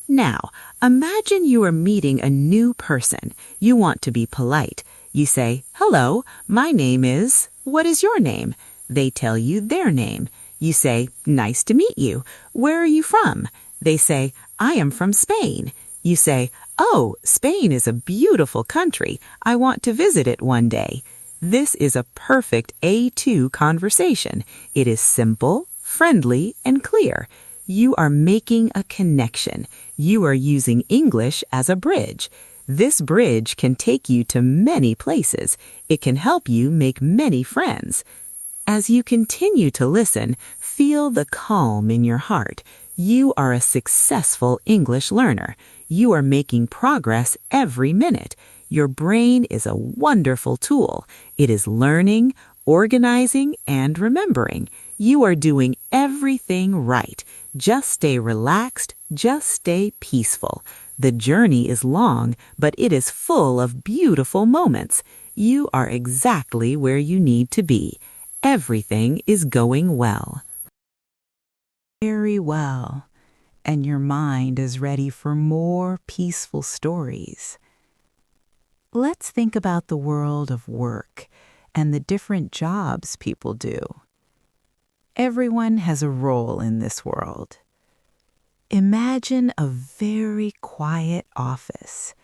[SPEAKER 2] Now, imagine you are meeting a new person. You want to be polite. You say, "Hello, my name is..." "What is your name?" They tell you their name. You say, "Nice to meet you. Where are you from?" They say, "I am from Spain." You say, "Oh, Spain is a beautiful country. I want to visit it one day." This is a perfect A2 conversation. It is simple, friendly, and clear. You are making a connection. You are using English as a bridge. This bridge can take you to many places. It can help you make many friends. As you continue to listen, feel the calm in your heart. You are a successful English learner. You are making progress every minute. Your brain is a wonderful tool. It is learning, organizing, and remembering. You are doing everything right. Just stay relaxed. Just stay peaceful. The journey is long, but it is full of beautiful moments. You are exactly where you need to be. Everything is going well. Very well. And your mind is ready for more peaceful stories. Let's think about the world of work and the different jobs people do. Everyone has a role in this world. Imagine a very quiet office.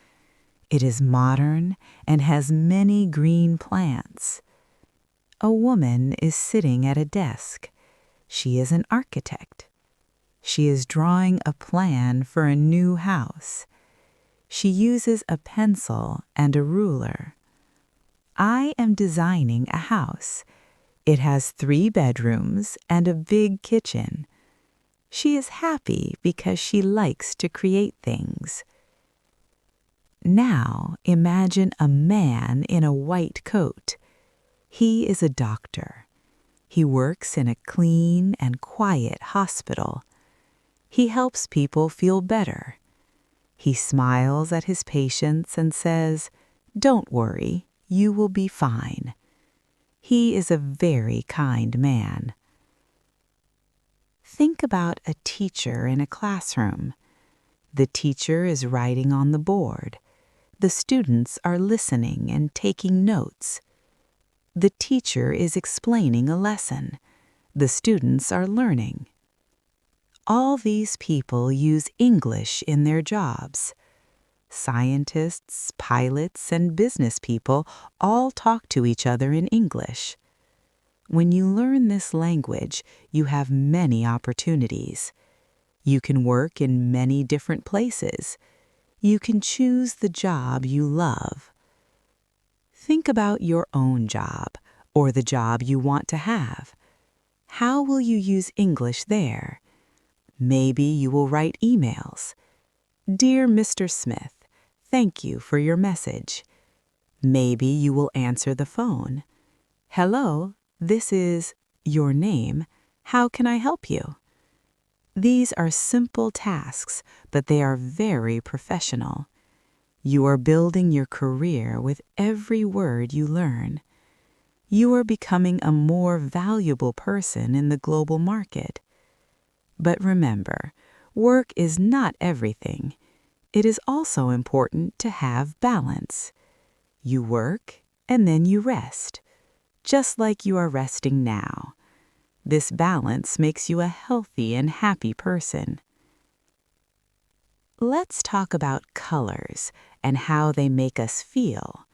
[SPEAKER 2] It is modern and has many green plants. A woman is sitting at a desk. She is an architect. She is drawing a plan for a new house. She uses a pencil and a ruler. I am designing a house. It has 3 bedrooms and a big kitchen. She is happy because she likes to create things. Now imagine a man in a white coat. He is a doctor. He works in a clean and quiet hospital. He helps people feel better. He smiles at his patients and says, "Don't worry, you will be fine." He is a very kind man. Think about a teacher in a classroom. The teacher is writing on the board. The students are listening and taking notes. The teacher is explaining a lesson. The students are learning. All these people use English in their jobs. Scientists, pilots, and business people all talk to each other in English. When you learn this language, you have many opportunities. You can work in many different places. You can choose the job you love. Think about your own job or the job you want to have. How will you use English there? Maybe you will write emails. "Dear Mr. Smith, thank you for your message." Maybe you will answer the phone. "Hello, this is your name. How can I help you?" These are simple tasks, but they are very professional. You are building your career with every word you learn. You are becoming a more valuable person in the global market. But remember, work is not everything. It is also important to have balance. You work and then you rest, just like you are resting now. This balance makes you a healthy and happy person. Let's talk about colors and how they make us feel.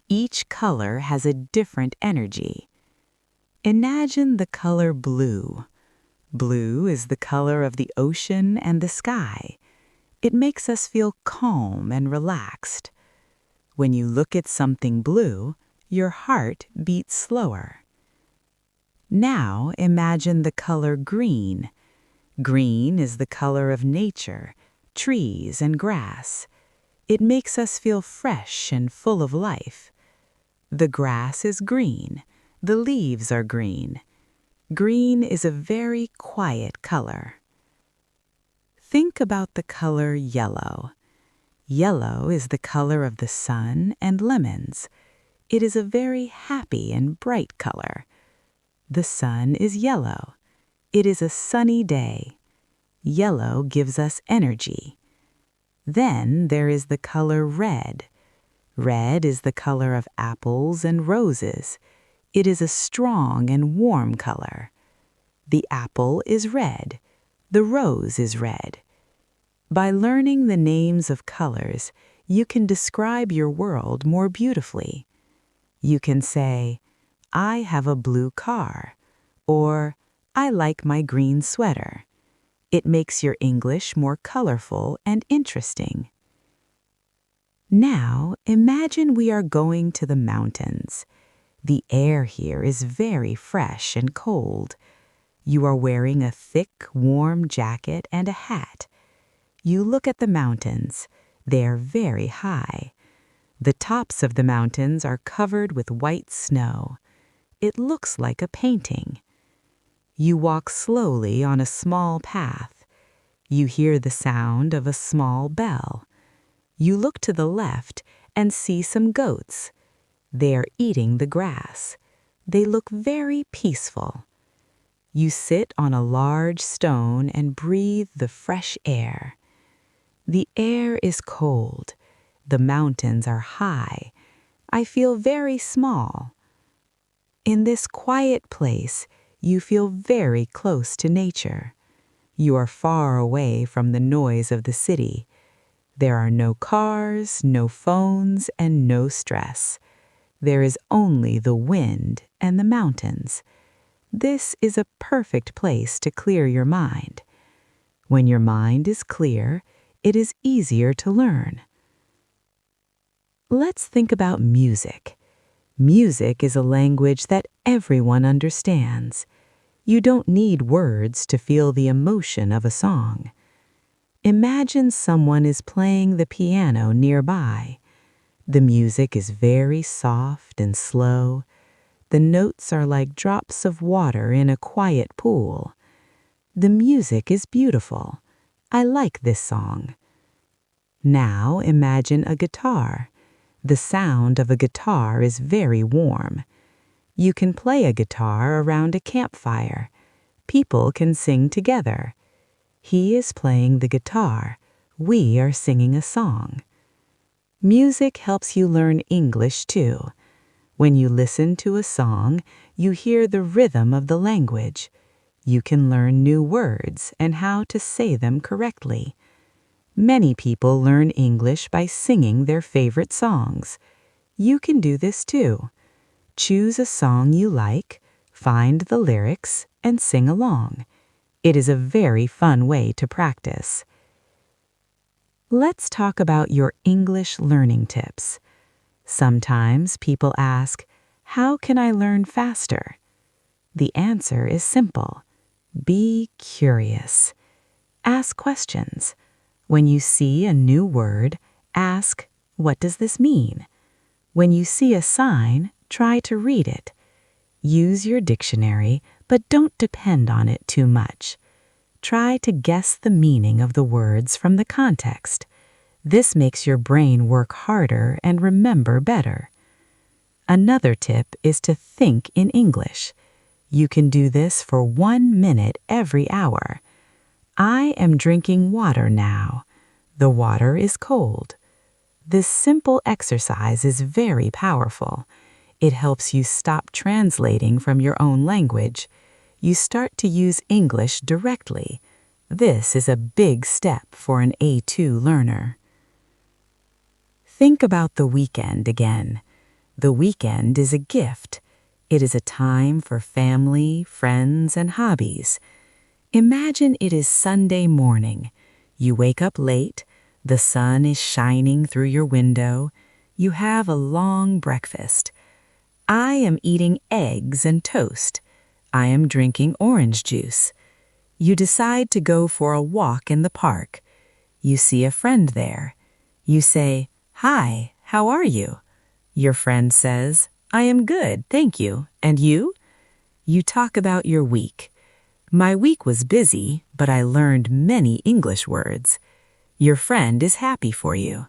[SPEAKER 2] Each color has a different energy. Imagine the color blue. Blue is the color of the ocean and the sky. It makes us feel calm and relaxed. When you look at something blue, your heart beats slower. Now imagine the color green. Green is the color of nature, trees and grass. It makes us feel fresh and full of life. The grass is green. The leaves are green. Green is a very quiet color. Think about the color yellow. Yellow is the color of the sun and lemons. It is a very happy and bright color. The sun is yellow. It is a sunny day. Yellow gives us energy. Then there is the color red. Red is the color of apples and roses. It is a strong and warm color. The apple is red. The rose is red. By learning the names of colors, you can describe your world more beautifully. You can say, I have a blue car, or I like my green sweater. It makes your English more colorful and interesting. Now, imagine we are going to the mountains. The air here is very fresh and cold. You are wearing a thick, warm jacket and a hat. You look at the mountains. They are very high. The tops of the mountains are covered with white snow. It looks like a painting. You walk slowly on a small path. You hear the sound of a small bell. You look to the left and see some goats. They are eating the grass. They look very peaceful. You sit on a large stone and breathe the fresh air. The air is cold. The mountains are high. I feel very small. In this quiet place, you feel very close to nature. You are far away from the noise of the city. There are no cars, no phones, and no stress. There is only the wind and the mountains. This is a perfect place to clear your mind. When your mind is clear, it is easier to learn. Let's think about music. Music is a language that everyone understands. You don't need words to feel the emotion of a song. Imagine someone is playing the piano nearby. The music is very soft and slow. The notes are like drops of water in a quiet pool. The music is beautiful. I like this song. Now imagine a guitar. The sound of a guitar is very warm. You can play a guitar around a campfire. People can sing together. He is playing the guitar. We are singing a song. Music helps you learn English too. When you listen to a song, you hear the rhythm of the language. You can learn new words and how to say them correctly. Many people learn English by singing their favorite songs. You can do this too. Choose a song you like, find the lyrics, and sing along. It is a very fun way to practice. Let's talk about your English learning tips. Sometimes people ask, how can I learn faster? The answer is simple. Be curious. Ask questions. When you see a new word, ask, what does this mean? When you see a sign, try to read it. Use your dictionary, but don't depend on it too much. Try to guess the meaning of the words from the context. This makes your brain work harder and remember better. Another tip is to think in English. You can do this for 1 minute every hour. I am drinking water now. The water is cold. This simple exercise is very powerful. It helps you stop translating from your own language. You start to use English directly. This is a big step for an A2 learner. Think about the weekend again. The weekend is a gift. It is a time for family, friends, and hobbies. Imagine it is Sunday morning. You wake up late. The sun is shining through your window. You have a long breakfast. I am eating eggs and toast. I am drinking orange juice. You decide to go for a walk in the park. You see a friend there. You say, "Hi, how are you?" Your friend says, "I am good, thank you. And you?" You talk about your week. My week was busy, but I learned many English words. Your friend is happy for you.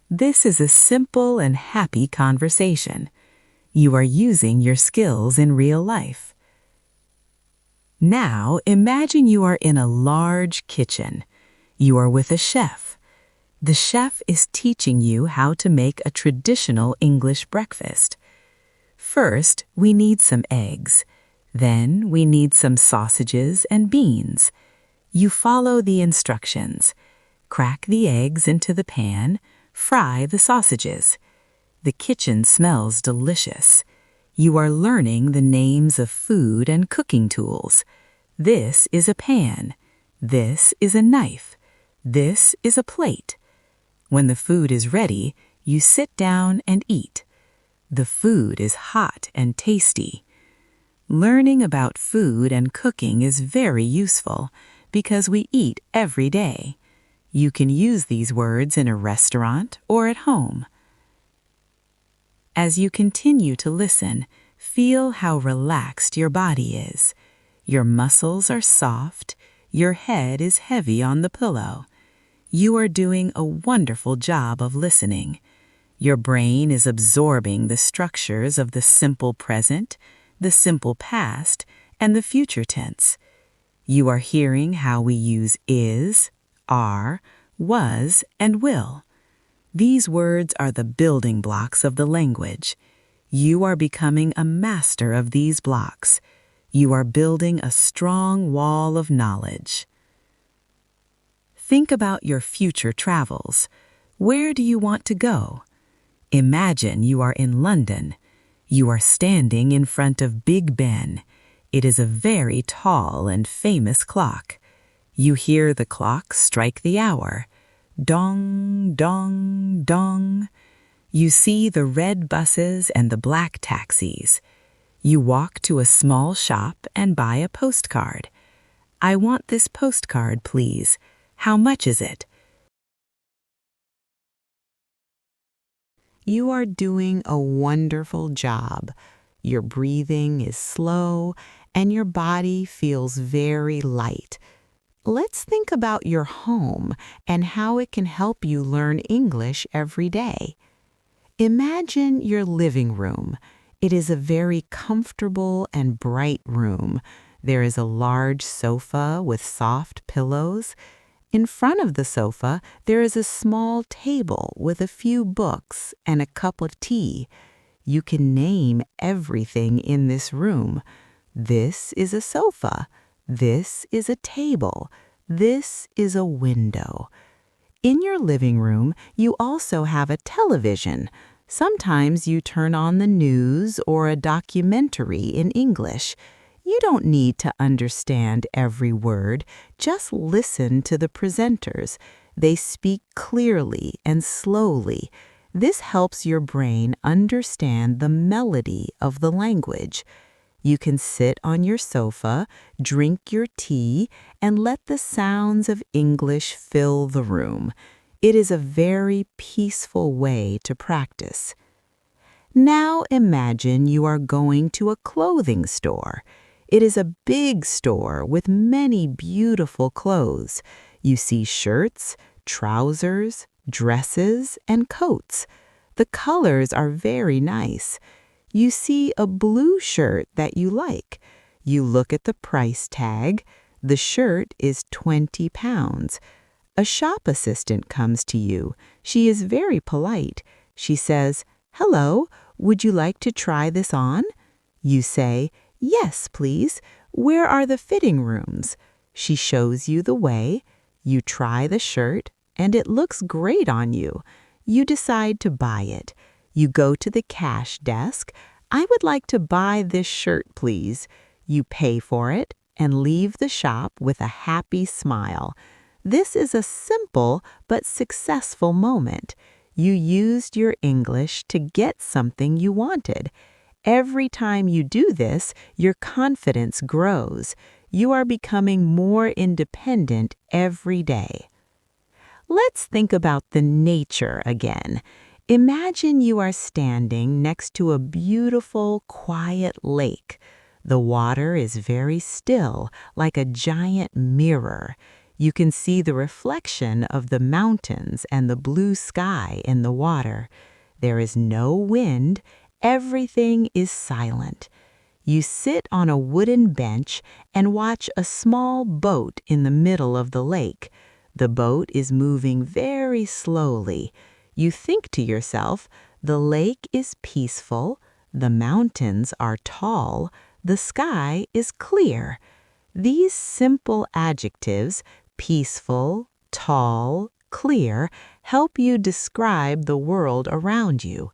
[SPEAKER 2] This is a simple and happy conversation. You are using your skills in real life. Now imagine you are in a large kitchen. You are with a chef. The chef is teaching you how to make a traditional English breakfast. First, we need some eggs. Then we need some sausages and beans. You follow the instructions. Crack the eggs into the pan, fry the sausages. The kitchen smells delicious. You are learning the names of food and cooking tools. This is a pan. This is a knife. This is a plate. When the food is ready, you sit down and eat. The food is hot and tasty. Learning about food and cooking is very useful because we eat every day. You can use these words in a restaurant or at home. As you continue to listen, feel how relaxed your body is. Your muscles are soft. Your head is heavy on the pillow. You are doing a wonderful job of listening. Your brain is absorbing the structures of the simple present, the simple past, and the future tense. You are hearing how we use is, are, was, and will. These words are the building blocks of the language. You are becoming a master of these blocks. You are building a strong wall of knowledge. Think about your future travels. Where do you want to go? Imagine you are in London. You are standing in front of Big Ben. It is a very tall and famous clock. You hear the clock strike the hour. Dong, dong, dong. You see the red buses and the black taxis. You walk to a small shop and buy a postcard. I want this postcard, please. How much is it? You are doing a wonderful job. Your breathing is slow and your body feels very light. Let's think about your home and how it can help you learn English every day. Imagine your living room. It is a very comfortable and bright room. There is a large sofa with soft pillows. In front of the sofa, there is a small table with a few books and a cup of tea. You can name everything in this room. This is a sofa. This is a table. This is a window. In your living room, you also have a television. Sometimes you turn on the news or a documentary in English. You don't need to understand every word. Just listen to the presenters. They speak clearly and slowly. This helps your brain understand the melody of the language. You can sit on your sofa, drink your tea, and let the sounds of English fill the room. It is a very peaceful way to practice. Now imagine you are going to a clothing store. It is a big store with many beautiful clothes. You see shirts, trousers, dresses, and coats. The colors are very nice. You see a blue shirt that you like. You look at the price tag. The shirt is 20 pounds. A shop assistant comes to you. She is very polite. She says, "Hello, would you like to try this on?" You say, "Yes, please. Where are the fitting rooms?" She shows you the way. You try the shirt, and it looks great on you. You decide to buy it. You go to the cash desk. "I would like to buy this shirt, please." You pay for it and leave the shop with a happy smile. This is a simple but successful moment. You used your English to get something you wanted. Every time you do this, your confidence grows. You are becoming more independent every day. Let's think about the nature again. Imagine you are standing next to a beautiful, quiet lake. The water is very still, like a giant mirror. You can see the reflection of the mountains and the blue sky in the water. There is no wind. Everything is silent. You sit on a wooden bench and watch a small boat in the middle of the lake. The boat is moving very slowly. You think to yourself, the lake is peaceful, the mountains are tall, the sky is clear. These simple adjectives, peaceful, tall, clear, help you describe the world around you.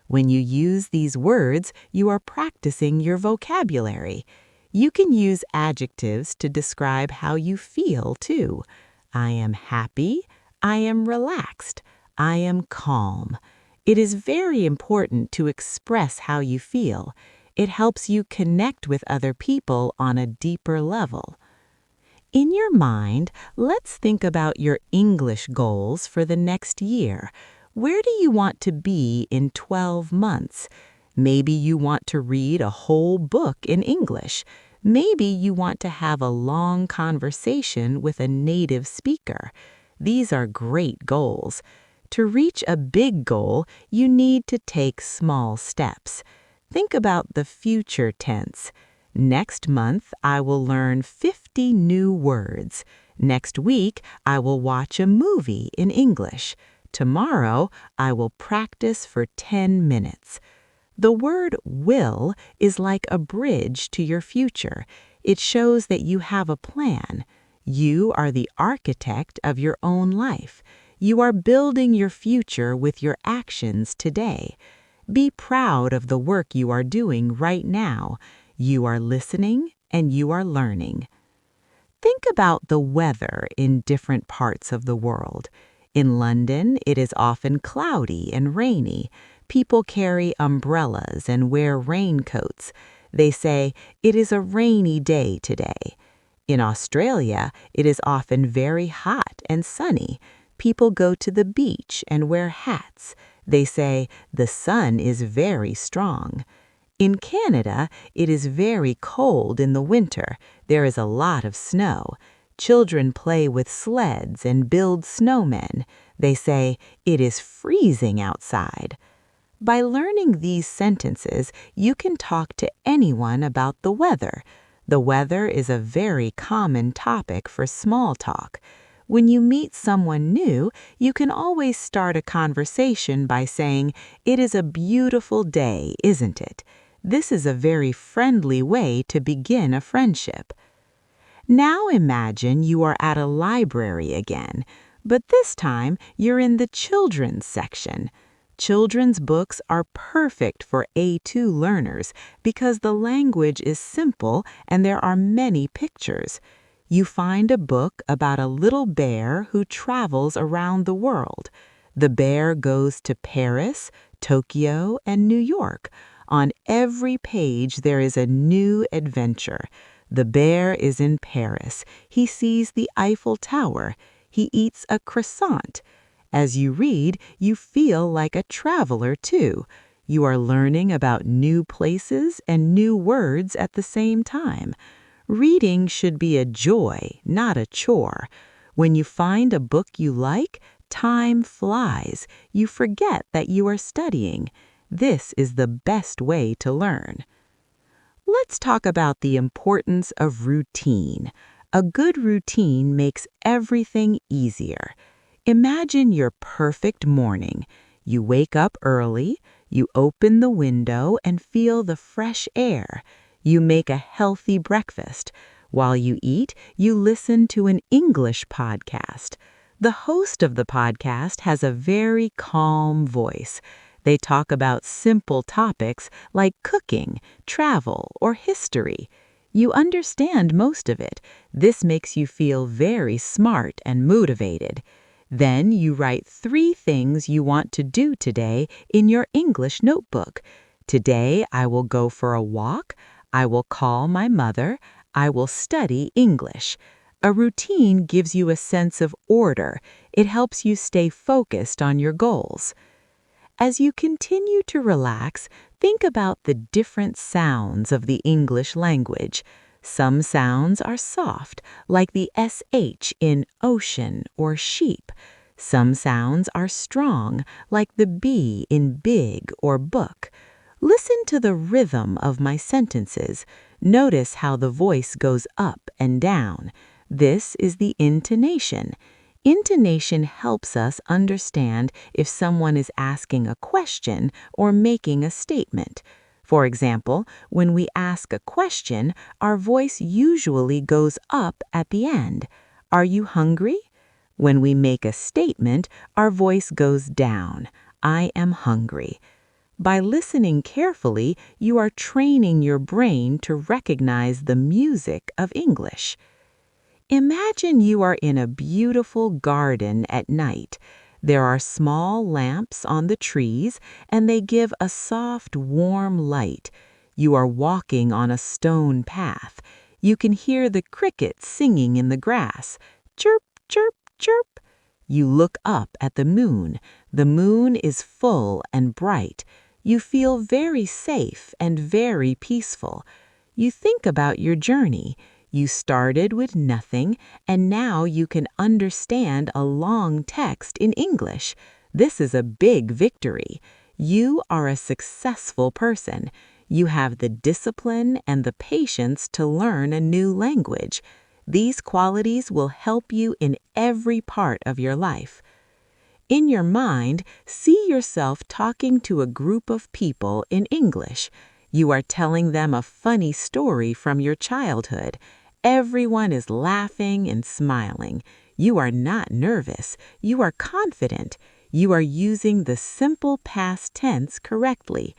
[SPEAKER 2] When you use these words, you are practicing your vocabulary. You can use adjectives to describe how you feel, too. I am happy. I am relaxed. I am calm. It is very important to express how you feel. It helps you connect with other people on a deeper level. In your mind, let's think about your English goals for the next year. Where do you want to be in 12 months? Maybe you want to read a whole book in English. Maybe you want to have a long conversation with a native speaker. These are great goals. To reach a big goal, you need to take small steps. Think about the future tense. Next month, I will learn 50 new words. Next week, I will watch a movie in English. Tomorrow, I will practice for 10 minutes. The word will is like a bridge to your future. It shows that you have a plan. You are the architect of your own life. You are building your future with your actions today. Be proud of the work you are doing right now. You are listening and you are learning. Think about the weather in different parts of the world. In London, it is often cloudy and rainy. People carry umbrellas and wear raincoats. They say, "It is a rainy day today." In Australia, it is often very hot and sunny. People go to the beach and wear hats. They say, "The sun is very strong." In Canada, it is very cold in the winter. There is a lot of snow. Children play with sleds and build snowmen. They say, "It is freezing outside." By learning these sentences, you can talk to anyone about the weather. The weather is a very common topic for small talk. When you meet someone new, you can always start a conversation by saying, "It is a beautiful day, isn't it?" This is a very friendly way to begin a friendship. Now imagine you are at a library again, but this time you're in the children's section. Children's books are perfect for A2 learners because the language is simple and there are many pictures. You find a book about a little bear who travels around the world. The bear goes to Paris, Tokyo, and New York. On every page there is a new adventure. The bear is in Paris. He sees the Eiffel Tower. He eats a croissant. As you read, you feel like a traveler too. You are learning about new places and new words at the same time. Reading should be a joy, not a chore. When you find a book you like, time flies. You forget that you are studying. This is the best way to learn. Let's talk about the importance of routine. A good routine makes everything easier. Imagine your perfect morning. You wake up early, you open the window and feel the fresh air. You make a healthy breakfast. While you eat, you listen to an English podcast. The host of the podcast has a very calm voice. They talk about simple topics like cooking, travel, or history. You understand most of it. This makes you feel very smart and motivated. Then you write 3 things you want to do today in your English notebook. Today I will go for a walk. I will call my mother. I will study English. A routine gives you a sense of order. It helps you stay focused on your goals. As you continue to relax, think about the different sounds of the English language. Some sounds are soft, like the SH in ocean or sheep. Some sounds are strong, like the B in big or book. Listen to the rhythm of my sentences. Notice how the voice goes up and down. This is the intonation. Intonation helps us understand if someone is asking a question or making a statement. For example, when we ask a question, our voice usually goes up at the end. Are you hungry? When we make a statement, our voice goes down. I am hungry. By listening carefully, you are training your brain to recognize the music of English. Imagine you are in a beautiful garden at night. There are small lamps on the trees, and they give a soft, warm light. You are walking on a stone path. You can hear the crickets singing in the grass. Chirp, chirp, chirp. You look up at the moon. The moon is full and bright. You feel very safe and very peaceful. You think about your journey. You started with nothing, and now you can understand a long text in English. This is a big victory. You are a successful person. You have the discipline and the patience to learn a new language. These qualities will help you in every part of your life. In your mind, see yourself talking to a group of people in English. You are telling them a funny story from your childhood. Everyone is laughing and smiling. You are not nervous. You are confident. You are using the simple past tense correctly.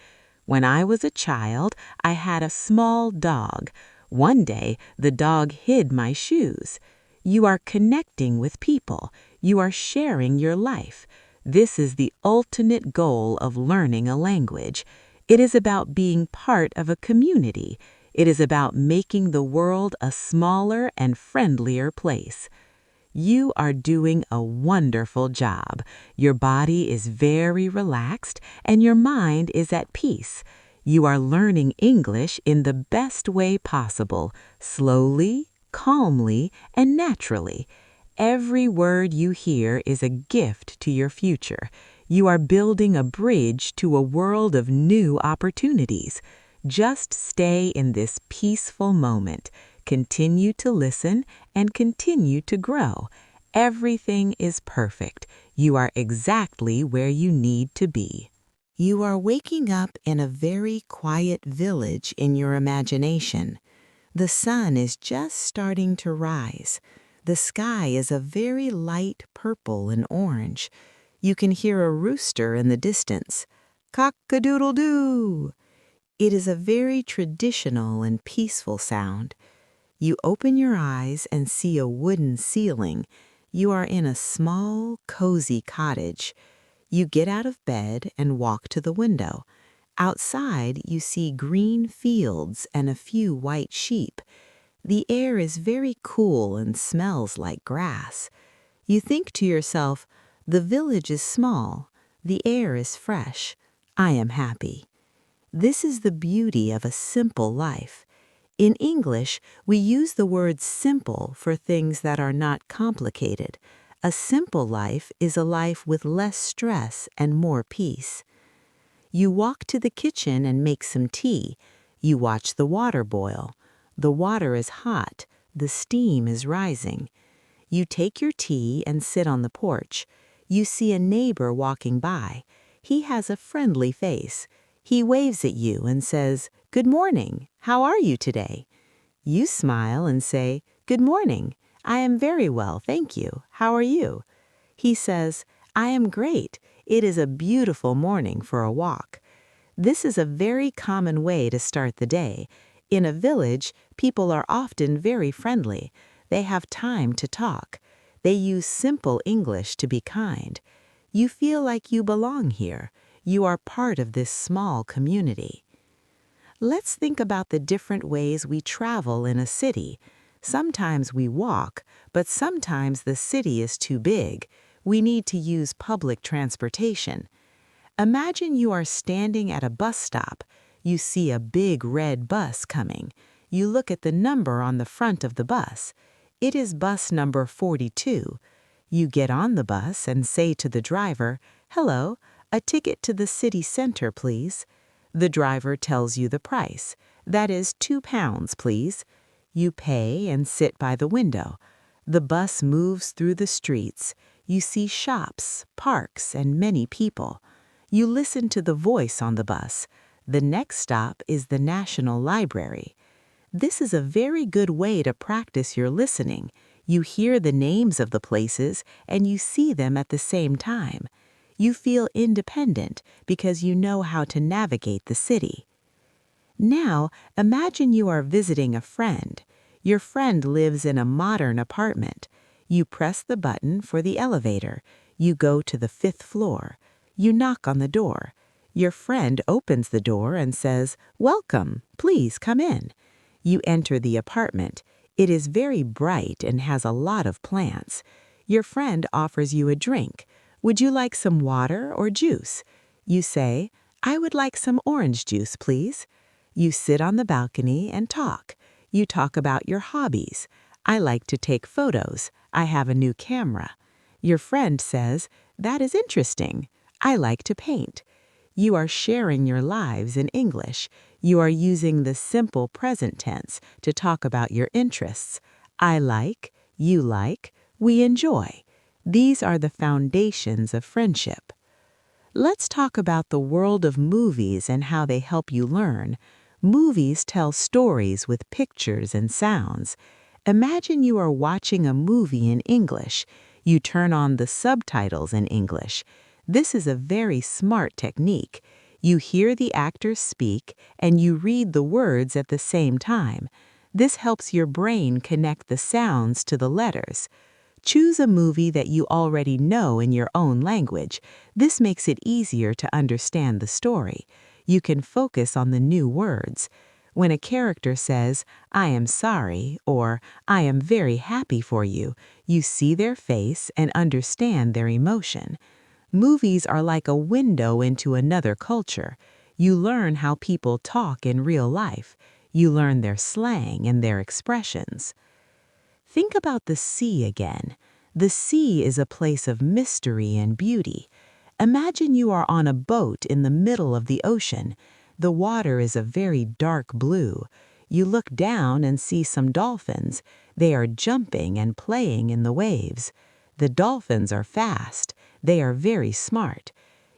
[SPEAKER 2] When I was a child, I had a small dog. One day, the dog hid my shoes. You are connecting with people. You are sharing your life. This is the ultimate goal of learning a language. It is about being part of a community. It is about making the world a smaller and friendlier place. You are doing a wonderful job. Your body is very relaxed and your mind is at peace. You are learning English in the best way possible, slowly, calmly, and naturally. Every word you hear is a gift to your future. You are building a bridge to a world of new opportunities. Just stay in this peaceful moment. Continue to listen and continue to grow. Everything is perfect. You are exactly where you need to be. You are waking up in a very quiet village in your imagination. The sun is just starting to rise. The sky is a very light purple and orange. You can hear a rooster in the distance. Cock-a-doodle-doo! It is a very traditional and peaceful sound. You open your eyes and see a wooden ceiling. You are in a small, cozy cottage. You get out of bed and walk to the window. Outside, you see green fields and a few white sheep. The air is very cool and smells like grass. You think to yourself, the village is small, the air is fresh, I am happy. This is the beauty of a simple life. In English, we use the word simple for things that are not complicated. A simple life is a life with less stress and more peace. You walk to the kitchen and make some tea. You watch the water boil. The water is hot. The steam is rising. You take your tea and sit on the porch. You see a neighbor walking by. He has a friendly face. He waves at you and says, "Good morning. How are you today?" You smile and say, "Good morning. I am very well, thank you. How are you?" He says, "I am great. It is a beautiful morning for a walk." This is a very common way to start the day. In a village, people are often very friendly. They have time to talk. They use simple English to be kind. You feel like you belong here. You are part of this small community. Let's think about the different ways we travel in a city. Sometimes we walk, but sometimes the city is too big. We need to use public transportation. Imagine you are standing at a bus stop. You see a big red bus coming. You look at the number on the front of the bus. It is bus number 42. You get on the bus and say to the driver, "Hello, a ticket to the city center, please." The driver tells you the price. That is £2, please. You pay and sit by the window. The bus moves through the streets. You see shops, parks, and many people. You listen to the voice on the bus. The next stop is the National Library. This is a very good way to practice your listening. You hear the names of the places and you see them at the same time. You feel independent because you know how to navigate the city. Now, imagine you are visiting a friend. Your friend lives in a modern apartment. You press the button for the elevator. You go to the 5th floor. You knock on the door. Your friend opens the door and says, "Welcome, please come in." You enter the apartment. It is very bright and has a lot of plants. Your friend offers you a drink. "Would you like some water or juice?" You say, "I would like some orange juice, please." You sit on the balcony and talk. You talk about your hobbies. "I like to take photos. I have a new camera." Your friend says, "That is interesting. I like to paint." You are sharing your lives in English. You are using the simple present tense to talk about your interests. I like, you like, we enjoy. These are the foundations of friendship. Let's talk about the world of movies and how they help you learn. Movies tell stories with pictures and sounds. Imagine you are watching a movie in English. You turn on the subtitles in English. This is a very smart technique. You hear the actors speak and you read the words at the same time. This helps your brain connect the sounds to the letters. Choose a movie that you already know in your own language. This makes it easier to understand the story. You can focus on the new words. When a character says, "I am sorry," or "I am very happy for you," you see their face and understand their emotion. Movies are like a window into another culture. You learn how people talk in real life. You learn their slang and their expressions. Think about the sea again. The sea is a place of mystery and beauty. Imagine you are on a boat in the middle of the ocean. The water is a very dark blue. You look down and see some dolphins. They are jumping and playing in the waves. The dolphins are fast. They are very smart.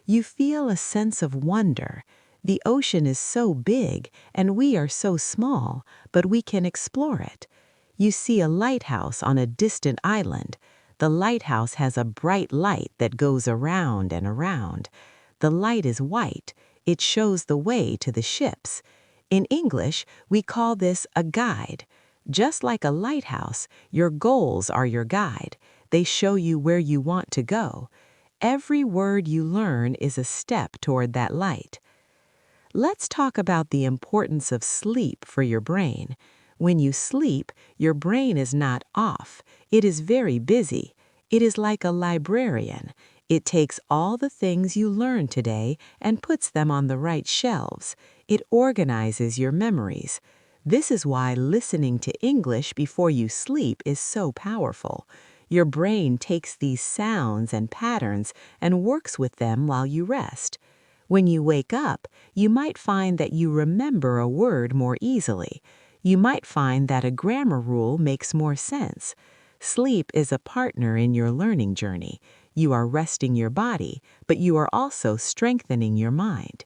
[SPEAKER 2] You feel a sense of wonder. The ocean is so big and we are so small, but we can explore it. You see a lighthouse on a distant island. The lighthouse has a bright light that goes around and around. The light is white. It shows the way to the ships. In English, we call this a guide. Just like a lighthouse, your goals are your guide. They show you where you want to go. Every word you learn is a step toward that light. Let's talk about the importance of sleep for your brain. When you sleep, your brain is not off. It is very busy. It is like a librarian. It takes all the things you learned today and puts them on the right shelves. It organizes your memories. This is why listening to English before you sleep is so powerful. Your brain takes these sounds and patterns and works with them while you rest. When you wake up, you might find that you remember a word more easily. You might find that a grammar rule makes more sense. Sleep is a partner in your learning journey. You are resting your body, but you are also strengthening your mind.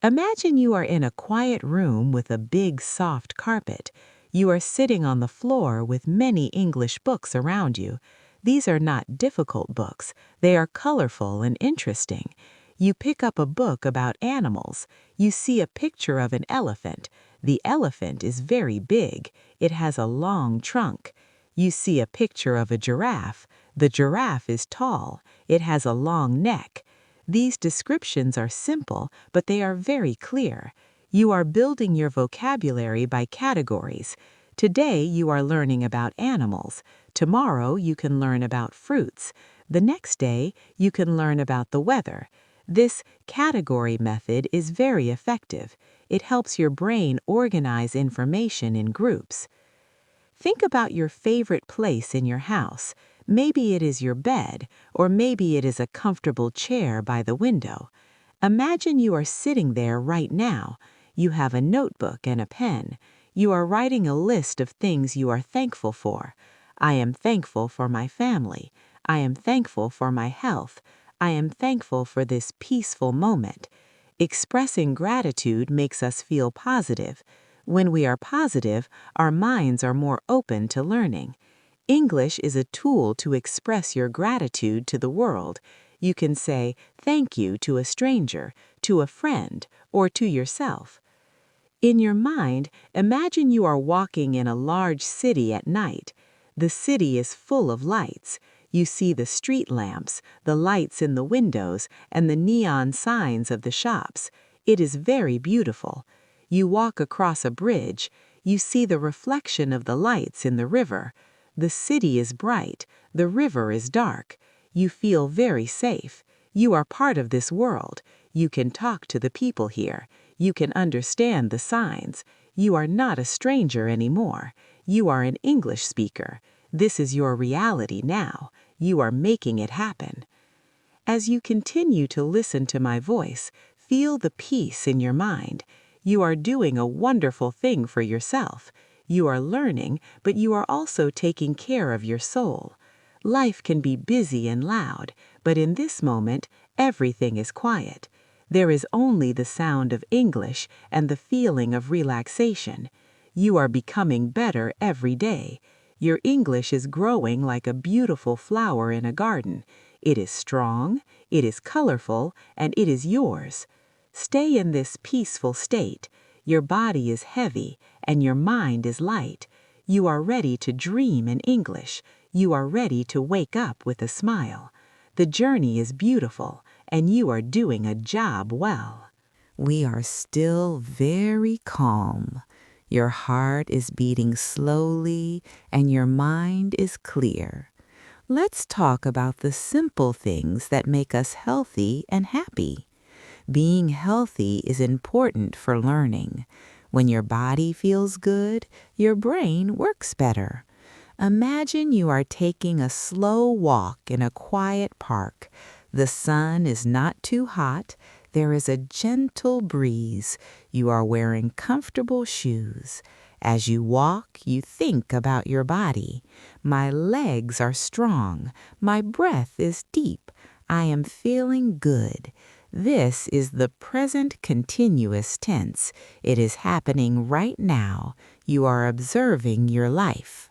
[SPEAKER 2] Imagine you are in a quiet room with a big, soft carpet. You are sitting on the floor with many English books around you. These are not difficult books. They are colorful and interesting. You pick up a book about animals. You see a picture of an elephant. The elephant is very big. It has a long trunk. You see a picture of a giraffe. The giraffe is tall. It has a long neck. These descriptions are simple, but they are very clear. You are building your vocabulary by categories. Today you are learning about animals. Tomorrow you can learn about fruits. The next day you can learn about the weather. This category method is very effective. It helps your brain organize information in groups. Think about your favorite place in your house. Maybe it is your bed, or maybe it is a comfortable chair by the window. Imagine you are sitting there right now. You have a notebook and a pen. You are writing a list of things you are thankful for. I am thankful for my family. I am thankful for my health. I am thankful for this peaceful moment. Expressing gratitude makes us feel positive. When we are positive, our minds are more open to learning. English is a tool to express your gratitude to the world. You can say thank you to a stranger, to a friend, or to yourself. In your mind, imagine you are walking in a large city at night. The city is full of lights. You see the street lamps, the lights in the windows, and the neon signs of the shops. It is very beautiful. You walk across a bridge. You see the reflection of the lights in the river. The city is bright. The river is dark. You feel very safe. You are part of this world. You can talk to the people here. You can understand the signs. You are not a stranger anymore. You are an English speaker. This is your reality now. You are making it happen. As you continue to listen to my voice, feel the peace in your mind. You are doing a wonderful thing for yourself. You are learning, but you are also taking care of your soul. Life can be busy and loud, but in this moment, everything is quiet. There is only the sound of English and the feeling of relaxation. You are becoming better every day. Your English is growing like a beautiful flower in a garden. It is strong, it is colorful, and it is yours. Stay in this peaceful state. Your body is heavy and your mind is light. You are ready to dream in English. You are ready to wake up with a smile. The journey is beautiful, and you are doing a job well. We are still very calm. Your heart is beating slowly, and your mind is clear. Let's talk about the simple things that make us healthy and happy. Being healthy is important for learning. When your body feels good, your brain works better. Imagine you are taking a slow walk in a quiet park. The sun is not too hot. There is a gentle breeze. You are wearing comfortable shoes. As you walk, you think about your body. My legs are strong. My breath is deep. I am feeling good. This is the present continuous tense. It is happening right now. You are observing your life.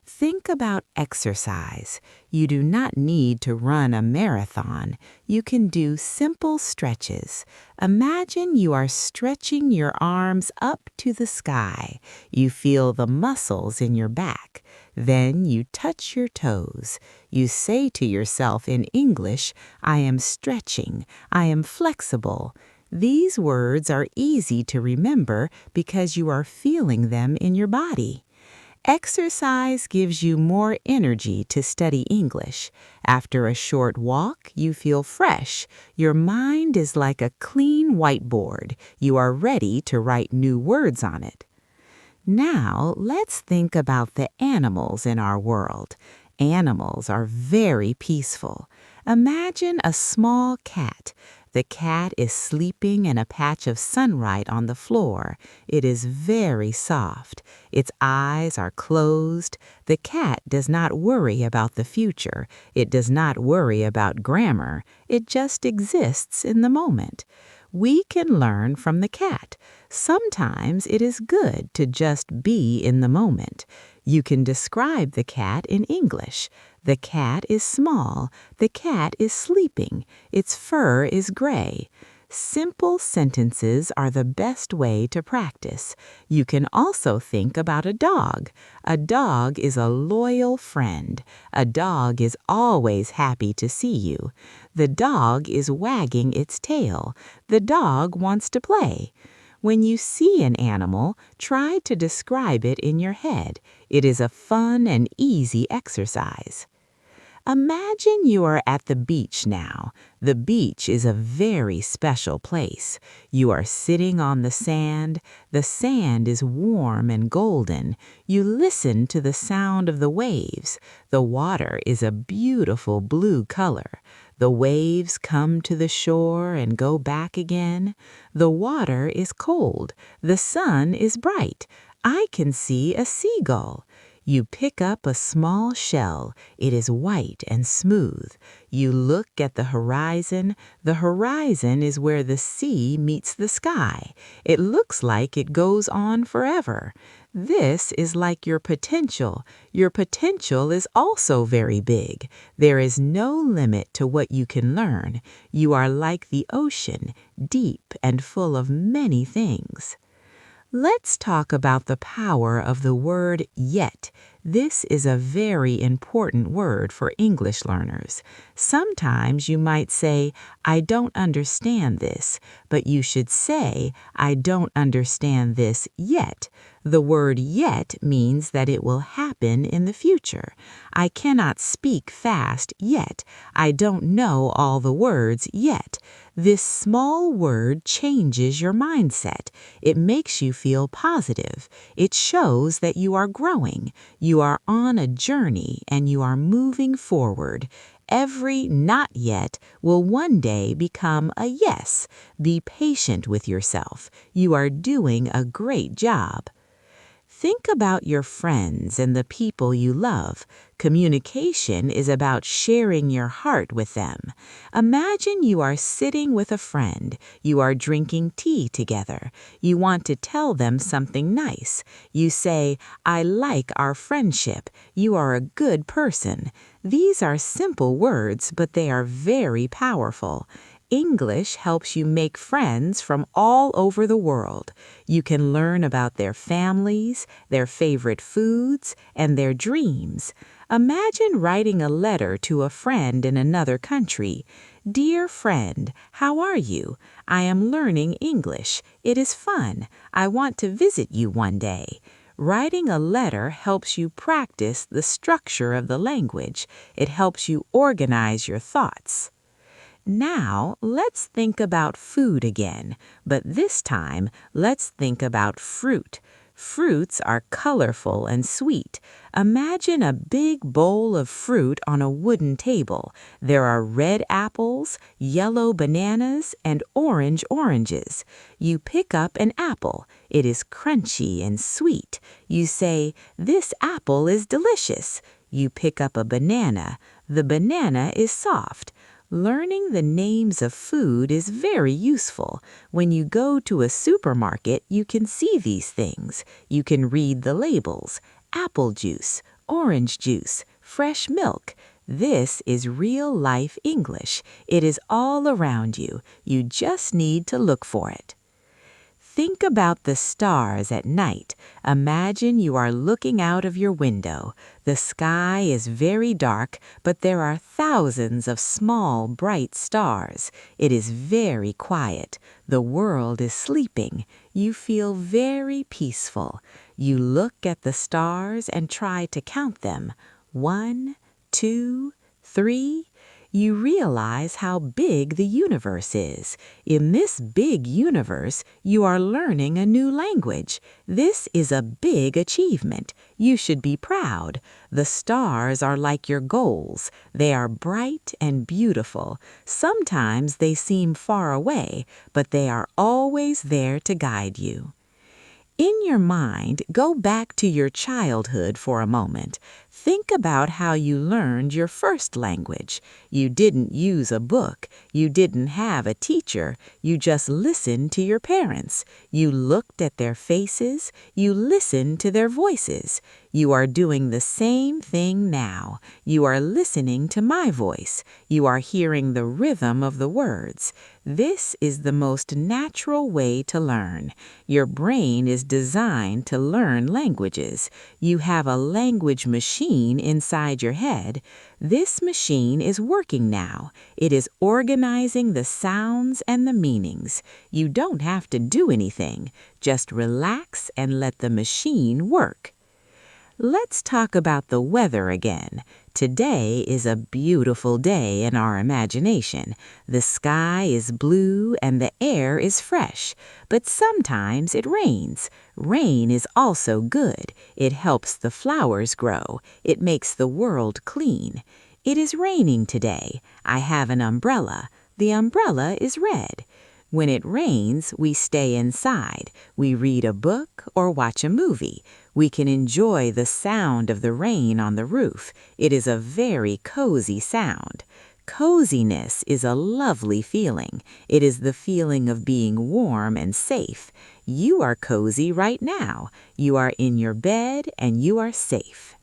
[SPEAKER 2] Think about exercise. You do not need to run a marathon. You can do simple stretches. Imagine you are stretching your arms up to the sky. You feel the muscles in your back. Then you touch your toes. You say to yourself in English, I am stretching. I am flexible. These words are easy to remember because you are feeling them in your body. Exercise gives you more energy to study English. After a short walk, you feel fresh. Your mind is like a clean whiteboard. You are ready to write new words on it. Now, let's think about the animals in our world. Animals are very peaceful. Imagine a small cat. The cat is sleeping in a patch of sunlight on the floor. It is very soft. Its eyes are closed. The cat does not worry about the future. It does not worry about grammar. It just exists in the moment. We can learn from the cat. Sometimes it is good to just be in the moment. You can describe the cat in English. The cat is small. The cat is sleeping. Its fur is gray. Simple sentences are the best way to practice. You can also think about a dog. A dog is a loyal friend. A dog is always happy to see you. The dog is wagging its tail. The dog wants to play. When you see an animal, try to describe it in your head. It is a fun and easy exercise. Imagine you are at the beach now. The beach is a very special place. You are sitting on the sand. The sand is warm and golden. You listen to the sound of the waves. The water is a beautiful blue color. The waves come to the shore and go back again. The water is cold. The sun is bright. I can see a seagull. You pick up a small shell. It is white and smooth. You look at the horizon. The horizon is where the sea meets the sky. It looks like it goes on forever. This is like your potential. Your potential is also very big. There is no limit to what you can learn. You are like the ocean, deep and full of many things. Let's talk about the power of the word yet. This is a very important word for English learners. Sometimes you might say, I don't understand this, but you should say, I don't understand this yet. The word yet means that it will happen in the future. I cannot speak fast yet. I don't know all the words yet. This small word changes your mindset. It makes you feel positive. It shows that you are growing. You are on a journey and you are moving forward. Every not yet will one day become a yes. Be patient with yourself. You are doing a great job. Think about your friends and the people you love. Communication is about sharing your heart with them. Imagine you are sitting with a friend. You are drinking tea together. You want to tell them something nice. You say, I like our friendship. You are a good person. These are simple words, but they are very powerful. English helps you make friends from all over the world. You can learn about their families, their favorite foods, and their dreams. Imagine writing a letter to a friend in another country. Dear friend, how are you? I am learning English. It is fun. I want to visit you one day. Writing a letter helps you practice the structure of the language. It helps you organize your thoughts. Now, let's think about food again, but this time, let's think about fruit. Fruits are colorful and sweet. Imagine a big bowl of fruit on a wooden table. There are red apples, yellow bananas, and orange oranges. You pick up an apple. It is crunchy and sweet. You say, "This apple is delicious." You pick up a banana. The banana is soft. Learning the names of food is very useful. When you go to a supermarket, you can see these things. You can read the labels. Apple juice, orange juice, fresh milk. This is real-life English. It is all around you. You just need to look for it. Think about the stars at night. Imagine you are looking out of your window. The sky is very dark, but there are thousands of small, bright stars. It is very quiet. The world is sleeping. You feel very peaceful. You look at the stars and try to count them. 1, 2, 3. You realize how big the universe is. In this big universe, you are learning a new language. This is a big achievement. You should be proud. The stars are like your goals. They are bright and beautiful. Sometimes they seem far away, but they are always there to guide you. In your mind, go back to your childhood for a moment. Think about how you learned your first language. You didn't use a book. You didn't have a teacher. You just listened to your parents. You looked at their faces. You listened to their voices. You are doing the same thing now. You are listening to my voice. You are hearing the rhythm of the words. This is the most natural way to learn. Your brain is designed to learn languages. You have a language machine inside your head. This machine is working now. It is organizing the sounds and the meanings. You don't have to do anything. Just relax and let the machine work. Let's talk about the weather again. Today is a beautiful day in our imagination. The sky is blue and the air is fresh, but sometimes it rains. Rain is also good. It helps the flowers grow. It makes the world clean. It is raining today. I have an umbrella. The umbrella is red. When it rains, we stay inside. We read a book or watch a movie. We can enjoy the sound of the rain on the roof. It is a very cozy sound. Coziness is a lovely feeling. It is the feeling of being warm and safe. You are cozy right now. You are in your bed and you are safe.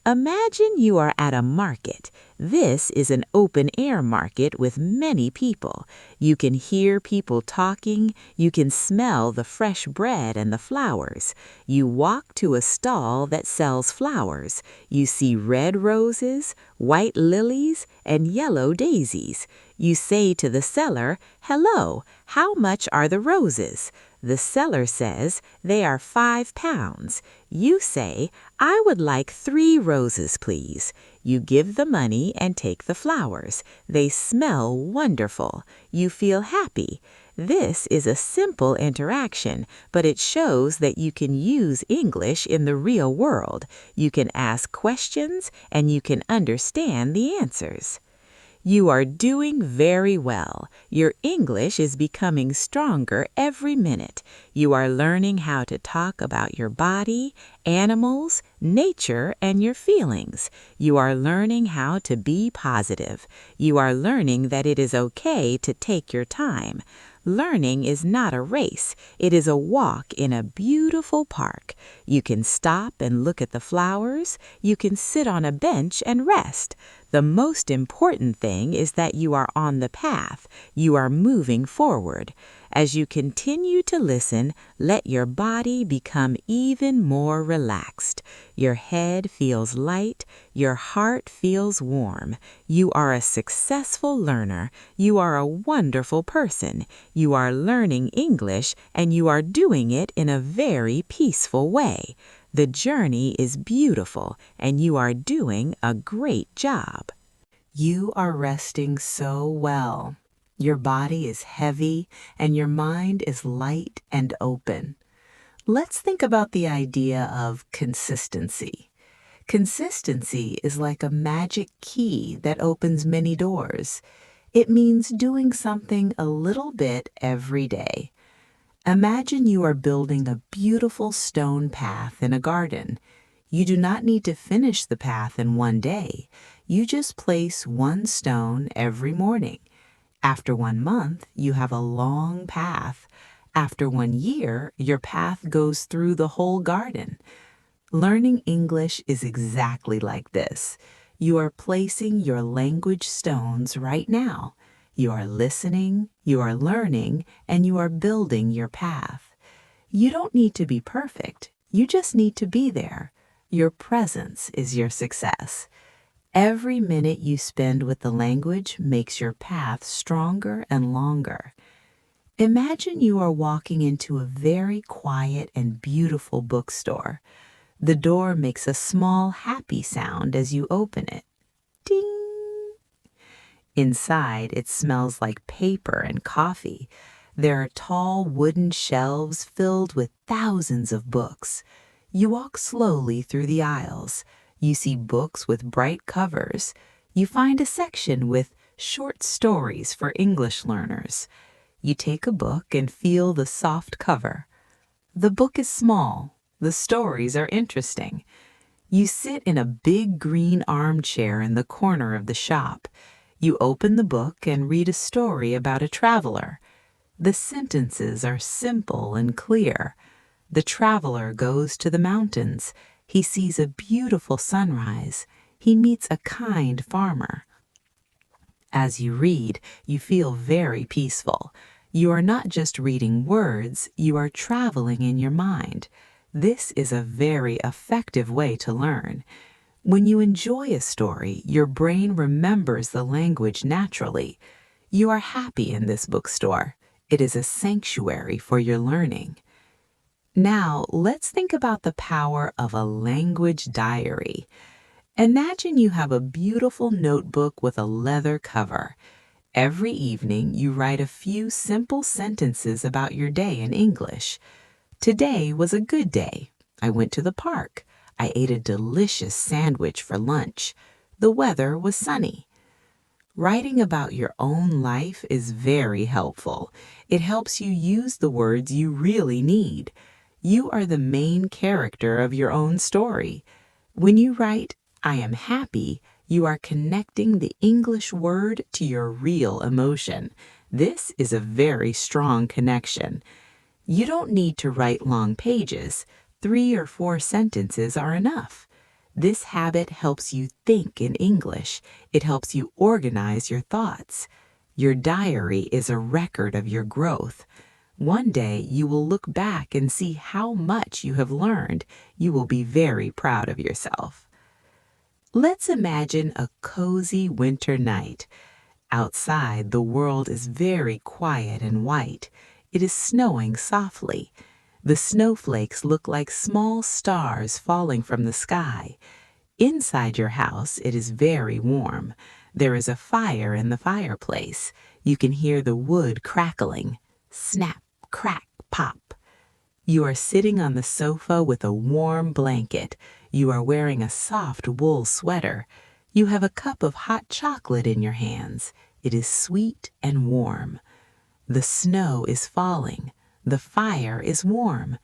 [SPEAKER 2] Imagine you are at a market. This is an open-air market with many people. You can hear people talking. You can smell the fresh bread and the flowers. You walk to a stall that sells flowers. You see red roses, white lilies, and yellow daisies. You say to the seller, "Hello, how much are the roses?" The seller says, "They are 5 pounds." You say, "I would like 3 roses, please." You give the money and take the flowers. They smell wonderful. You feel happy. This is a simple interaction, but it shows that you can use English in the real world. You can ask questions and you can understand the answers. You are doing very well. Your English is becoming stronger every minute. You are learning how to talk about your body, animals, nature, and your feelings. You are learning how to be positive. You are learning that it is okay to take your time. Learning is not a race. It is a walk in a beautiful park. You can stop and look at the flowers. You can sit on a bench and rest. The most important thing is that you are on the path. You are moving forward. As you continue to listen, let your body become even more relaxed. Your head feels light. Your heart feels warm. You are a successful learner. You are a wonderful person. You are learning English and you are doing it in a very peaceful way. The journey is beautiful and you are doing a great job. You are resting so well. Your body is heavy and your mind is light and open. Let's think about the idea of consistency. Consistency is like a magic key that opens many doors. It means doing something a little bit every day. Imagine you are building a beautiful stone path in a garden. You do not need to finish the path in one day. You just place one stone every morning. After 1 month, you have a long path. After 1 year, your path goes through the whole garden. Learning English is exactly like this. You are placing your language stones right now. You are listening, you are learning, and you are building your path. You don't need to be perfect. You just need to be there. Your presence is your success. Every minute you spend with the language makes your path stronger and longer. Imagine you are walking into a very quiet and beautiful bookstore. The door makes a small happy sound as you open it. Ding! Inside, it smells like paper and coffee. There are tall wooden shelves filled with thousands of books. You walk slowly through the aisles. You see books with bright covers. You find a section with short stories for English learners. You take a book and feel the soft cover. The book is small. The stories are interesting. You sit in a big green armchair in the corner of the shop. You open the book and read a story about a traveler. The sentences are simple and clear. The traveler goes to the mountains. He sees a beautiful sunrise. He meets a kind farmer. As you read, you feel very peaceful. You are not just reading words, you are traveling in your mind. This is a very effective way to learn. When you enjoy a story, your brain remembers the language naturally. You are happy in this bookstore. It is a sanctuary for your learning. Now, let's think about the power of a language diary. Imagine you have a beautiful notebook with a leather cover. Every evening, you write a few simple sentences about your day in English. Today was a good day. I went to the park. I ate a delicious sandwich for lunch. The weather was sunny. Writing about your own life is very helpful. It helps you use the words you really need. You are the main character of your own story. When you write, I am happy, you are connecting the English word to your real emotion. This is a very strong connection. You don't need to write long pages. 3 or 4 sentences are enough. This habit helps you think in English. It helps you organize your thoughts. Your diary is a record of your growth. One day you will look back and see how much you have learned. You will be very proud of yourself. Let's imagine a cozy winter night. Outside, the world is very quiet and white. It is snowing softly. The snowflakes look like small stars falling from the sky. Inside your house, it is very warm. There is a fire in the fireplace. You can hear the wood crackling. Snap, crack, pop. You are sitting on the sofa with a warm blanket. You are wearing a soft wool sweater. You have a cup of hot chocolate in your hands. It is sweet and warm. The snow is falling. The fire is warm.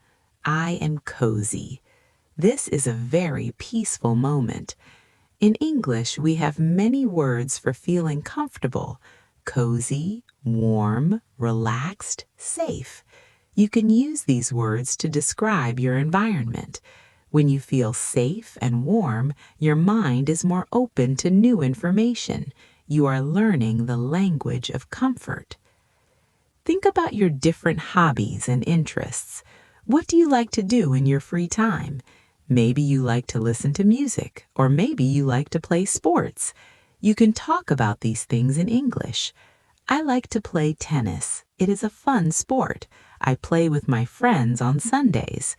[SPEAKER 2] I am cozy. This is a very peaceful moment. In English, we have many words for feeling comfortable: cozy, warm, relaxed, safe. You can use these words to describe your environment. When you feel safe and warm, your mind is more open to new information. You are learning the language of comfort. Think about your different hobbies and interests. What do you like to do in your free time? Maybe you like to listen to music, or maybe you like to play sports. You can talk about these things in English. I like to play tennis. It is a fun sport. I play with my friends on Sundays.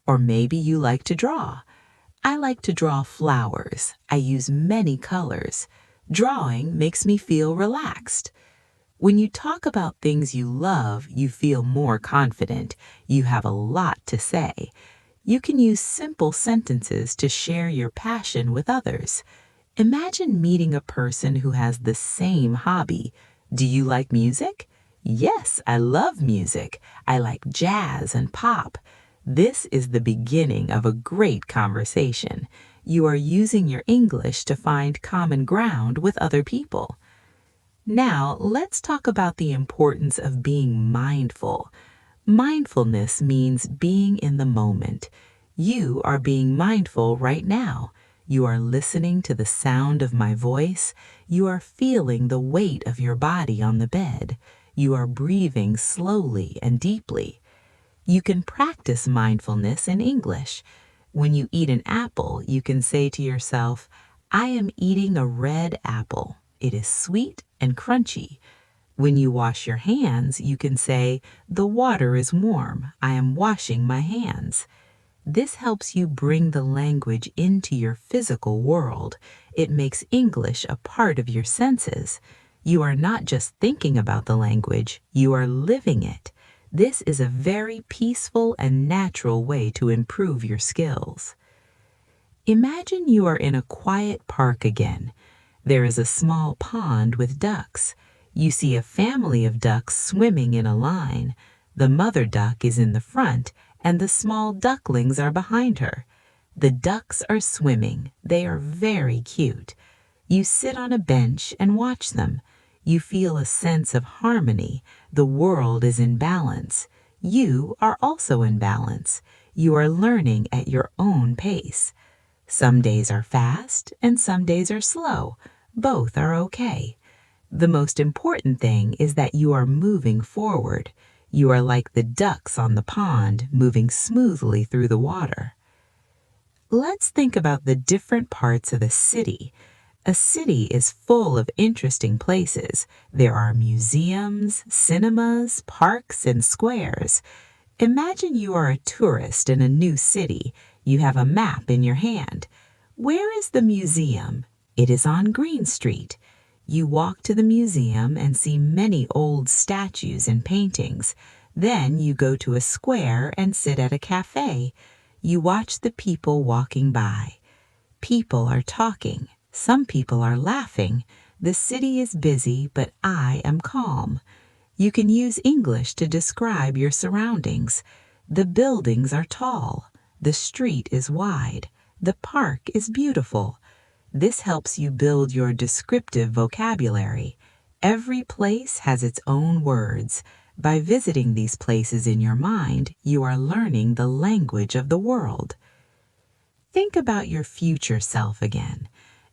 [SPEAKER 2] Or maybe you like to draw. I like to draw flowers. I use many colors. Drawing makes me feel relaxed. When you talk about things you love, you feel more confident. You have a lot to say. You can use simple sentences to share your passion with others. Imagine meeting a person who has the same hobby. Do you like music? Yes, I love music. I like jazz and pop. This is the beginning of a great conversation. You are using your English to find common ground with other people. Now, let's talk about the importance of being mindful. Mindfulness means being in the moment. You are being mindful right now. You are listening to the sound of my voice. You are feeling the weight of your body on the bed. You are breathing slowly and deeply. You can practice mindfulness in English. When you eat an apple, you can say to yourself, I am eating a red apple. It is sweet and crunchy. When you wash your hands, you can say, the water is warm. I am washing my hands. This helps you bring the language into your physical world. It makes English a part of your senses. You are not just thinking about the language, you are living it. This is a very peaceful and natural way to improve your skills. Imagine you are in a quiet park again. There is a small pond with ducks. You see a family of ducks swimming in a line. The mother duck is in the front, and the small ducklings are behind her. The ducks are swimming. They are very cute. You sit on a bench and watch them. You feel a sense of harmony. The world is in balance. You are also in balance. You are learning at your own pace. Some days are fast and some days are slow. Both are okay. The most important thing is that you are moving forward. You are like the ducks on the pond, moving smoothly through the water. Let's think about the different parts of a city. A city is full of interesting places. There are museums, cinemas, parks, and squares. Imagine you are a tourist in a new city. You have a map in your hand. Where is the museum? It is on Green Street. You walk to the museum and see many old statues and paintings. Then you go to a square and sit at a cafe. You watch the people walking by. People are talking. Some people are laughing. The city is busy, but I am calm. You can use English to describe your surroundings. The buildings are tall. The street is wide. The park is beautiful. This helps you build your descriptive vocabulary. Every place has its own words. By visiting these places in your mind, you are learning the language of the world. Think about your future self again.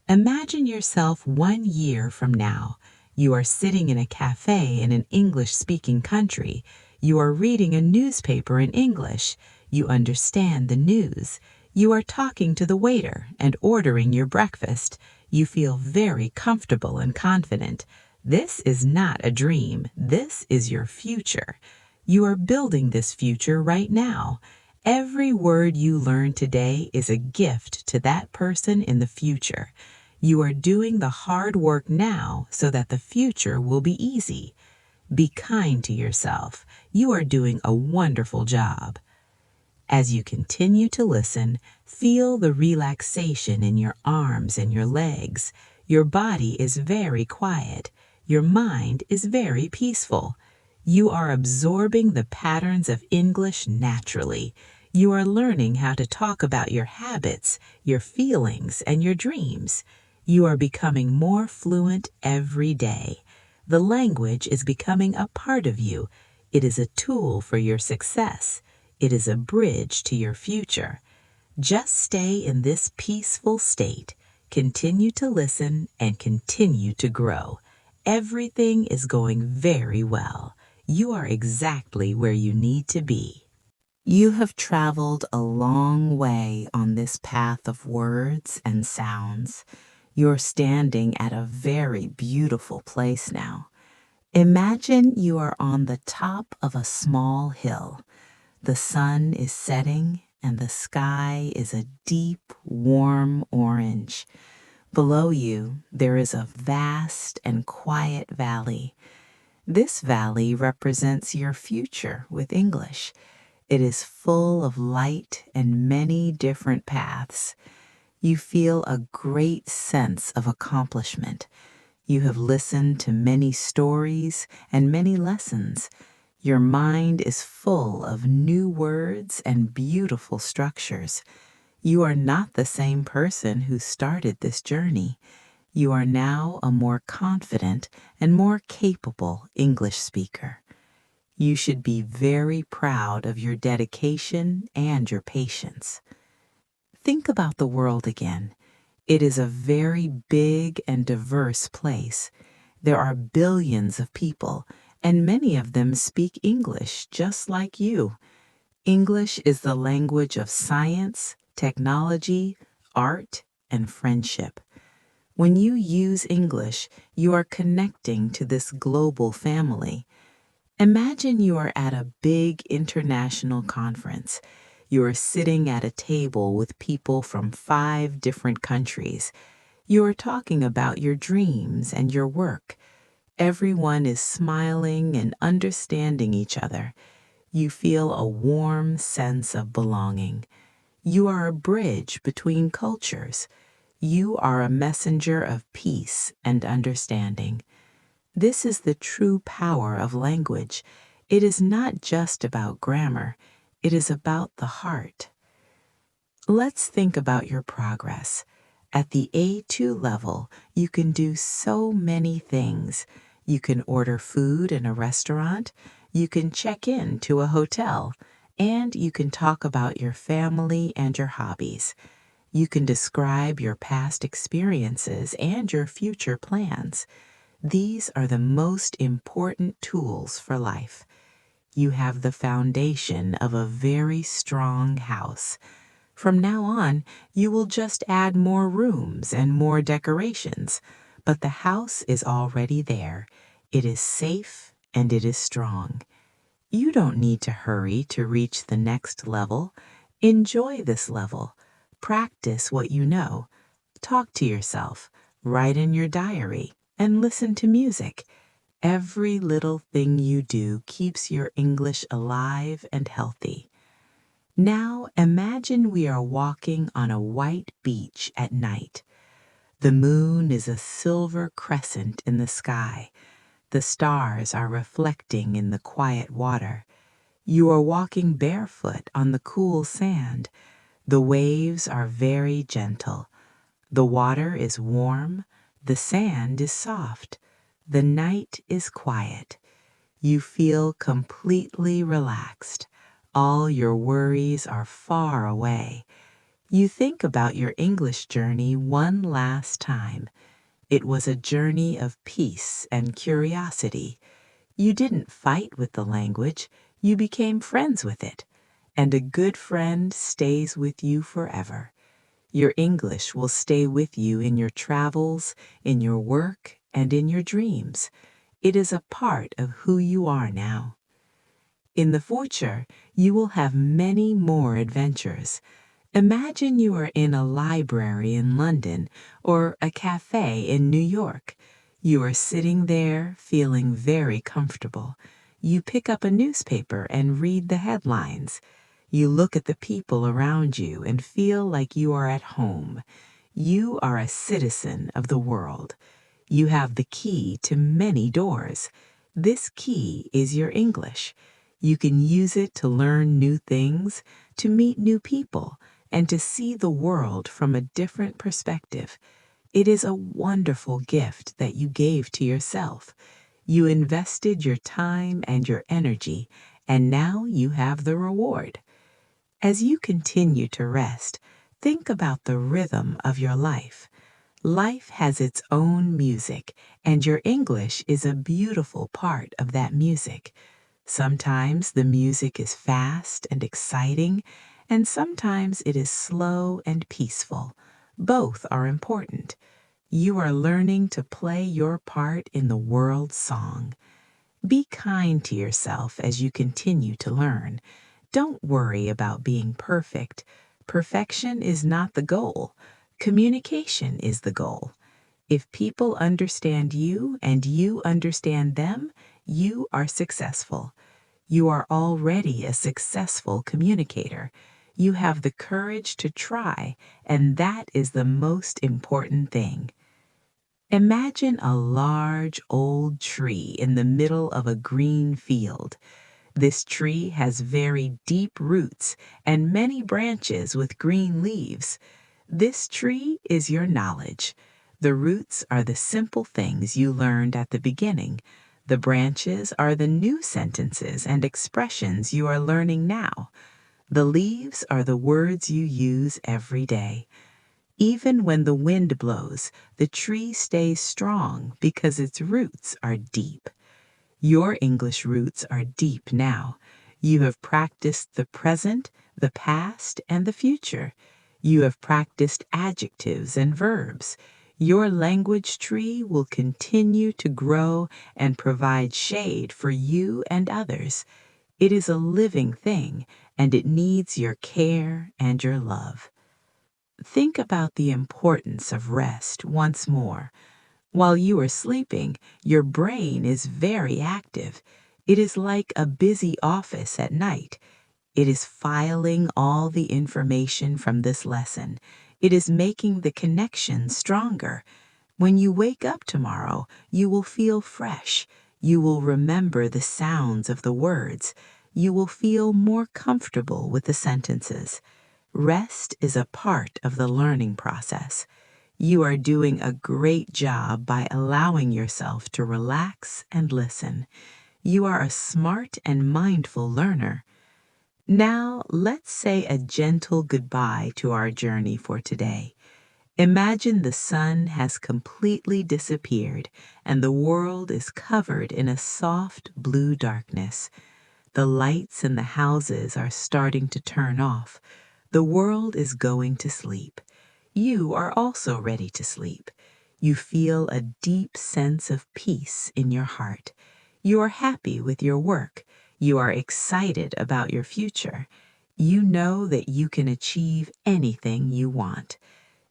[SPEAKER 2] Imagine yourself 1 year from now. You are sitting in a cafe in an English-speaking country. You are reading a newspaper in English. You understand the news. You are talking to the waiter and ordering your breakfast. You feel very comfortable and confident. This is not a dream. This is your future. You are building this future right now. Every word you learn today is a gift to that person in the future. You are doing the hard work now so that the future will be easy. Be kind to yourself. You are doing a wonderful job. As you continue to listen, feel the relaxation in your arms and your legs. Your body is very quiet. Your mind is very peaceful. You are absorbing the patterns of English naturally. You are learning how to talk about your habits, your feelings, and your dreams. You are becoming more fluent every day. The language is becoming a part of you. It is a tool for your success. It is a bridge to your future. Just stay in this peaceful state. Continue to listen and continue to grow. Everything is going very well. You are exactly where you need to be. You have traveled a long way on this path of words and sounds. You're standing at a very beautiful place now. Imagine you are on the top of a small hill. The sun is setting and the sky is a deep, warm orange. Below you, there is a vast and quiet valley. This valley represents your future with English. It is full of light and many different paths. You feel a great sense of accomplishment. You have listened to many stories and many lessons. Your mind is full of new words and beautiful structures. You are not the same person who started this journey. You are now a more confident and more capable English speaker. You should be very proud of your dedication and your patience. Think about the world again. It is a very big and diverse place. There are billions of people, and many of them speak English just like you. English is the language of science, technology, art, and friendship. When you use English, you are connecting to this global family. Imagine you are at a big international conference. You are sitting at a table with people from 5 different countries. You are talking about your dreams and your work. Everyone is smiling and understanding each other. You feel a warm sense of belonging. You are a bridge between cultures. You are a messenger of peace and understanding. This is the true power of language. It is not just about grammar. It is about the heart. Let's think about your progress. At the A2 level, you can do so many things. You can order food in a restaurant, you can check in to a hotel, and you can talk about your family and your hobbies. You can describe your past experiences and your future plans. These are the most important tools for life. You have the foundation of a very strong house. From now on, you will just add more rooms and more decorations, but the house is already there. It is safe and it is strong. You don't need to hurry to reach the next level. Enjoy this level. Practice what you know. Talk to yourself, write in your diary, and listen to music. Every little thing you do keeps your English alive and healthy. Now imagine we are walking on a white beach at night. The moon is a silver crescent in the sky. The stars are reflecting in the quiet water. You are walking barefoot on the cool sand. The waves are very gentle. The water is warm. The sand is soft. The night is quiet. You feel completely relaxed. All your worries are far away. You think about your English journey one last time. It was a journey of peace and curiosity. You didn't fight with the language, you became friends with it. And a good friend stays with you forever. Your English will stay with you in your travels, in your work, and in your dreams. It is a part of who you are now. In the future, you will have many more adventures. Imagine you are in a library in London or a cafe in New York. You are sitting there feeling very comfortable. You pick up a newspaper and read the headlines. You look at the people around you and feel like you are at home. You are a citizen of the world. You have the key to many doors. This key is your English. You can use it to learn new things, to meet new people, and to see the world from a different perspective. It is a wonderful gift that you gave to yourself. You invested your time and your energy, and now you have the reward. As you continue to rest, think about the rhythm of your life. Life has its own music, and your English is a beautiful part of that music. Sometimes the music is fast and exciting, and sometimes it is slow and peaceful. Both are important. You are learning to play your part in the world's song. Be kind to yourself as you continue to learn. Don't worry about being perfect. Perfection is not the goal. Communication is the goal. If people understand you and you understand them, you are successful. You are already a successful communicator. You have the courage to try, and that is the most important thing. Imagine a large old tree in the middle of a green field. This tree has very deep roots and many branches with green leaves. This tree is your knowledge. The roots are the simple things you learned at the beginning. The branches are the new sentences and expressions you are learning now. The leaves are the words you use every day. Even when the wind blows, the tree stays strong because its roots are deep. Your English roots are deep now. You have practiced the present, the past, and the future. You have practiced adjectives and verbs. Your language tree will continue to grow and provide shade for you and others. It is a living thing, and it needs your care and your love. Think about the importance of rest once more. While you are sleeping, your brain is very active. It is like a busy office at night. It is filing all the information from this lesson. It is making the connection stronger. When you wake up tomorrow, you will feel fresh. You will remember the sounds of the words. You will feel more comfortable with the sentences. Rest is a part of the learning process. You are doing a great job by allowing yourself to relax and listen. You are a smart and mindful learner. Now, let's say a gentle goodbye to our journey for today. Imagine the sun has completely disappeared and the world is covered in a soft blue darkness. The lights in the houses are starting to turn off. The world is going to sleep. You are also ready to sleep. You feel a deep sense of peace in your heart. You are happy with your work. You are excited about your future. You know that you can achieve anything you want.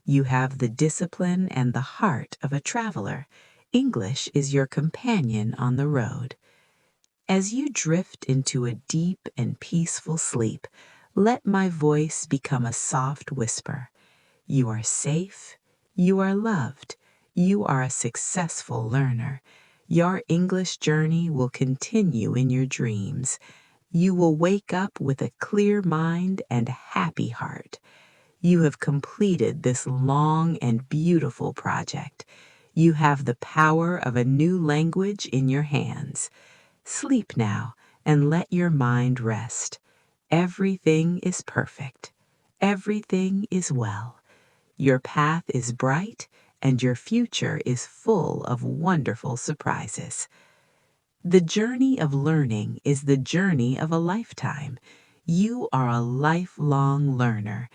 [SPEAKER 2] You have the discipline and the heart of a traveler. English is your companion on the road. As you drift into a deep and peaceful sleep, let my voice become a soft whisper. You are safe. You are loved. You are a successful learner. Your English journey will continue in your dreams. You will wake up with a clear mind and happy heart. You have completed this long and beautiful project. You have the power of a new language in your hands. Sleep now and let your mind rest. Everything is perfect. Everything is well. Your path is bright and your future is full of wonderful surprises. The journey of learning is the journey of a lifetime. You are a lifelong learner.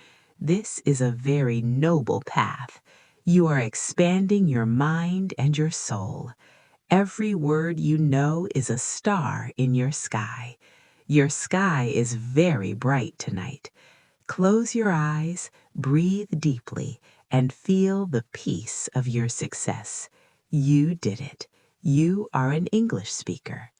[SPEAKER 2] This is a very noble path. You are expanding your mind and your soul. Every word you know is a star in your sky. Your sky is very bright tonight. Close your eyes, breathe deeply, and feel the peace of your success. You did it. You are an English speaker.